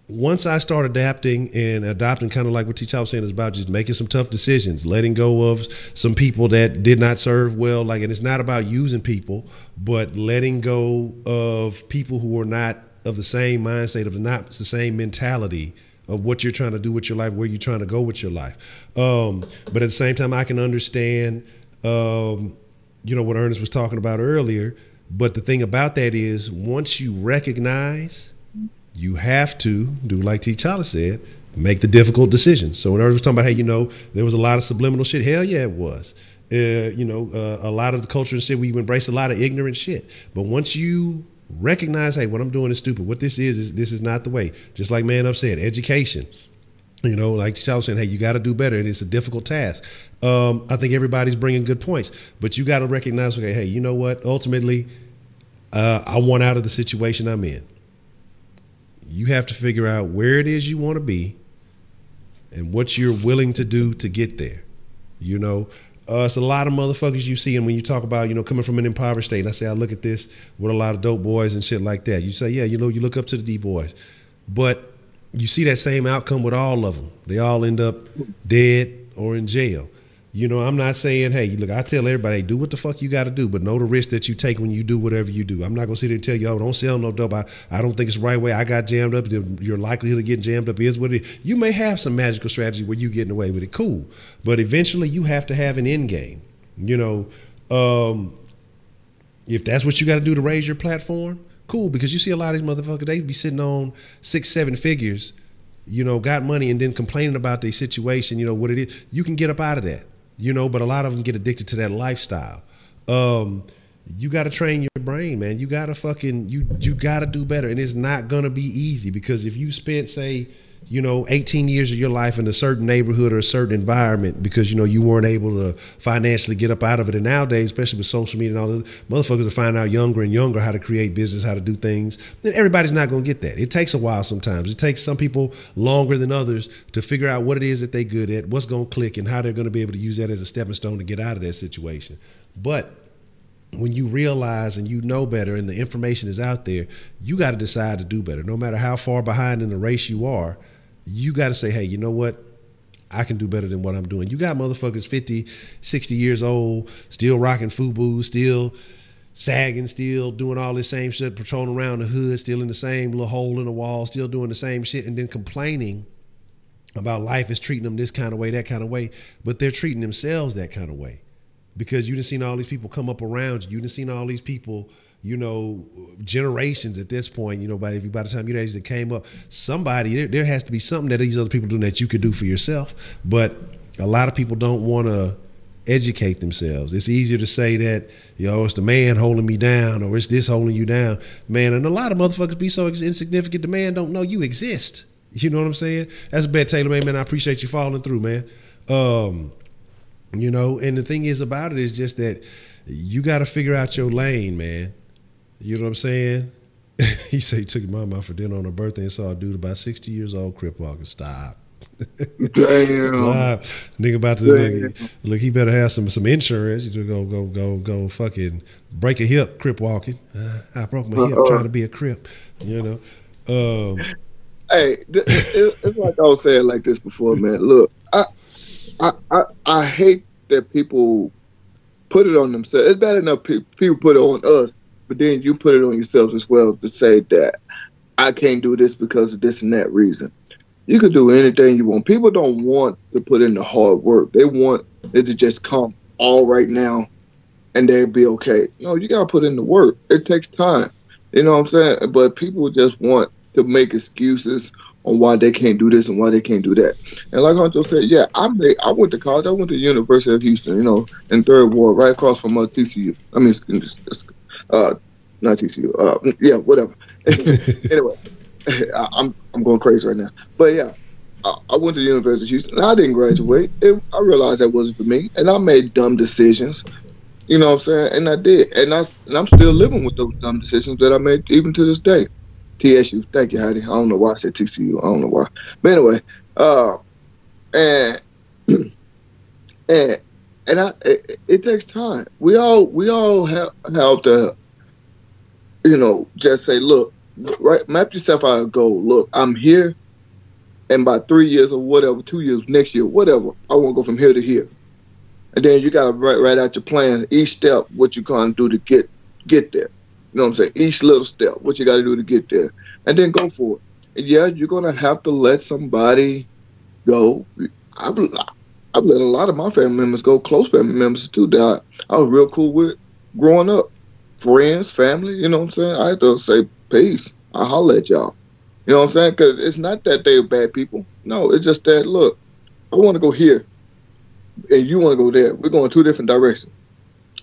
once I start adapting and adopting, kind of like what T'Challa was saying, is about just making some tough decisions, letting go of some people that did not serve well. Like, and it's not about using people, but letting go of people who are not of the same mindset, of not the same mentality of what you're trying to do with your life, where you're trying to go with your life. But at the same time, I can understand, what Ernest was talking about earlier. But the thing about that is, once you recognize, you have to do like T'Challa said, make the difficult decisions. So when Ernest was talking about, hey, there was a lot of subliminal shit. Hell yeah, it was. A lot of the culture and shit, we embrace a lot of ignorant shit. But once you recognize, hey, what I'm doing is stupid. What this is not the way. Just like Man Up said, education. Like T'Challa was saying, hey, you got to do better, and it's a difficult task. I think everybody's bringing good points, but you got to recognize, okay, hey, you know what? Ultimately, I want out of the situation I'm in. You have to figure out where it is you want to be and what you're willing to do to get there. It's a lot of motherfuckers you see, and when you talk about, coming from an impoverished state, and I say I look at this with a lot of dope boys and shit like that. You say, yeah, you look up to the D boys, but you see that same outcome with all of them. They all end up dead or in jail. I'm not saying, hey, look, I tell everybody, hey, do what the fuck you got to do, but know the risk that you take when you do whatever you do. I'm not going to sit there and tell you, oh, don't sell no dope. I don't think it's the right way. I got jammed up. Your likelihood of getting jammed up is what it is. You may have some magical strategy where you getting away with it. Cool. But eventually you have to have an end game. If that's what you got to do to raise your platform, cool, because you see a lot of these motherfuckers, they be sitting on 6-7 figures, got money and then complaining about their situation, what it is. You can get up out of that. But a lot of them get addicted to that lifestyle. You got to train your brain, man. You got to you got to do better. And it's not going to be easy, because if you spent, say, 18 years of your life in a certain neighborhood or a certain environment because, you weren't able to financially get up out of it. And nowadays, especially with social media and all this, motherfuckers are finding out younger and younger how to create business, how to do things. Then everybody's not going to get that. It takes a while sometimes. It takes some people longer than others to figure out what it is that they're good at, what's going to click, and how they're going to be able to use that as a stepping stone to get out of that situation. But when you realize and you know better and the information is out there, you got to decide to do better. No matter how far behind in the race you are, you got to say, hey, you know what? I can do better than what I'm doing. You got motherfuckers 50, 60 years old, still rocking FUBU, still sagging, still doing all this same shit, patrolling around the hood, still in the same little hole in the wall, still doing the same shit, and then complaining about life is treating them this kind of way, that kind of way, but they're treating themselves that kind of way. Because you done seen all these people come up around you. You done seen all these people, generations at this point, by the time you're age that came up, somebody, there has to be something that these other people do that you could do for yourself. But a lot of people don't want to educate themselves. It's easier to say that, it's the man holding me down, or it's this holding you down, man. And a lot of motherfuckers be so insignificant, the man don't know you exist. You know what I'm saying? That's a bad Taylor, man. I appreciate you following through, man. And the thing is about it is just that you got to figure out your lane, man. You know what I'm saying? He said he took his mom out for dinner on her birthday and saw a dude about 60 years old, crip walking. Stop. Damn. Stop. Nigga about to look. He better have some insurance. You just go fucking break a hip, crip walking. I broke my hip trying to be a crip. Hey, it's like I was saying like this before, man. Look, I hate that people put it on themselves. It's bad enough people put it on us, but then you put it on yourself as well to say that I can't do this because of this and that reason. You could do anything you want. People don't want to put in the hard work. They want it to just come all right now and they'll be okay. No, you got to put in the work. It takes time. You know what I'm saying? But people just want to make excuses on why they can't do this and why they can't do that. And like Honcho said, yeah, I went to college. I went to the University of Houston, you know, in Third Ward, right across from TCU. I mean, not TCU. Yeah, whatever. Anyway, I'm going crazy right now. But yeah, I went to the University of Houston, and I didn't graduate. I realized that wasn't for me, and I made dumb decisions. You know what I'm saying? And I did, and I'm still living with those dumb decisions that I made even to this day. TSU, thank you, Heidi. I don't know why I said TCU. I don't know why, but anyway, it takes time. We all have to, you know, just say, look, right, map yourself out a goal. Look, I'm here, and by 3 years or whatever, 2 years, next year, whatever, I want to go from here to here. And then you got to write out your plan, each step, what you're going to do to get there. You know what I'm saying? Each little step, what you got to do to get there. And then go for it. And yeah, you're going to have to let somebody go. I've let a lot of my family members go, close family members too, that I was real cool with growing up. Friends, family, you know what I'm saying? I had to say, peace. I'll holler at y'all. You know what I'm saying? Because it's not that they're bad people. No, it's just that, look, I want to go here, and you want to go there. We're going two different directions.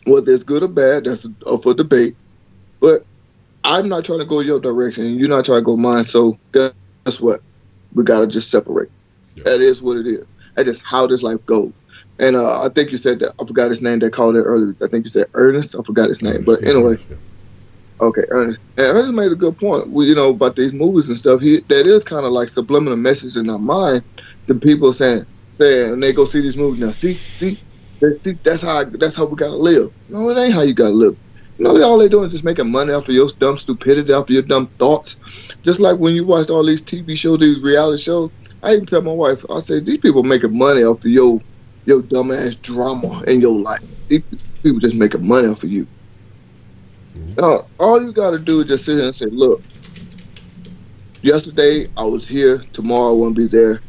Whether it's good or bad, that's up for debate. But I'm not trying to go your direction, and you're not trying to go mine. So guess what? We got to just separate. Yeah. That is what it is. That's just how this life goes. And I think you said that. I forgot his name. They called it earlier. I think you said Ernest. I forgot his name. But anyway. Okay, Ernest. And Ernest made a good point. You know, about these movies and stuff. That is kind of like subliminal message in our mind to people saying, and they go see these movies now. See, that's how we gotta live. No, it ain't how you gotta live. You know, all they doing is just making money off of your dumb stupidity, off of your dumb thoughts. Just like when you watch all these TV shows, these reality shows. I even tell my wife, I say, these people making money off of your dumbass drama in your life. These people just making money off of you. Now, all you got to do is just sit here and say, look, yesterday I was here, tomorrow I want to be there,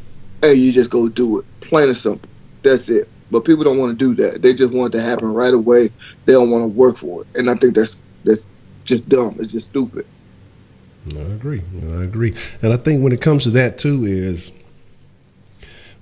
and you just go do it. Plain and simple. That's it. But people don't want to do that. They just want it to happen right away. They don't want to work for it. And I think that's just dumb. It's just stupid. I agree. And I think when it comes to that, too, is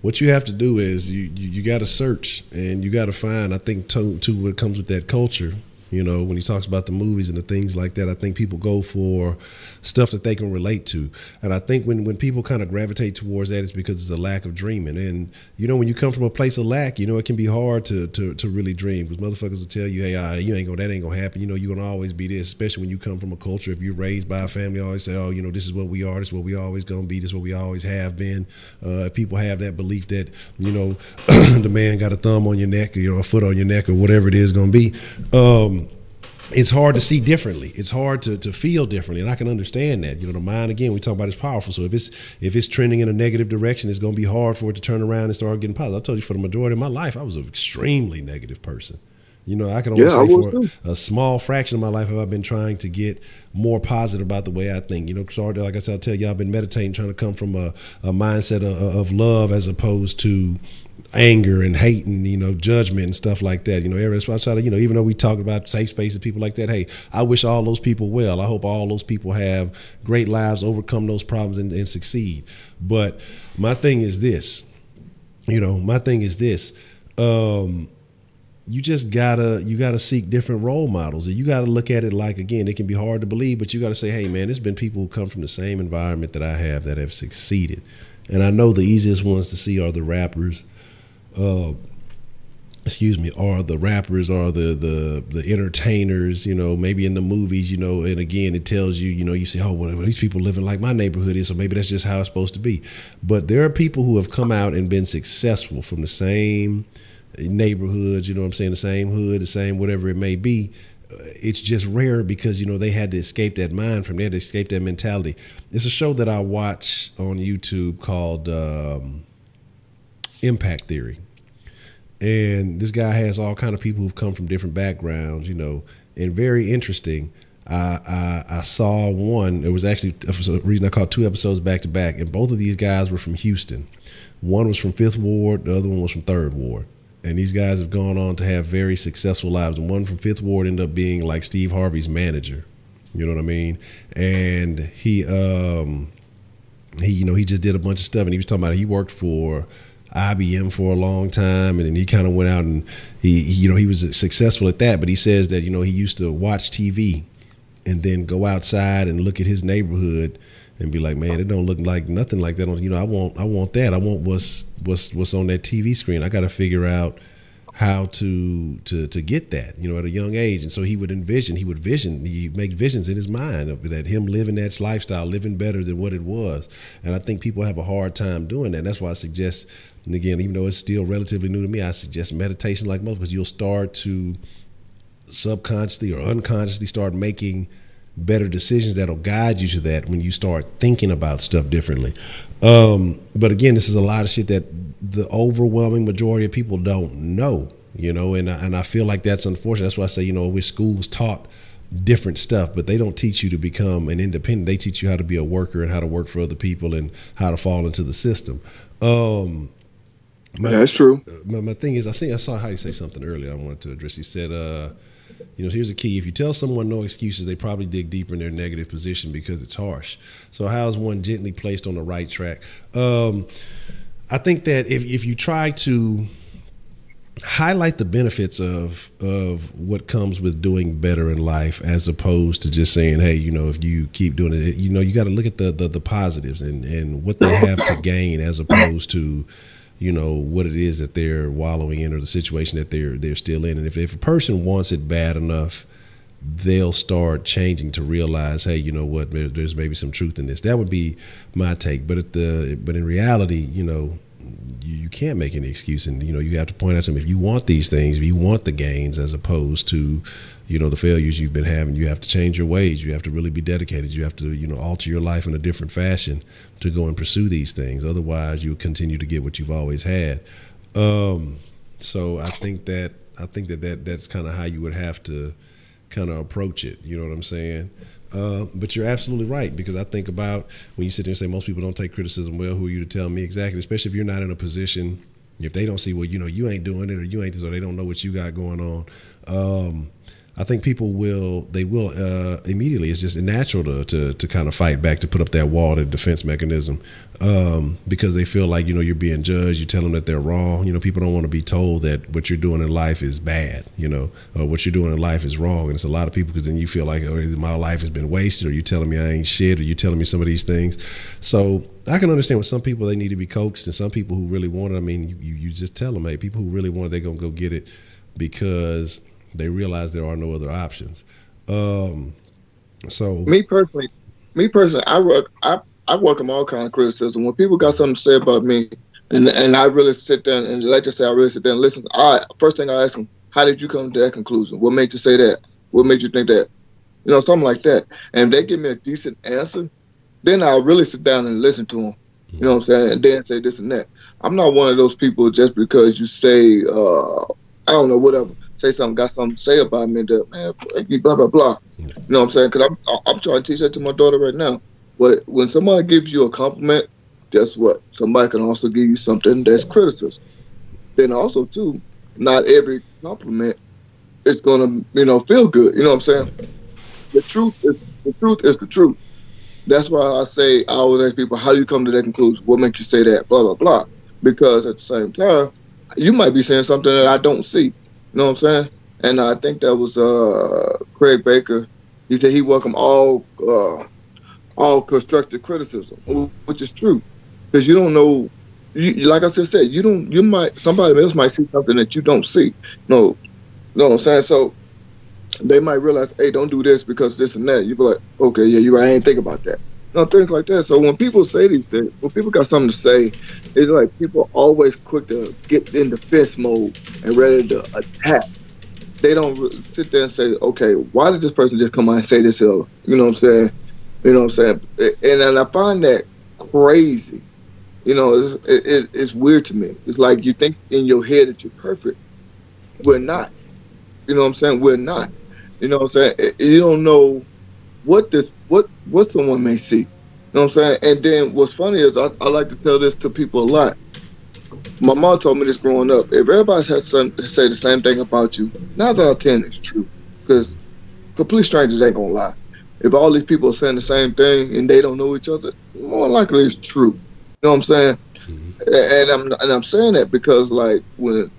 what you have to do is you got to search and you got to find, I think, too, what comes with that culture. You know, when he talks about the movies and the things like that, I think people go for stuff that they can relate to. And I think when people kind of gravitate towards that, it's because it's a lack of dreaming. And, you know, when you come from a place of lack, you know, it can be hard to really dream, because motherfuckers will tell you, hey, that ain't going to happen. You know, you're going to always be this, especially when you come from a culture. If you're raised by a family, always say, oh, you know, this is what we are. This is what we always going to be. This is what we always have been. If people have that belief that, you know, the man got a thumb on your neck, or, you know, a foot on your neck, or whatever it is going to be, it's hard to see differently. It's hard to feel differently, and I can understand that. You know, the mind, again, we talk about, is powerful. So if it's trending in a negative direction, it's going to be hard for it to turn around and start getting positive. I told you, for the majority of my life, I was an extremely negative person. You know, I can only say for a small fraction of my life have I been trying to get more positive about the way I think. You know, sorry, like I said, I'll tell you, I've been meditating, trying to come from a mindset of love as opposed to anger and hate and, you know, judgment and stuff like that. You know, everyone's outside of, you know, even though we talk about safe spaces, people like that, hey, I wish all those people well. I hope all those people have great lives, overcome those problems and succeed. But my thing is this, you just gotta seek different role models, and you gotta look at it like, again, it can be hard to believe, but you gotta say, hey man, there's been people who come from the same environment that I have that have succeeded. And I know the easiest ones to see are the rappers, or the rappers, or the entertainers, you know, maybe in the movies, you know, and again, it tells you, you know, you say, oh, well, these people living like my neighborhood is, so maybe that's just how it's supposed to be. But there are people who have come out and been successful from the same neighborhoods, you know what I'm saying, the same hood, the same whatever it may be. It's just rare because, you know, they had to escape that mind from there, to escape that mentality. It's a show that I watch on YouTube called Impact Theory. And this guy has all kind of people who've come from different backgrounds, you know, and very interesting. I saw one. It was actually a reason I caught 2 episodes back to back, and both of these guys were from Houston. One was from 5th Ward, the other one was from 3rd Ward. And these guys have gone on to have very successful lives. And one from 5th Ward ended up being like Steve Harvey's manager. You know what I mean? And he just did a bunch of stuff. And he was talking about he worked for IBM for a long time, and then he kind of went out and he was successful at that. But he says that he used to watch TV and then go outside and look at his neighborhood and be like, man, it don't look like nothing like that. I want that. I want what's on that TV screen. I got to figure out how to get that, at a young age. And so he would make visions in his mind of that, him living that lifestyle, living better than what it was. And I think people have a hard time doing that. And that's why I suggest, and again, even though it's still relatively new to me, I suggest meditation like most, because you'll start to subconsciously or unconsciously start making better decisions that'll guide you to that when you start thinking about stuff differently. But again, this is a lot of shit that the overwhelming majority of people don't know, and I feel like that's unfortunate. That's why I say, with schools taught different stuff, but they don't teach you to become an independent. They teach you how to be a worker and how to work for other people and how to fall into the system. That's true. My thing is, I saw how you say something earlier I wanted to address. You said, here's the key. If you tell someone no excuses, they probably dig deeper in their negative position because it's harsh. So how is one gently placed on the right track? I think that if you try to highlight the benefits of what comes with doing better in life, as opposed to just saying, hey, if you keep doing it, you got to look at the positives and what they have to gain, as opposed to what it is that they're wallowing in, or the situation that they're still in. And if a person wants it bad enough, they'll start changing to realize, hey, there's maybe some truth in this. That would be my take. But in reality, you can't make any excuse, and you have to point out to them, if you want these things, if you want the gains, as opposed to the failures you've been having, you have to change your ways. You have to really be dedicated. You have to alter your life in a different fashion to go and pursue these things. Otherwise, you'll continue to get what you've always had. So I think that's kind of how you would have to kind of approach it. You know what I'm saying? But you're absolutely right, because I think about when you sit there and say most people don't take criticism well, who are you to tell me exactly? Especially if you're not in a position, if they don't see, well, you ain't doing it, or you ain't this, or they don't know what you got going on. I think people will immediately. It's just natural to kind of fight back, to put up that wall, that defense mechanism, because they feel like, you're being judged. You tell them that they're wrong. People don't want to be told that what you're doing in life is bad, or what you're doing in life is wrong. And it's a lot of people, because then you feel like, oh, my life has been wasted, or you're telling me I ain't shit, or you're telling me some of these things. So I can understand with some people, they need to be coaxed, and some people who really want it, I mean, you just tell them, hey, people who really want it, they're going to go get it, because they realize there are no other options. So me personally, I welcome all kind of criticism. When people got something to say about me, and I really sit there and let's just say I really sit there and listen, first thing I ask them, how did you come to that conclusion? What made you say that? What made you think that? Something like that. And if they give me a decent answer, then I'll really sit down and listen to them. You know what I'm saying? And then say this and that. I'm not one of those people just because you say, I don't know, whatever. Say something, got something to say about me, that, man, blah, blah, blah. You know what I'm saying? Because I'm trying to teach that to my daughter right now. But when somebody gives you a compliment, guess what? Somebody can also give you something that's criticism. Then also, too, not every compliment is going to, feel good. You know what I'm saying? The truth is the truth. That's why I always ask people, how do you come to that conclusion? What makes you say that? Blah, blah, blah. Because at the same time, you might be saying something that I don't see. You know what I'm saying? And I think that was Craig Baker. He said he welcomed all constructive criticism, which is true, because you don't know. Like I just said, somebody else might see something that you don't see. No, know what I'm saying? So they might realize, hey, don't do this because this and that. You be like, okay, yeah, you're right. I ain't think about that. Things like that. So when people say these things, when people got something to say, it's like people always quick to get in defense mode and ready to attack. They don't sit there and say, okay, why did this person just come out and say this? You know what I'm saying? And I find that crazy. It's weird to me. It's like you think in your head that you're perfect. We're not. You know what I'm saying? We're not. You know what I'm saying? You don't know what someone may see. You know what I'm saying? And then what's funny is I like to tell this to people a lot. My mom told me this growing up. If everybody has say the same thing about you, 9 out of 10 is true. Because complete strangers ain't gonna lie. If all these people are saying the same thing and they don't know each other, more likely it's true. You know what I'm saying? Mm-hmm. And I'm saying that because like when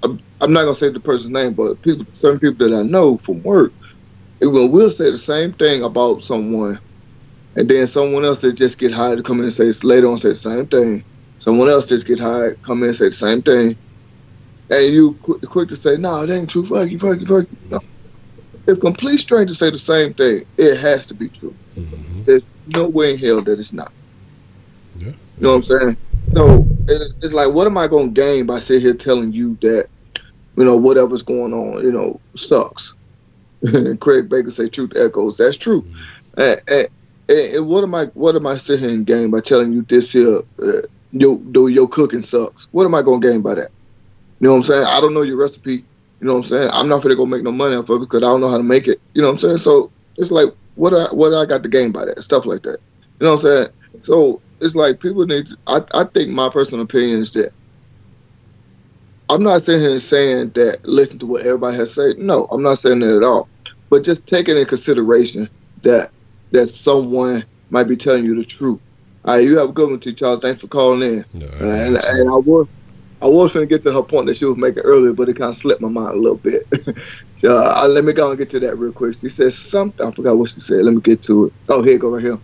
I'm not gonna say the person's name, but certain people that I know from work, when we'll say the same thing about someone, and then someone else that just get hired to come in and say later on say the same thing. Someone else just get hired, come in and say the same thing, and you quick to say, "No, it ain't true. Fuck you." No. If complete strangers say the same thing, it has to be true. Mm-hmm. There's no way in hell that it's not. Yeah. You know what I'm saying? So it's like, what am I going to gain by sitting here telling you that, whatever's going on, sucks? Craig Baker say truth echoes. That's true. Mm-hmm. And what am I sitting here and gain by telling you this here, your cooking sucks? What am I going to gain by that? You know what I'm saying? I don't know your recipe. You know what I'm saying? I'm not going to go make no money off of it because I don't know how to make it. You know what I'm saying? So it's like, what I got to gain by that? Stuff like that. You know what I'm saying? So it's like people need to, I think my personal opinion is that I'm not sitting here and saying that listen to what everybody has to say. No, I'm not saying that at all. But just taking in consideration that someone might be telling you the truth. All right, you have a good one, T-Charles. Thanks for calling in. No, and I was going to get to her point that she was making earlier, but it kind of slipped my mind a little bit. So let me go and get to that real quick. She said something. I forgot what she said. Let me get to it. Oh, here you go, right here.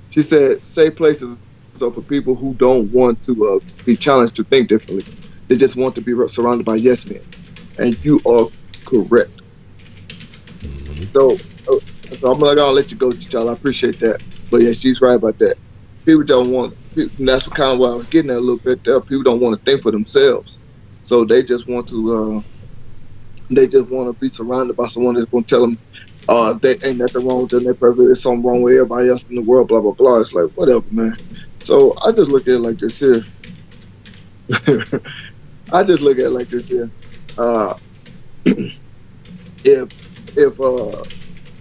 She said, safe places are for people who don't want to be challenged to think differently. They just want to be surrounded by yes men. And you are correct. Mm-hmm. So I'm going to let you go, T'Challa. I appreciate that. But yeah, she's right about that. People don't want, and that's kind of what I was getting at a little bit there. People don't want to think for themselves. So they just want to be surrounded by someone that's going to tell them they ain't nothing wrong with them, they're perfect, there's something wrong with everybody else in the world, blah, blah, blah. It's like, whatever, man. So I just look at it like this here.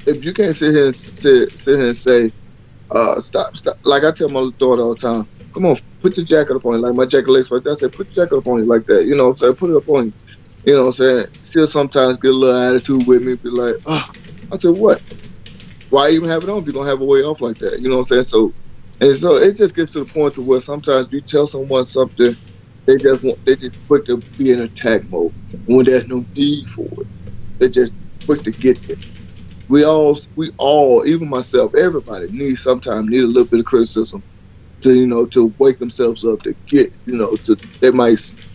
If you can't sit here and say, stop. Like I tell my daughter all the time, come on, put your jacket up on you. Like my jacket lace right there. I said, put your jacket up on you like that. You know what I'm saying? Put it up on you. You know what I'm saying? She'll sometimes get a little attitude with me, be like, oh. I said, what? Why even have it on if you're going to have a way off like that? You know what I'm saying? So it just gets to the point to where sometimes you tell someone something, they just put to be in attack mode when there's no need for it. They just put to get there. We all, even myself, everybody need a little bit of criticism to wake themselves up, to get,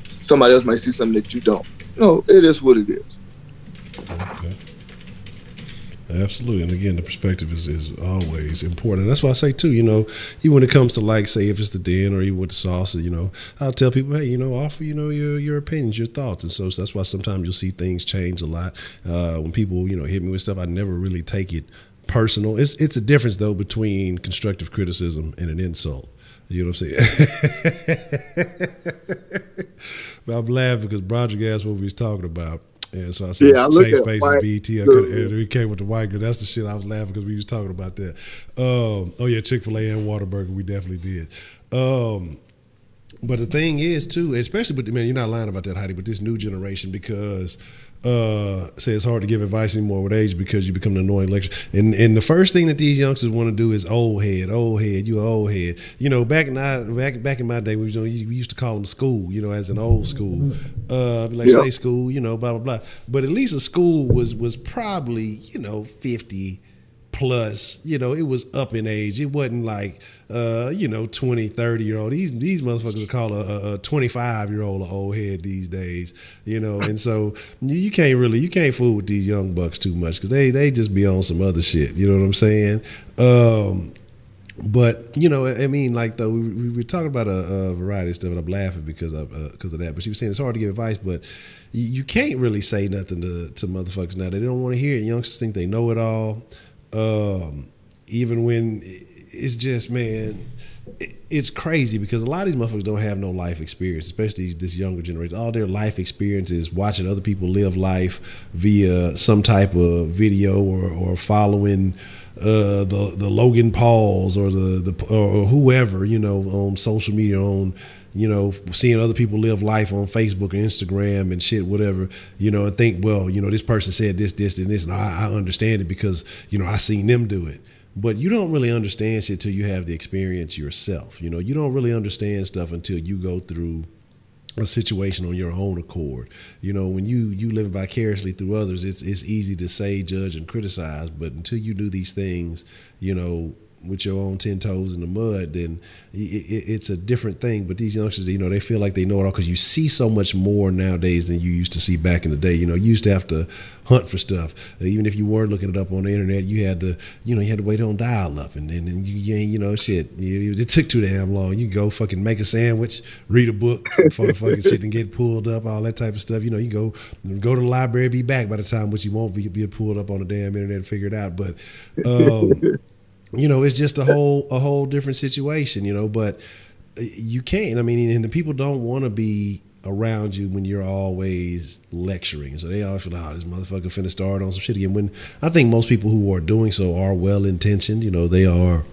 somebody else might see something that you don't. It is what it is. Okay. Absolutely. And again, the perspective is always important. And that's why I say too, even when it comes to like, say if it's the den or even with the salsa, I'll tell people, hey, offer, your opinions, your thoughts. And so that's why sometimes you'll see things change a lot. When people, hit me with stuff, I never really take it personal. It's a difference though between constructive criticism and an insult. You know what I'm saying? But I'm laughing because Broderick asked what we was talking about. And so I said, safe spaces, BET. And we came with the white girl. That's the shit I was laughing because we was talking about that. Oh, yeah, Chick-fil-A and Whataburger. We definitely did. But the thing is, too, especially with, man, you're not lying about that, Heidi, but this new generation, because say it's hard to give advice anymore with age because you become an annoying lecturer. And the first thing that these youngsters want to do is old head, you old head. Back in my day, we used to call them school, as an old school. Say school, blah, blah, blah. But at least a school was probably, 50 plus, it was up in age. It wasn't like, 20, 30-year-old. These motherfuckers call a 25-year-old an old head these days, and so you can't fool with these young bucks too much because they just be on some other shit. You know what I'm saying? But I mean, like though we were talking about a variety of stuff, and I'm laughing because of that. But she was saying it's hard to give advice, but you can't really say nothing to motherfuckers now. They don't want to hear it. Youngsters think they know it all. even when it's just, man, it's crazy because a lot of these motherfuckers don't have no life experience, especially this younger generation. All their life experience is watching other people live life via some type of video or following the Logan Pauls or or whoever, you know, on social media, on, you know, seeing other people live life on Facebook or Instagram and shit, whatever, you know, and think, well, you know, this person said this, and this, and I understand it because, you know, I seen them do it. But you don't really understand shit till you have the experience yourself. You know, you don't really understand stuff until you go through a situation on your own accord. You know, when you live vicariously through others, it's easy to say, judge, and criticize. But until you do these things, you know, with your own 10 toes in the mud, then it's a different thing. But these youngsters, you know, they feel like they know it all because you see so much more nowadays than you used to see back in the day. You know, you used to have to hunt for stuff. Even if you were looking it up on the internet, you had to wait on dial-up, and you know, shit. It took too damn long. You go fucking make a sandwich, read a book before the fucking shit and get pulled up, all that type of stuff. You know, you go to the library, be back by the time which you won't be pulled up on the damn internet and figure it out. But you know, it's just a whole different situation, you know, but you can't. I mean, and the people don't want to be around you when you're always lecturing. So they always feel, oh, this motherfucker finna start on some shit again. When I think most people who are doing so are well-intentioned, you know, they are,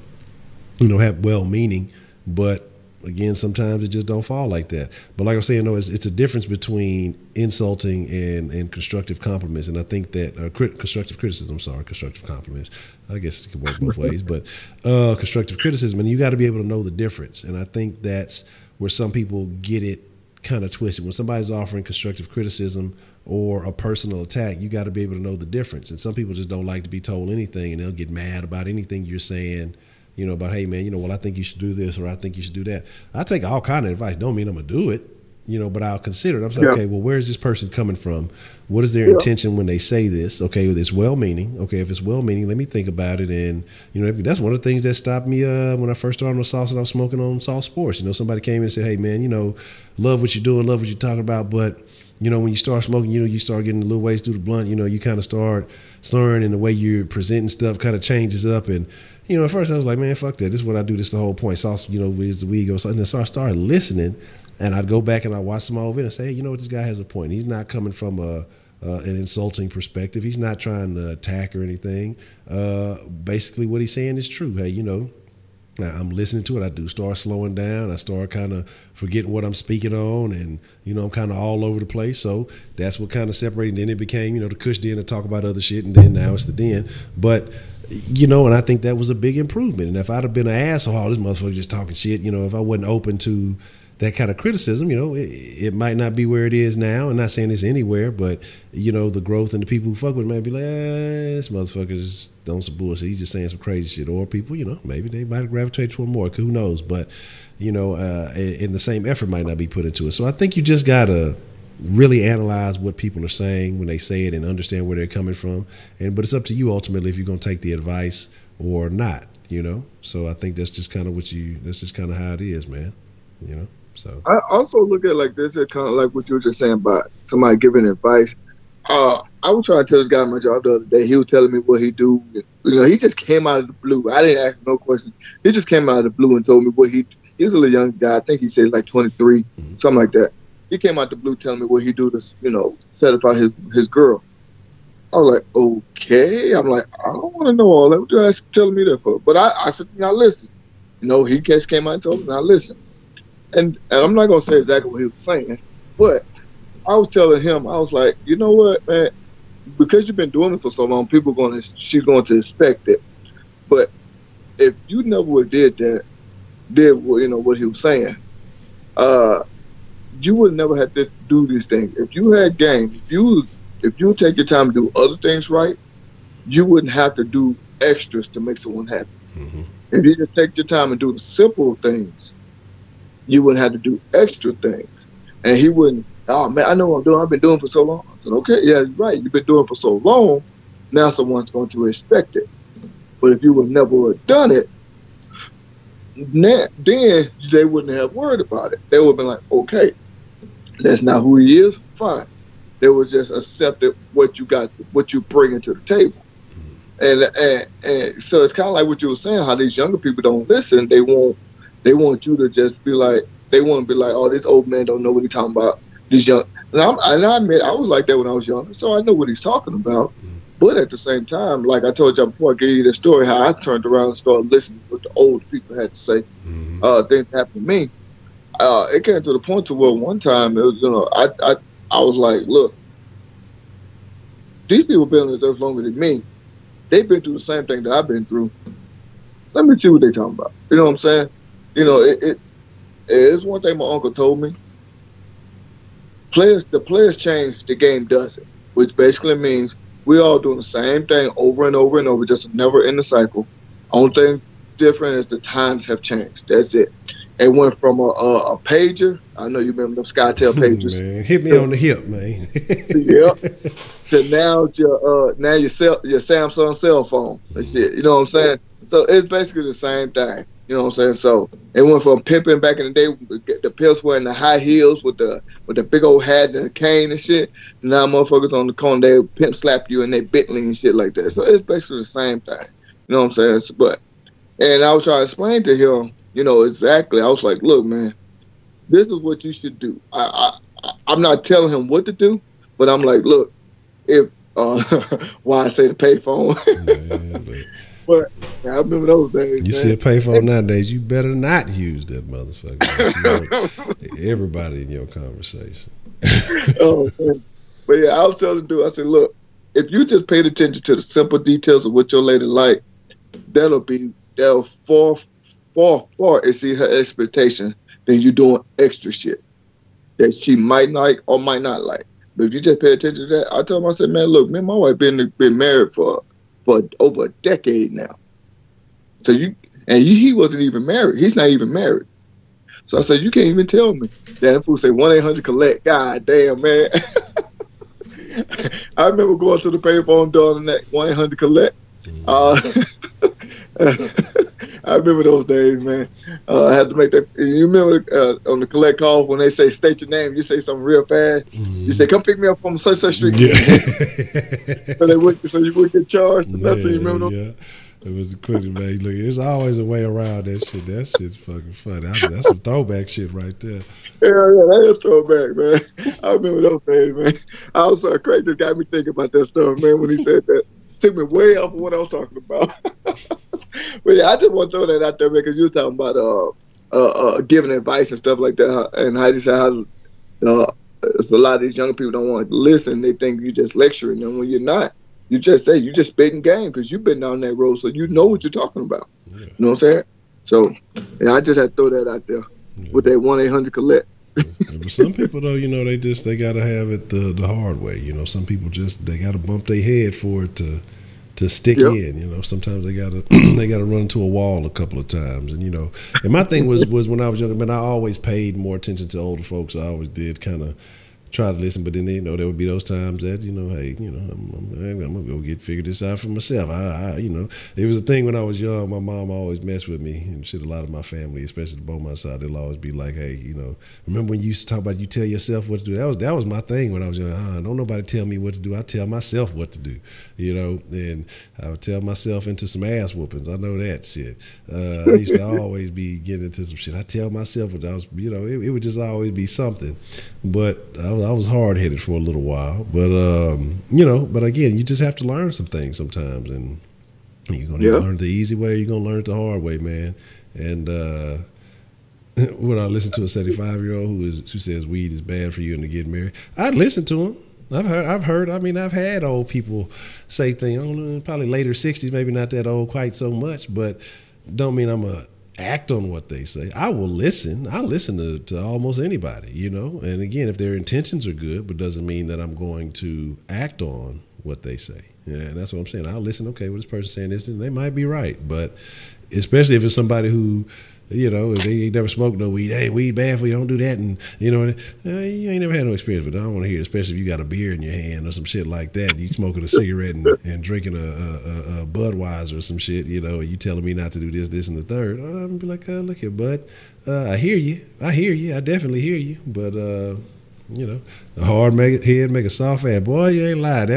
you know, have well-meaning, but again, sometimes it just don't fall like that. But like I was saying, no, it's a difference between insulting and constructive compliments. And I think that constructive criticism, constructive compliments. I guess it can work both ways. But constructive criticism, and you got to be able to know the difference. And I think that's where some people get it kind of twisted. When somebody's offering constructive criticism or a personal attack, you got to be able to know the difference. And some people just don't like to be told anything, and they'll get mad about anything you're saying. You know, about, hey, man, you know, well, I think you should do this or I think you should do that. I take all kind of advice. Don't mean I'm going to do it, you know, but I'll consider it. I'm saying, okay, well, where is this person coming from? What is their intention when they say this? Okay, well, it's well-meaning. Okay, if it's well-meaning, let me think about it. And, you know, that's one of the things that stopped me when I first started on the sauce and I was smoking on Salt Sports. You know, somebody came in and said, hey, man, you know, love what you're doing, love what you're talking about, but, you know, when you start smoking, you know, you start getting a little ways through the blunt, you know, you kind of start slurring, and the way you're presenting stuff kind of changes up. And, you know, at first I was like, man, fuck that. This is what I do. This is the whole point. Sauce, you know, is the weed goes. And so I started listening, and I'd go back and I'd watch some of it and say, hey, you know what, this guy has a point. He's not coming from an insulting perspective. He's not trying to attack or anything. Basically what he's saying is true. Hey, you know, I'm listening to it. I do start slowing down. I start kind of forgetting what I'm speaking on, and, you know, I'm kind of all over the place. So that's what kind of separated. Then it became, you know, the Kush Den to talk about other shit, and then now it's the Den. But, you know, and I think that was a big improvement. And if I'd have been an asshole, oh, this motherfucker just talking shit, you know, if I wasn't open to that kind of criticism, you know, it might not be where it is now. I'm not saying it's anywhere, but, you know, the growth and the people who fuck with it might be like, this motherfucker just on some bullshit. He's just saying some crazy shit. Or people, you know, maybe they might gravitate toward more. Who knows? But, you know, and the same effort might not be put into it. So I think you just got to really analyze what people are saying when they say it and understand where they're coming from. But it's up to you ultimately if you're going to take the advice or not, you know? So I think that's just kind of that's just kind of how it is, man, you know? So I also look at it like this, it's kind of like what you were just saying about somebody giving advice. I was trying to tell this guy at my job the other day. He was telling me what he do. You know, he just came out of the blue. I didn't ask him no question. He just came out of the blue and told me what he was a little young guy. I think he said like 23, something like that. He came out the blue telling me what he do to, you know, satisfy his girl. I was like, okay. I'm like, I don't want to know all that. What you telling me that for? But I said, now listen. You know, he just came out and told me, now listen. And I'm not going to say exactly what he was saying, but I was telling him, I was like, you know what, man, because you've been doing it for so long, she's going to expect it. But if you never would did you know, what he was saying, you would never have to do these things. If you had game, if you take your time to do other things right, you wouldn't have to do extras to make someone happy. Mm-hmm. If you just take your time and do the simple things, you wouldn't have to do extra things. And he wouldn't, oh man, I know what I'm doing. I've been doing it for so long. I said, okay, yeah, you're right. You've been doing it for so long. Now someone's going to expect it. But if you would never have done it, then they wouldn't have worried about it. They would have been like, okay, that's not who he is. Fine. They would just accept what you bring to the table. And so it's kind of like what you were saying, how these younger people don't listen. They want you to just be like, they want to be like, oh, this old man don't know what he's talking about. These young, and I admit I was like that when I was younger, so I know what he's talking about. But at the same time, like I told y'all before, I gave you the story how I turned around and started listening to what the old people had to say. Things happened to me. It came to the point to where one time it was, I was like, look, these people been in this longer than me. They've been through the same thing that I've been through. Let me see what they talking about. You know what I'm saying? It's one thing my uncle told me. The players change, the game doesn't, which basically means we're all doing the same thing over and over and over, just a never-ending cycle. Only thing different is the times have changed. That's it. It went from a pager. I know you remember them SkyTel pagers. Man, hit me on the hip, man. Yep. To now your Samsung cell phone. That's it. You know what I'm saying? So it's basically the same thing. You know what I'm saying? So it went from pimping back in the day, the pimps wearing the high heels with the big old hat and the cane and shit. Now motherfuckers on the corner, they pimp slap you and they Bentley and shit like that. So it's basically the same thing. You know what I'm saying? And I was trying to explain to him, exactly. I was like, look, man, this is what you should do. I'm not telling him what to do, but I'm like, look, if why I say the payphone. But I remember those days. You see a payphone nowadays, you better not use that motherfucker. Everybody in your conversation. Oh, man. But yeah, I was telling the dude, I said, look, if you just paid attention to the simple details of what your lady like, that'll far exceed her expectations than you doing extra shit that she might like or might not like. But if you just pay attention to that, I told him, I said, man, look, me and my wife been married for over a decade now. So he wasn't even married. He's not even married. So I said, you can't even tell me. That fool say 1-800-COLLECT. God damn, man. I remember going to the payphone door and that 1-800-COLLECT. I remember those days, man. I had to make that. You remember on the collect call when they say state your name, you say something real fast. You say, "Come pick me up from such street." Yeah. so you wouldn't get charged or nothing. You remember? Yeah. It was quick, man. Look, there's always a way around that shit. That shit's fucking funny. That's some throwback shit right there. Yeah, that is throwback, man. I remember those days, man. I was so crazy. Just got me thinking about that stuff, man. When he said that, took me way off of what I was talking about. But yeah, I just want to throw that out there because you were talking about giving advice and stuff like that, and how you say how a lot of these young people don't want to listen. They think you just lecturing them when you're not. You just say you just spitting game because you've been down that road, so you know what you're talking about. Yeah. You know what I'm saying? So yeah, I just had to throw that out there with that 1-800-COLLECT. But some people though, they gotta have it the hard way. Some people they gotta bump their head for it to stick in. Sometimes they gotta run into a wall a couple of times. And my thing was when I was younger, man, I always paid more attention to older folks. I always did kind of try to listen, but then there would be those times that hey, I'm gonna go figure this out for myself. It was a thing when I was young. My mom always messed with me and shit. A lot of my family, especially both my side, they'll always be like, hey, remember when you used to talk about you tell yourself what to do? That was my thing when I was young. Don't nobody tell me what to do. I tell myself what to do. And I would tell myself into some ass whoopings. I know that shit. I used to always be getting into some shit. I tell myself what I was. It would just always be something. But I was hard headed for a little while, but but again, you just have to learn some things sometimes, and you're gonna learn the easy way. You're gonna learn it the hard way, man. And when I listen to a 75-year-old who says weed is bad for you and to get married, I'd listen to him. I've heard. I mean, I've had old people say things. Probably later 60s, maybe not that old quite so much, but don't mean I'm a act on what they say. I will listen. I listen to almost anybody, And again, if their intentions are good, but doesn't mean that I'm going to act on what they say. Yeah, and that's what I'm saying. I'll listen. Okay, well, this person saying this, and they might be right, but especially if it's somebody who, if they ain't never smoked no weed, hey, weed bad for you, don't do that, and you ain't never had no experience, but I don't want to hear it, especially if you got a beer in your hand or some shit like that, you smoking a cigarette and drinking a Budweiser or some shit, and you telling me not to do this, and the third. I'm gonna be like, look here, bud, I hear you, I definitely hear you, but You know, a hard head make a soft ass. Boy, you ain't lying.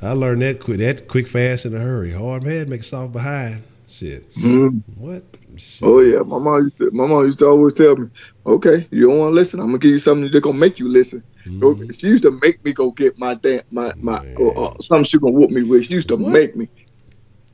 I learned that quick, fast, in a hurry. Hard head make a soft behind. Shit. What? Shit. Oh yeah, my mom used to always tell me, "Okay, you don't want to listen. I'm gonna give you something that's gonna make you listen." She used to make me go get my something she gonna whoop me with. She used to make me.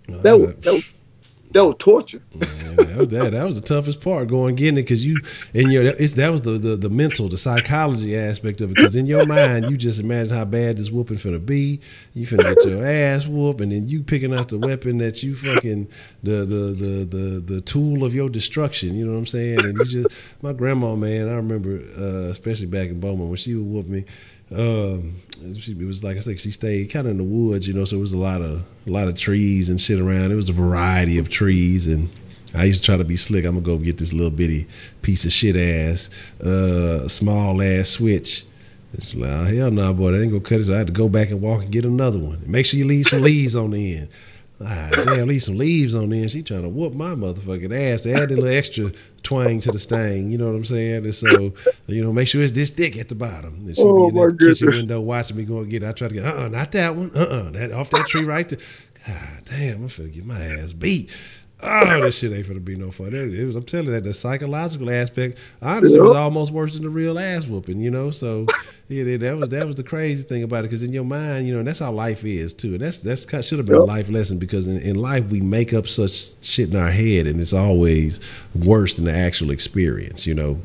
That was torture. Man, that was the toughest part, going getting it, because that was the mental, the psychology aspect of it. Because in your mind, you just imagine how bad this whooping finna be. You finna get your ass whooped, and then you picking out the weapon that you fucking the tool of your destruction. You know what I'm saying? And my grandma, man, I remember, especially back in Bowman, when she would whoop me. It was like I said, she stayed kind of in the woods, you know, so it was a lot of trees and shit around. It was a variety of trees, and I used to try to be slick. I'm gonna go get this little bitty piece of shit ass, small ass switch. It's like, oh, hell no, boy, that ain't gonna cut it. So I had to go back and walk and get another one. And make sure you leave some leaves on the end. Damn, leave some leaves on there. She trying to whoop my motherfucking ass. They add a little extra twang to the sting. You know what I'm saying? And so, you know, make sure it's this thick at the bottom. And she be in the kitchen window watching me go and get it. I try to get, not that one. That off that tree right there. God damn, I'm finna get my ass beat. Oh, this shit ain't finna be no fun. I'm telling you, that the psychological aspect, honestly, was almost worse than the real ass whooping, you know? So, yeah, that was the crazy thing about it, because in your mind, you know, and that's how life is, too. And that's should have been a life lesson, because in life, we make up such shit in our head, and it's always worse than the actual experience, you know?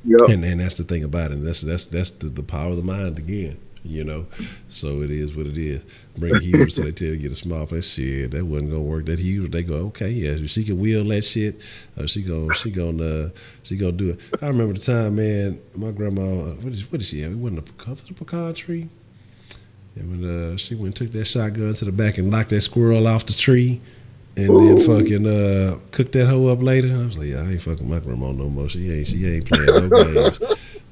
Yep. And that's the thing about it. That's the power of the mind again. You know, so it is what it is. Bring a heater, so they tell you to get a small place. Shit, that wasn't gonna work. That heater, they go, okay, yeah, she can wheel that shit. She gonna do it. I remember the time, man. My grandma, what did she have? It wasn't a pecan tree. And when she went and took that shotgun to the back and knocked that squirrel off the tree, and then fucking cooked that hoe up later. I was like, yeah, I ain't fucking my grandma no more. She ain't playing no games.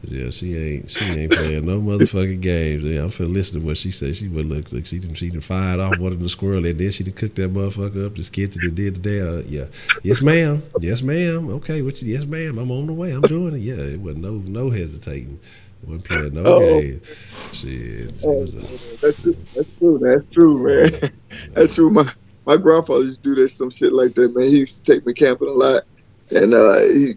Yeah, she ain't playing no motherfucking games. Yeah, I'm finna listen to what she said. She would look like she done fired off one of the squirrel, and then she done cooked that motherfucker up. The skits that did today. Yeah, yes ma'am, okay, yes ma'am, I'm on the way, I'm doing it. Yeah, it wasn't no hesitating. Wasn't playing no game. Shit, that's true, man. That's true. My grandfather used to do some shit like that, man. He used to take me camping a lot. And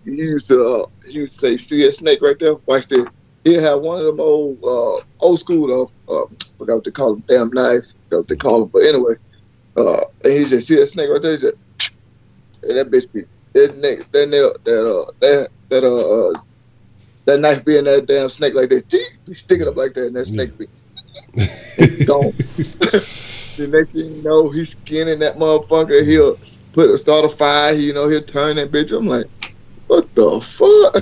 he used to say, "See that snake right there? Watch this." He'll have one of them old school forgot what they call them, damn knives. Forgot what they call them, but anyway, and he just see that snake right there. He said, hey, "That bitch be that knife being that damn snake like that. He stick it up like that, and that snake be it's gone." The next thing you know, he's skinning that motherfucker. He'll start a fire, you know, he'll turn that bitch. I'm like, what the fuck?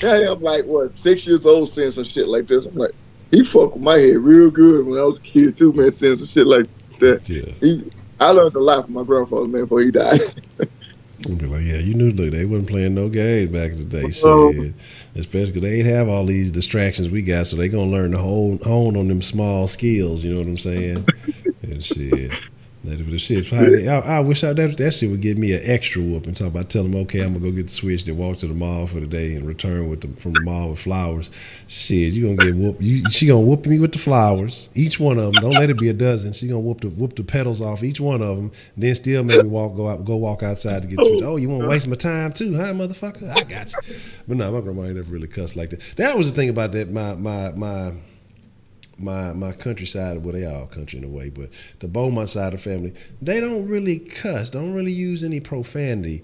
I'm like, 6 years old saying some shit like this. I'm like, he fucked with my head real good when I was a kid too, man, saying some shit like that. Yeah. I learned a lot from my grandfather, man, before he died. I'd be like, yeah, you knew, look, they wasn't playing no games back in the day. Shit. Especially because they ain't have all these distractions we got, so they gonna learn to hone on them small skills, you know what I'm saying? And shit. I wish that shit would give me an extra whooping. Talk about telling them, okay, I'm gonna go get the switch, then walk to the mall for the day and return from the mall with flowers. Shit, you gonna get whooped. She gonna whoop me with the flowers, each one of them. Don't let it be a dozen. She gonna whoop the petals off each one of them, then still make me go walk outside to get the switch. Oh, you want to waste my time too, huh, motherfucker? I got you. But no, my grandma ain't never really cussed like that. That was the thing about that. My countryside, well, they all country in a way, but the Beaumont side of the family, they don't really cuss, don't really use any profanity.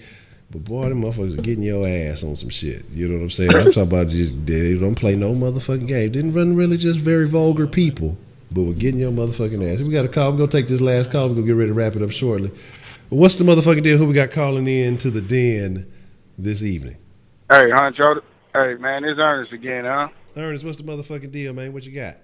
But boy, them motherfuckers are getting your ass on some shit. You know what I'm saying? I'm talking about they don't play no motherfucking game. Didn't run really just very vulgar people, but we're getting your motherfucking ass. We got a call. We're going to take this last call. We're going to get ready to wrap it up shortly. But what's the motherfucking deal? Who we got calling in to the den this evening? Hey, Honcho. Hey, man, it's Ernest again, huh? Ernest, what's the motherfucking deal, man? What you got?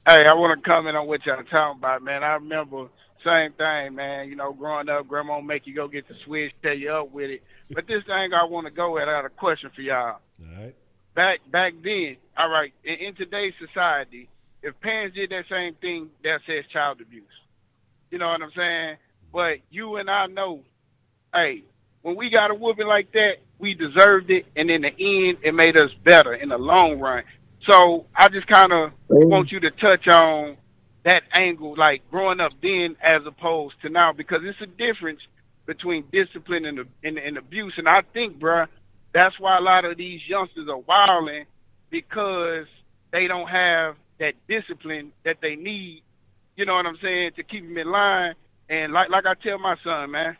Hey, I want to comment on what y'all talking about, man. I remember same thing, man. You know, growing up, grandma make you go get the switch, tell you up with it. But this thing I want to go at, I got a question for y'all. All right. Back then, all right, in today's society, if parents did that same thing, that says child abuse. You know what I'm saying? But you and I know, hey, when we got a whooping like that, we deserved it, and in the end, it made us better in the long run. So I just kind of want you to touch on that angle, like growing up then as opposed to now, because it's a difference between discipline and abuse. And I think, bruh, that's why a lot of these youngsters are wilding, because they don't have that discipline that they need, you know what I'm saying, to keep them in line. And like I tell my son, man,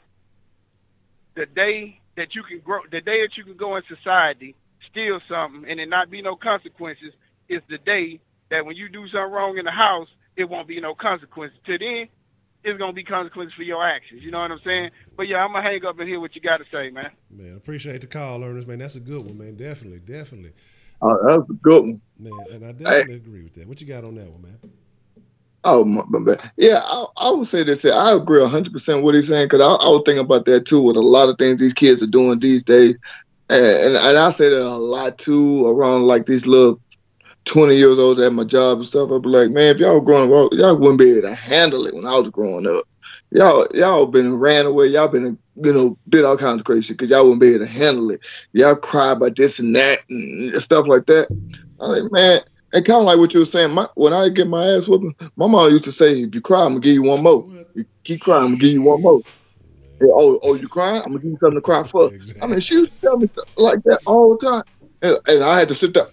the day that you can grow, the day that you can go in society, steal something, and it not be no consequences, is the day that when you do something wrong in the house, it won't be no consequences. To then, it's going to be consequences for your actions. You know what I'm saying? But, yeah, I'm going to hang up and hear what you got to say, man. Man, appreciate the call, Ernest, man. That's a good one, man. Definitely. That's a good one. Man, and I definitely agree with that. What you got on that one, man? Oh, my. Yeah, I would say this. I agree 100% with what he's saying, because I was thinking about that, too, with a lot of things these kids are doing these days. And I say that a lot, too, around, like, these little 20 years old at my job and stuff. I'd be like, man, if y'all were growing up, y'all wouldn't be able to handle it when I was growing up. Y'all been ran away. Y'all been, did all kinds of crazy shit because y'all wouldn't be able to handle it. Y'all cry about this and that and stuff like that. I'm like, man, and kind of like what you were saying, when I get my ass whooping, my mom used to say, if you cry, I'm going to give you one more. You keep crying, I'm going to give you one more. Oh, you crying? I'm going to give you something to cry for. Exactly. I mean, she used to tell me stuff like that all the time. And I had to sit there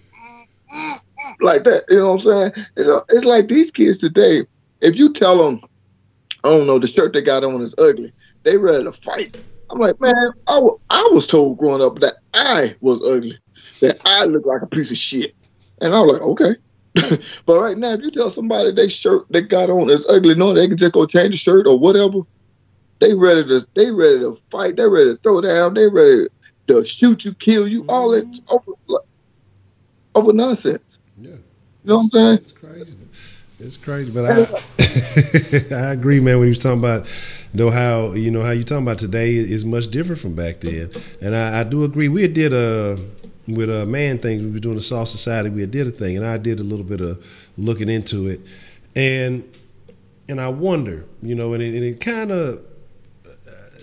like that. You know what I'm saying? It's like these kids today, if you tell them, I don't know, the shirt they got on is ugly, they ready to fight. I'm like, man, I was told growing up that I was ugly, that I look like a piece of shit. And I was like, okay. But right now, if you tell somebody they shirt they got on is ugly, no, they can just go change the shirt or whatever. They ready to fight. They ready to throw down. They ready to shoot you, kill you. All that over nonsense. Yeah, you know what I'm saying? It's crazy. It's crazy, but I agree, man. When you was talking about how you talking about today is much different from back then, and I do agree. We did with a man thing. We were doing the Soft Society. We did a thing, and I did a little bit of looking into it, and I wonder, and it kind of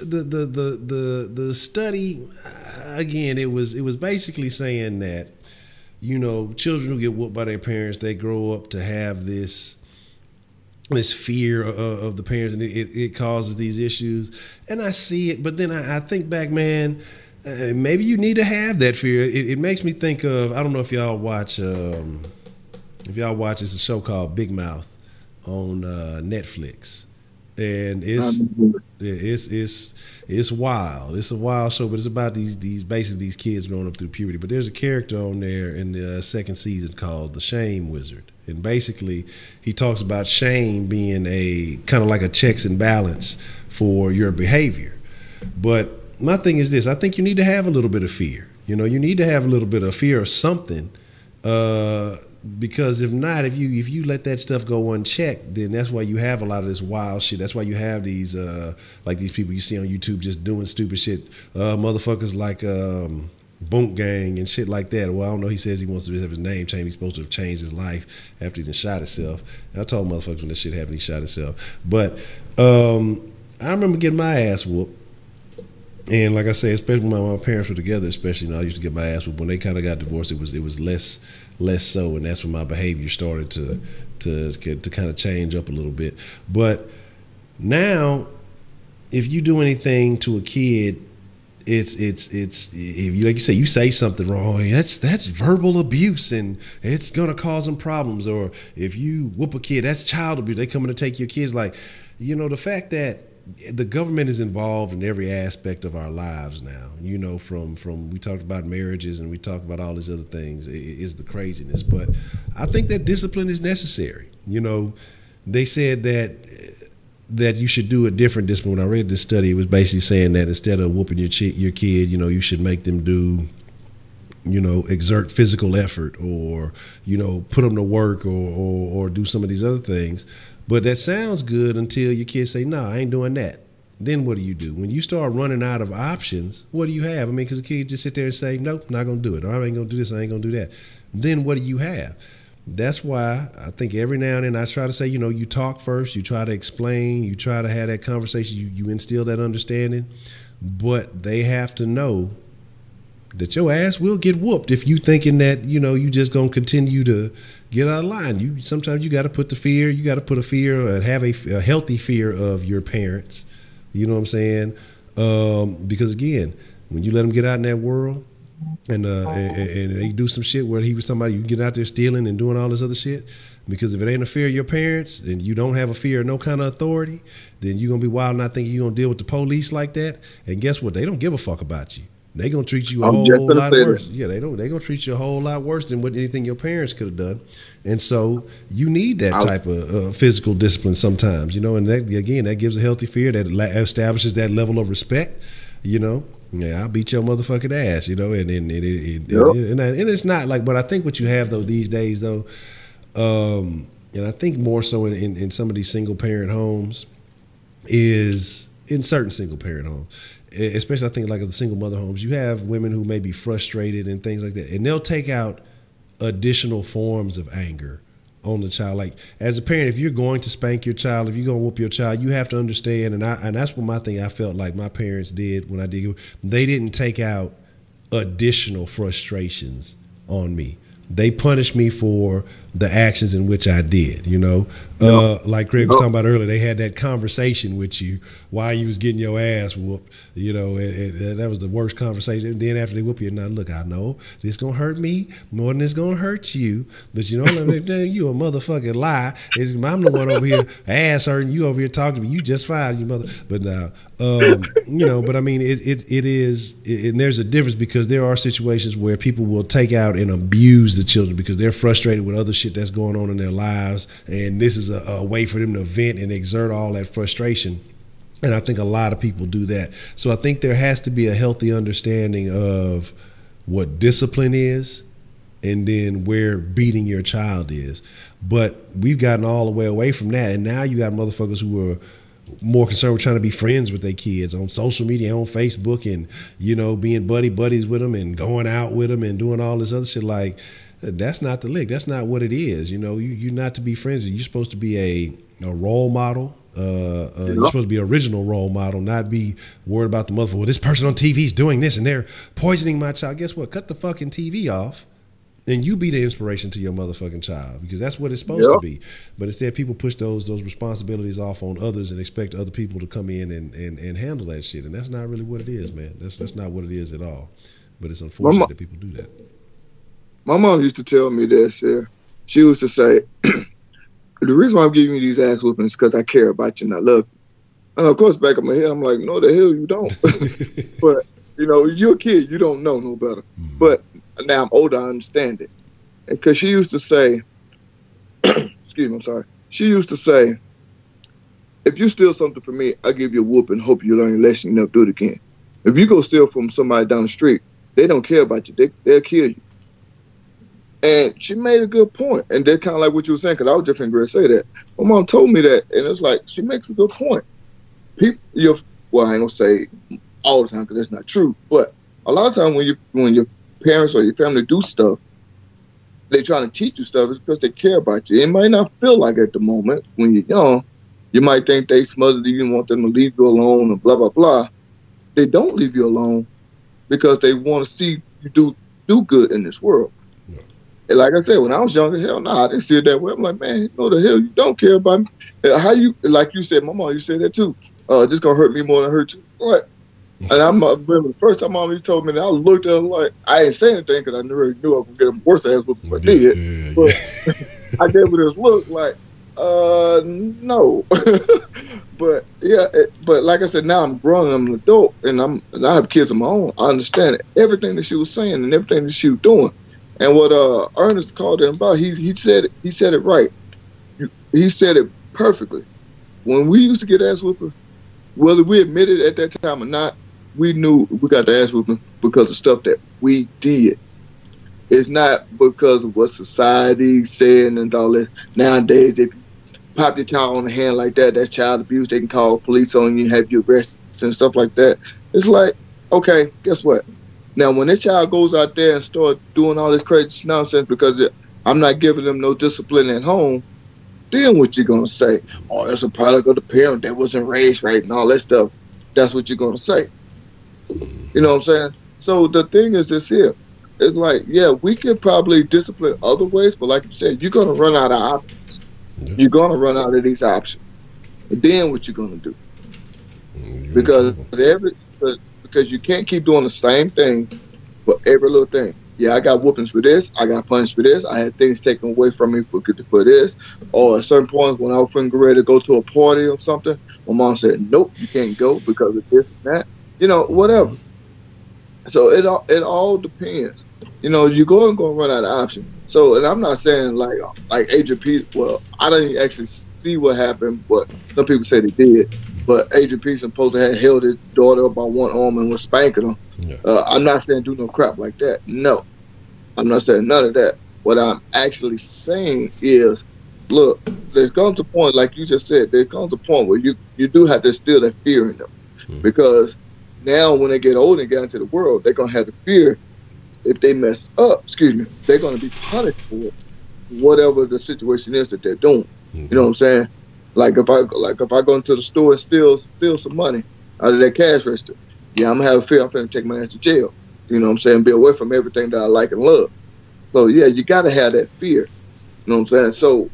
the study again. It was basically saying that, children who get whooped by their parents, they grow up to have this fear of the parents, and it causes these issues. And I see it, but then I think back, man, maybe you need to have that fear. It makes me think of, I don't know if y'all watch, it's a show called Big Mouth on Netflix. And it's wild. It's a wild show, but it's about these kids growing up through puberty. But there's a character on there in the second season called the Shame Wizard, and basically he talks about shame being a kind of like a checks and balance for your behavior. But my thing is this: I think you need to have a little bit of fear. You need to have a little bit of fear of something. Because if not, if you let that stuff go unchecked, then that's why you have a lot of this wild shit. That's why you have these like these people you see on YouTube just doing stupid shit, motherfuckers like Boonk Gang and shit like that. Well, I don't know. He says he wants to have his name changed. He's supposed to have changed his life after he done shot himself. And I told motherfuckers when this shit happened, he shot himself. But I remember getting my ass whooped. And like I say, especially when my parents were together, especially, I used to get my ass whooped. When they kind of got divorced, it was less so, and that's when my behavior started to kind of change up a little bit. But now, if you do anything to a kid, it's if you, like you say, you say something wrong, that's verbal abuse, and it's gonna cause them problems. Or if you whoop a kid, that's child abuse. They coming to take your kids. Like, the fact that the government is involved in every aspect of our lives now, from we talked about marriages and we talked about all these other things, is the craziness. But I think that discipline is necessary. They said that you should do a different discipline. When I read this study, it was basically saying that instead of whooping your kid, you should make them do, exert physical effort, or, put them to work, or do some of these other things. But that sounds good until your kids say, no, I ain't doing that. Then what do you do? When you start running out of options, what do you have? I mean, because the kid just sit there and say, nope, not going to do it. Or I ain't going to do this, I ain't going to do that. Then what do you have? That's why I think every now and then I try to say, you talk first, you try to explain, you try to have that conversation, you instill that understanding. But they have to know that your ass will get whooped if you thinking that, you know, you just gonna continue to get out of line. Sometimes you got to put the fear. You got to put a fear and have a healthy fear of your parents. You know what I'm saying? Because again, when you let them get out in that world, and they do some shit where he was talking about you get out there stealing and doing all this other shit. Because if it ain't a fear of your parents and you don't have a fear of no kind of authority, then you're gonna be wild and not thinking you're gonna deal with the police like that. And guess what? They don't give a fuck about you. They gonna treat you a whole lot worse. Yeah, they gonna treat you a whole lot worse than what anything your parents could have done. And so you need that type of physical discipline sometimes, you know. And that, again, that gives a healthy fear that establishes that level of respect. You know, yeah, I'll beat your motherfucking ass. You know, and it's not like. But I think what you have though these days though, and I think more so in some of these single parent homes is in certain single parent homes. Especially I think like the single mother homes, you have women who may be frustrated and things like that. And they'll take out additional forms of anger on the child. Like as a parent, if you're going to spank your child, if you're going to whoop your child, you have to understand. And that's what my thing I felt like my parents did when I did. They didn't take out additional frustrations on me. They punished me for the actions in which I did, you know. Like Craig was talking about earlier, they had that conversation with you while you was getting your ass whooped, you know, and that was the worst conversation. And then after they whoop you, now look, I know this gonna hurt me more than it's gonna hurt you, but you know, you a motherfucking lie. I'm the one over here ass hurting, you over here talking to me, you just fine, you mother. But now, you know, but I mean, it is, and there's a difference because there are situations where people will take out and abuse the children because they're frustrated with other shit that's going on in their lives, and this is a way for them to vent and exert all that frustration. And I think a lot of people do that. So I think there has to be a healthy understanding of what discipline is and then where beating your child is. But we've gotten all the way away from that, and now you got motherfuckers who are more concerned with trying to be friends with their kids on social media, on Facebook, and, you know, being buddies with them and going out with them and doing all this other shit. Like, that's not the lick. That's not what it is. You know, you're not to be friends with. You're supposed to be a role model. You're supposed to be an original role model, not be worried about the motherfucker. Well, this person on TV is doing this and they're poisoning my child. Guess what? Cut the fucking TV off and you be the inspiration to your motherfucking child, because that's what it's supposed to be. But instead, people push those responsibilities off on others and expect other people to come in and handle that shit. And that's not really what it is, man. That's not what it is at all. But it's unfortunate that people do that. My mom used to tell me this. She used to say, the reason why I'm giving you these ass whoopings is because I care about you and I love you. And of course, back in my head, I'm like, no, the hell you don't. But, you know, you're a kid. You don't know no better. But now I'm older, I understand it. Because she used to say, excuse me, I'm sorry. She used to say, if you steal something from me, I'll give you a whooping, hope you learn your lesson, you never do it again. If you go steal from somebody down the street, they don't care about you. They'll kill you. And she made a good point. And they're kind of like what you were saying, because I was just going to say that. My mom told me that, and it was like, she makes a good point. People, well, I ain't going to say all the time because that's not true, but a lot of times when your parents or your family do stuff, they trying to teach you stuff is because they care about you. It might not feel like at the moment when you're young. You might think they smothered you and want them to leave you alone and blah, blah, blah. They don't leave you alone because they want to see you do good in this world. And like I said, when I was younger, hell no, I didn't see it that way. I'm like, man, no, the hell you don't care about me. How you, like you said, my mom, you said that too. This gonna hurt me more than hurt you. What? And I remember the first time mom told me that, I looked at her like, I ain't saying anything because I never knew I was gonna get them worse ass whooping, but I did. But I gave her this look like, no. But yeah, but like I said, now I'm grown, I'm an adult, and I have kids of my own. I understand everything that she was saying and everything that she was doing. And what Ernest called it about, he said it right. He said it perfectly. When we used to get ass whooping, whether we admitted it at that time or not, we knew we got the ass whooping because of stuff that we did. It's not because of what society said and all that. Nowadays, if you pop your child on the hand like that, that's child abuse. They can call the police on you, have you arrested and stuff like that. It's like, okay, guess what? Now, when this child goes out there and start doing all this crazy nonsense because I'm not giving them no discipline at home, then what you going to say? Oh, that's a product of the parent that wasn't raised right and all that stuff. That's what you're going to say. You know what I'm saying? So the thing is this here. It's like, yeah, we could probably discipline other ways, but like you said, you're gonna run out of options. Yeah. You're gonna run out of these options. And then what you gonna do? Because you can't keep doing the same thing for every little thing. Yeah, I got whoopings for this. I got punished for this. I had things taken away from me for this. Or at certain points when I was getting ready to go to a party or something, my mom said, nope, you can't go because of this and that. You know, whatever. So it all depends. You know, you're going to run out of options. So, and I'm not saying like Adrian Peterson. Well, I didn't actually see what happened, but some people say they did. But Adrian Peterson supposed to have held his daughter up by one arm and was spanking her. Yeah. I'm not saying do no crap like that. No, I'm not saying none of that. What I'm actually saying is, look, there comes a point, like you just said, there comes a point where you do have to instill that fear in them. Because now when they get older and get into the world, they're going to have the fear if they mess up, they're going to be punished for it, whatever the situation is that they're doing. You know what I'm saying? Like if I go into the store and steal some money out of that cash register, yeah, I'm gonna have a fear I'm gonna take my ass to jail. You know what I'm saying? Be away from everything that I like and love. So yeah, you gotta have that fear. You know what I'm saying? So,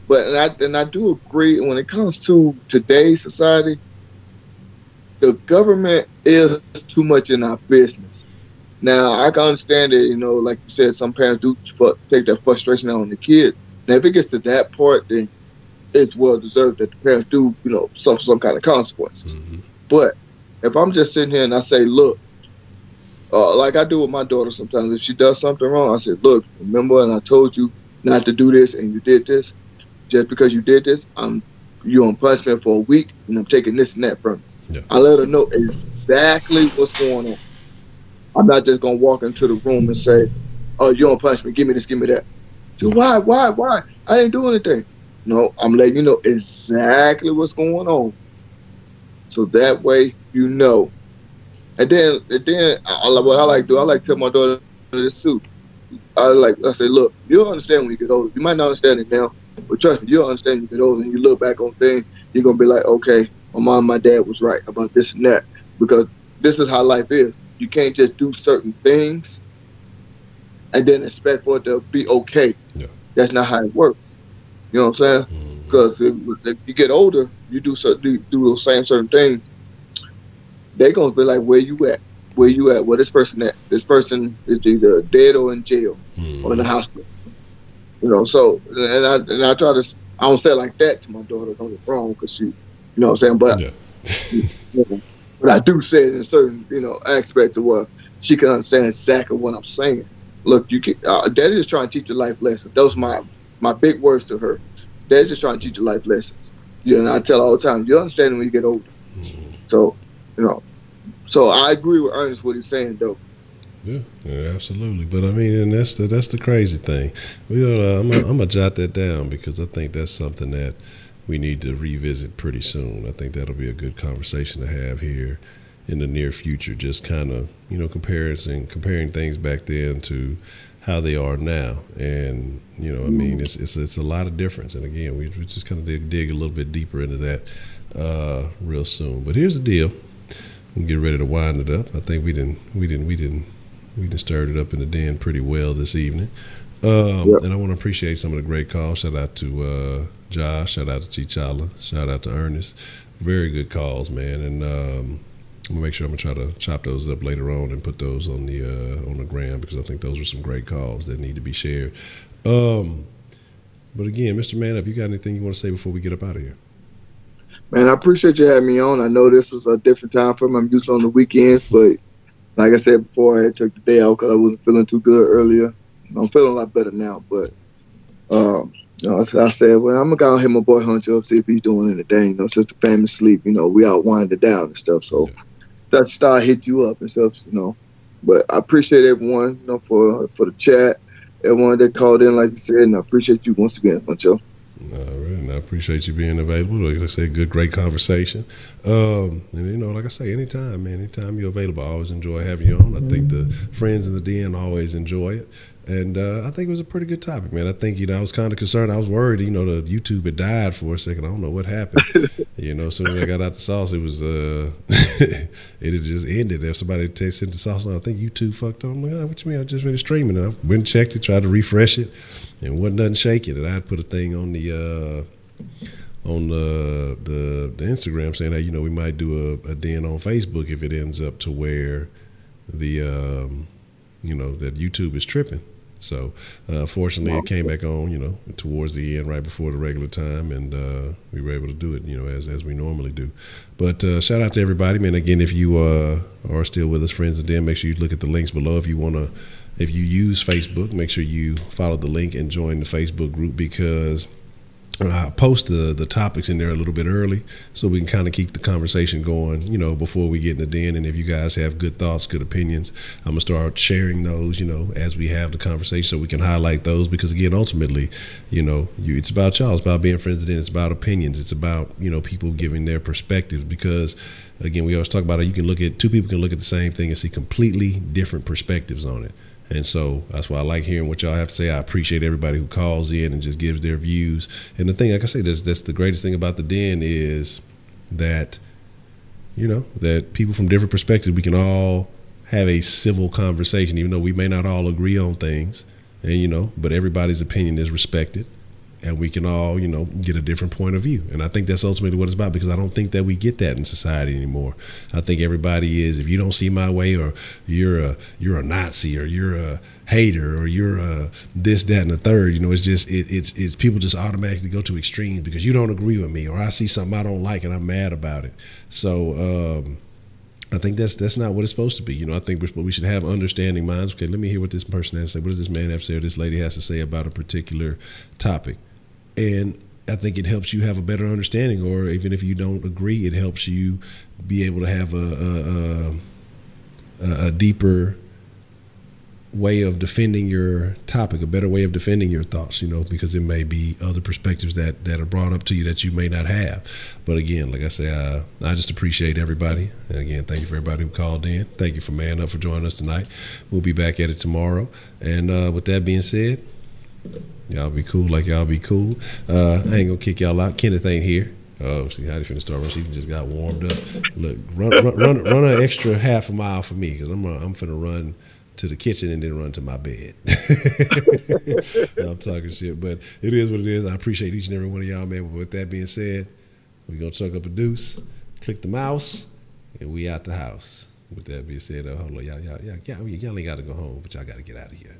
but and I do agree when it comes to today's society, the government is too much in our business. Now I can understand that, you know, like you said, some parents do take that frustration out on the kids. Now if it gets to that part, then it's well deserved that the parents do, you know, suffer some kind of consequences. But if I'm just sitting here and I say, look, like I do with my daughter sometimes, if she does something wrong, I say, look, remember, and I told you not to do this, and you did this. Just because you did this, you're on punishment for a week, and I'm taking this and that from you. Yeah. I let her know exactly what's going on. I'm not just gonna walk into the room and say, oh, you're on punishment, give me this, give me that. So why? I didn't do anything. No, I'm letting you know exactly what's going on, so that way you know. And then, what I like to do, I like to tell my daughter this too. I say, look, you'll understand when you get older. You might not understand it now, but trust me, you'll understand when you get older. And you look back on things, you're gonna be like, okay, my mom, my dad was right about this and that, because this is how life is. You can't just do certain things and then expect for it to be okay. Yeah. That's not how it works. You know what I'm saying? Because if you get older, you do those same certain things. They're gonna be like, where you at? Where you at? Where this person at? This person is either dead or in jail or in the hospital. You know. So and I try to. I don't say it like that to my daughter. Don't get wrong, because she, you know what I'm saying. But but I do say it in certain, you know, aspects of where she can understand exactly what I'm saying. Look, you can. Daddy is trying to teach you life lessons. Those are my big words to her. They're just trying to teach you life lessons. You know, and I tell her all the time, you understand when you get older. So, you know, so I agree with Ernest what he's saying, though. Yeah, absolutely. But I mean, and that's the crazy thing. I'm gonna jot that down, because I think that's something that we need to revisit pretty soon. I think that'll be a good conversation to have here in the near future. Just kind of, you know, comparing things back then to how they are now, and you know, I mean, it's a lot of difference. And again, we just kind of dig a little bit deeper into that real soon. But here's the deal: we'll get ready to wind it up. I think we didn't stir it up in the den pretty well this evening. And I want to appreciate some of the great calls. Shout out to Josh. Shout out to T'Challa. Shout out to Ernest. Very good calls, man. And I'm gonna make sure I'm gonna try to chop those up later on and put those on the gram, because I think those are some great calls that need to be shared. But again, Mr. Man Up, you got anything you want to say before we get up out of here? Man, I appreciate you having me on. I know this is a different time for me. I'm usually on the weekends, but like I said before, I took the day out because I wasn't feeling too good earlier. I'm feeling a lot better now, but you know, I said, well, I'm gonna go and hit my boy Honcho up, see if he's doing anything. You know, since the family's sleep, you know, we all winded down and stuff. So that star hit you up and stuff, you know. But I appreciate everyone, you know, for the chat, everyone that called in, like you said, and I appreciate you once again, Honcho. All right, and I appreciate you being available. Like I said, great conversation. And you know, like I say, anytime, man, anytime you're available, I always enjoy having you on. I think the friends in the den always enjoy it. And I think it was a pretty good topic, man. I think, I was kind of concerned. I was worried, the YouTube had died for a second. I don't know what happened. As soon as I got out the sauce, it was, it had just ended. If somebody sent the sauce on, I think YouTube fucked up. I'm like, what you mean? I just finished streaming. And I went and checked it, tried to refresh it, and wasn't nothing shaking. And I had put a thing on the Instagram saying that, we might do a den on Facebook if it ends up to where the, that YouTube is tripping. So, fortunately, it came back on, towards the end, right before the regular time, and we were able to do it, as we normally do. But shout out to everybody, man. Again, if you are still with us, friends, and then make sure you look at the links below. If you use Facebook, make sure you follow the link and join the Facebook group, because I post the topics in there a little bit early so we can kind of keep the conversation going, before we get in the den. And if you guys have good thoughts, good opinions, I'm going to start sharing those, as we have the conversation, so we can highlight those. Because, again, ultimately, it's about y'all. It's about being friends of the den. It's about opinions. It's about, people giving their perspectives. Because, again, we always talk about it. Two people can look at the same thing and see completely different perspectives on it. And so that's why I like hearing what y'all have to say. I appreciate everybody who calls in and just gives their views. And the thing, like I say, that's the greatest thing about the den is that, that people from different perspectives, we can all have a civil conversation, even though we may not all agree on things. And, but everybody's opinion is respected. And we can all, get a different point of view. And I think that's ultimately what it's about, because I don't think that we get that in society anymore. I think everybody is, if you don't see my way, or you're a Nazi, or you're a hater, or you're a this, that, and the third, it's just, it's people just automatically go to extremes because you don't agree with me, or I see something I don't like and I'm mad about it. So, I think that's not what it's supposed to be. I think we should have understanding minds. Okay, let me hear what this person has to say. What does this man have to say, or this lady has to say about a particular topic? And I think it helps you have a better understanding, or even if you don't agree, it helps you be able to have a deeper way of defending your topic, a better way of defending your thoughts, because there may be other perspectives that are brought up to you that you may not have. But again, like I say, I just appreciate everybody. And again, thank you for everybody who called in. Thank you for man up for joining us tonight. We'll be back at it tomorrow. And with that being said, y'all be cool like y'all be cool. I ain't gonna kick y'all out. Kenneth ain't here. Oh, see how they finna start running. She just got warmed up. Look, run an extra half a mile for me, because I'm finna run to the kitchen and then run to my bed. I'm talking shit, but it is what it is. I appreciate each and every one of y'all, man. But with that being said, we gonna chuck up a deuce, click the mouse, and we out the house. With that being said, hold on, y'all ain't gotta go home, but y'all gotta get out of here.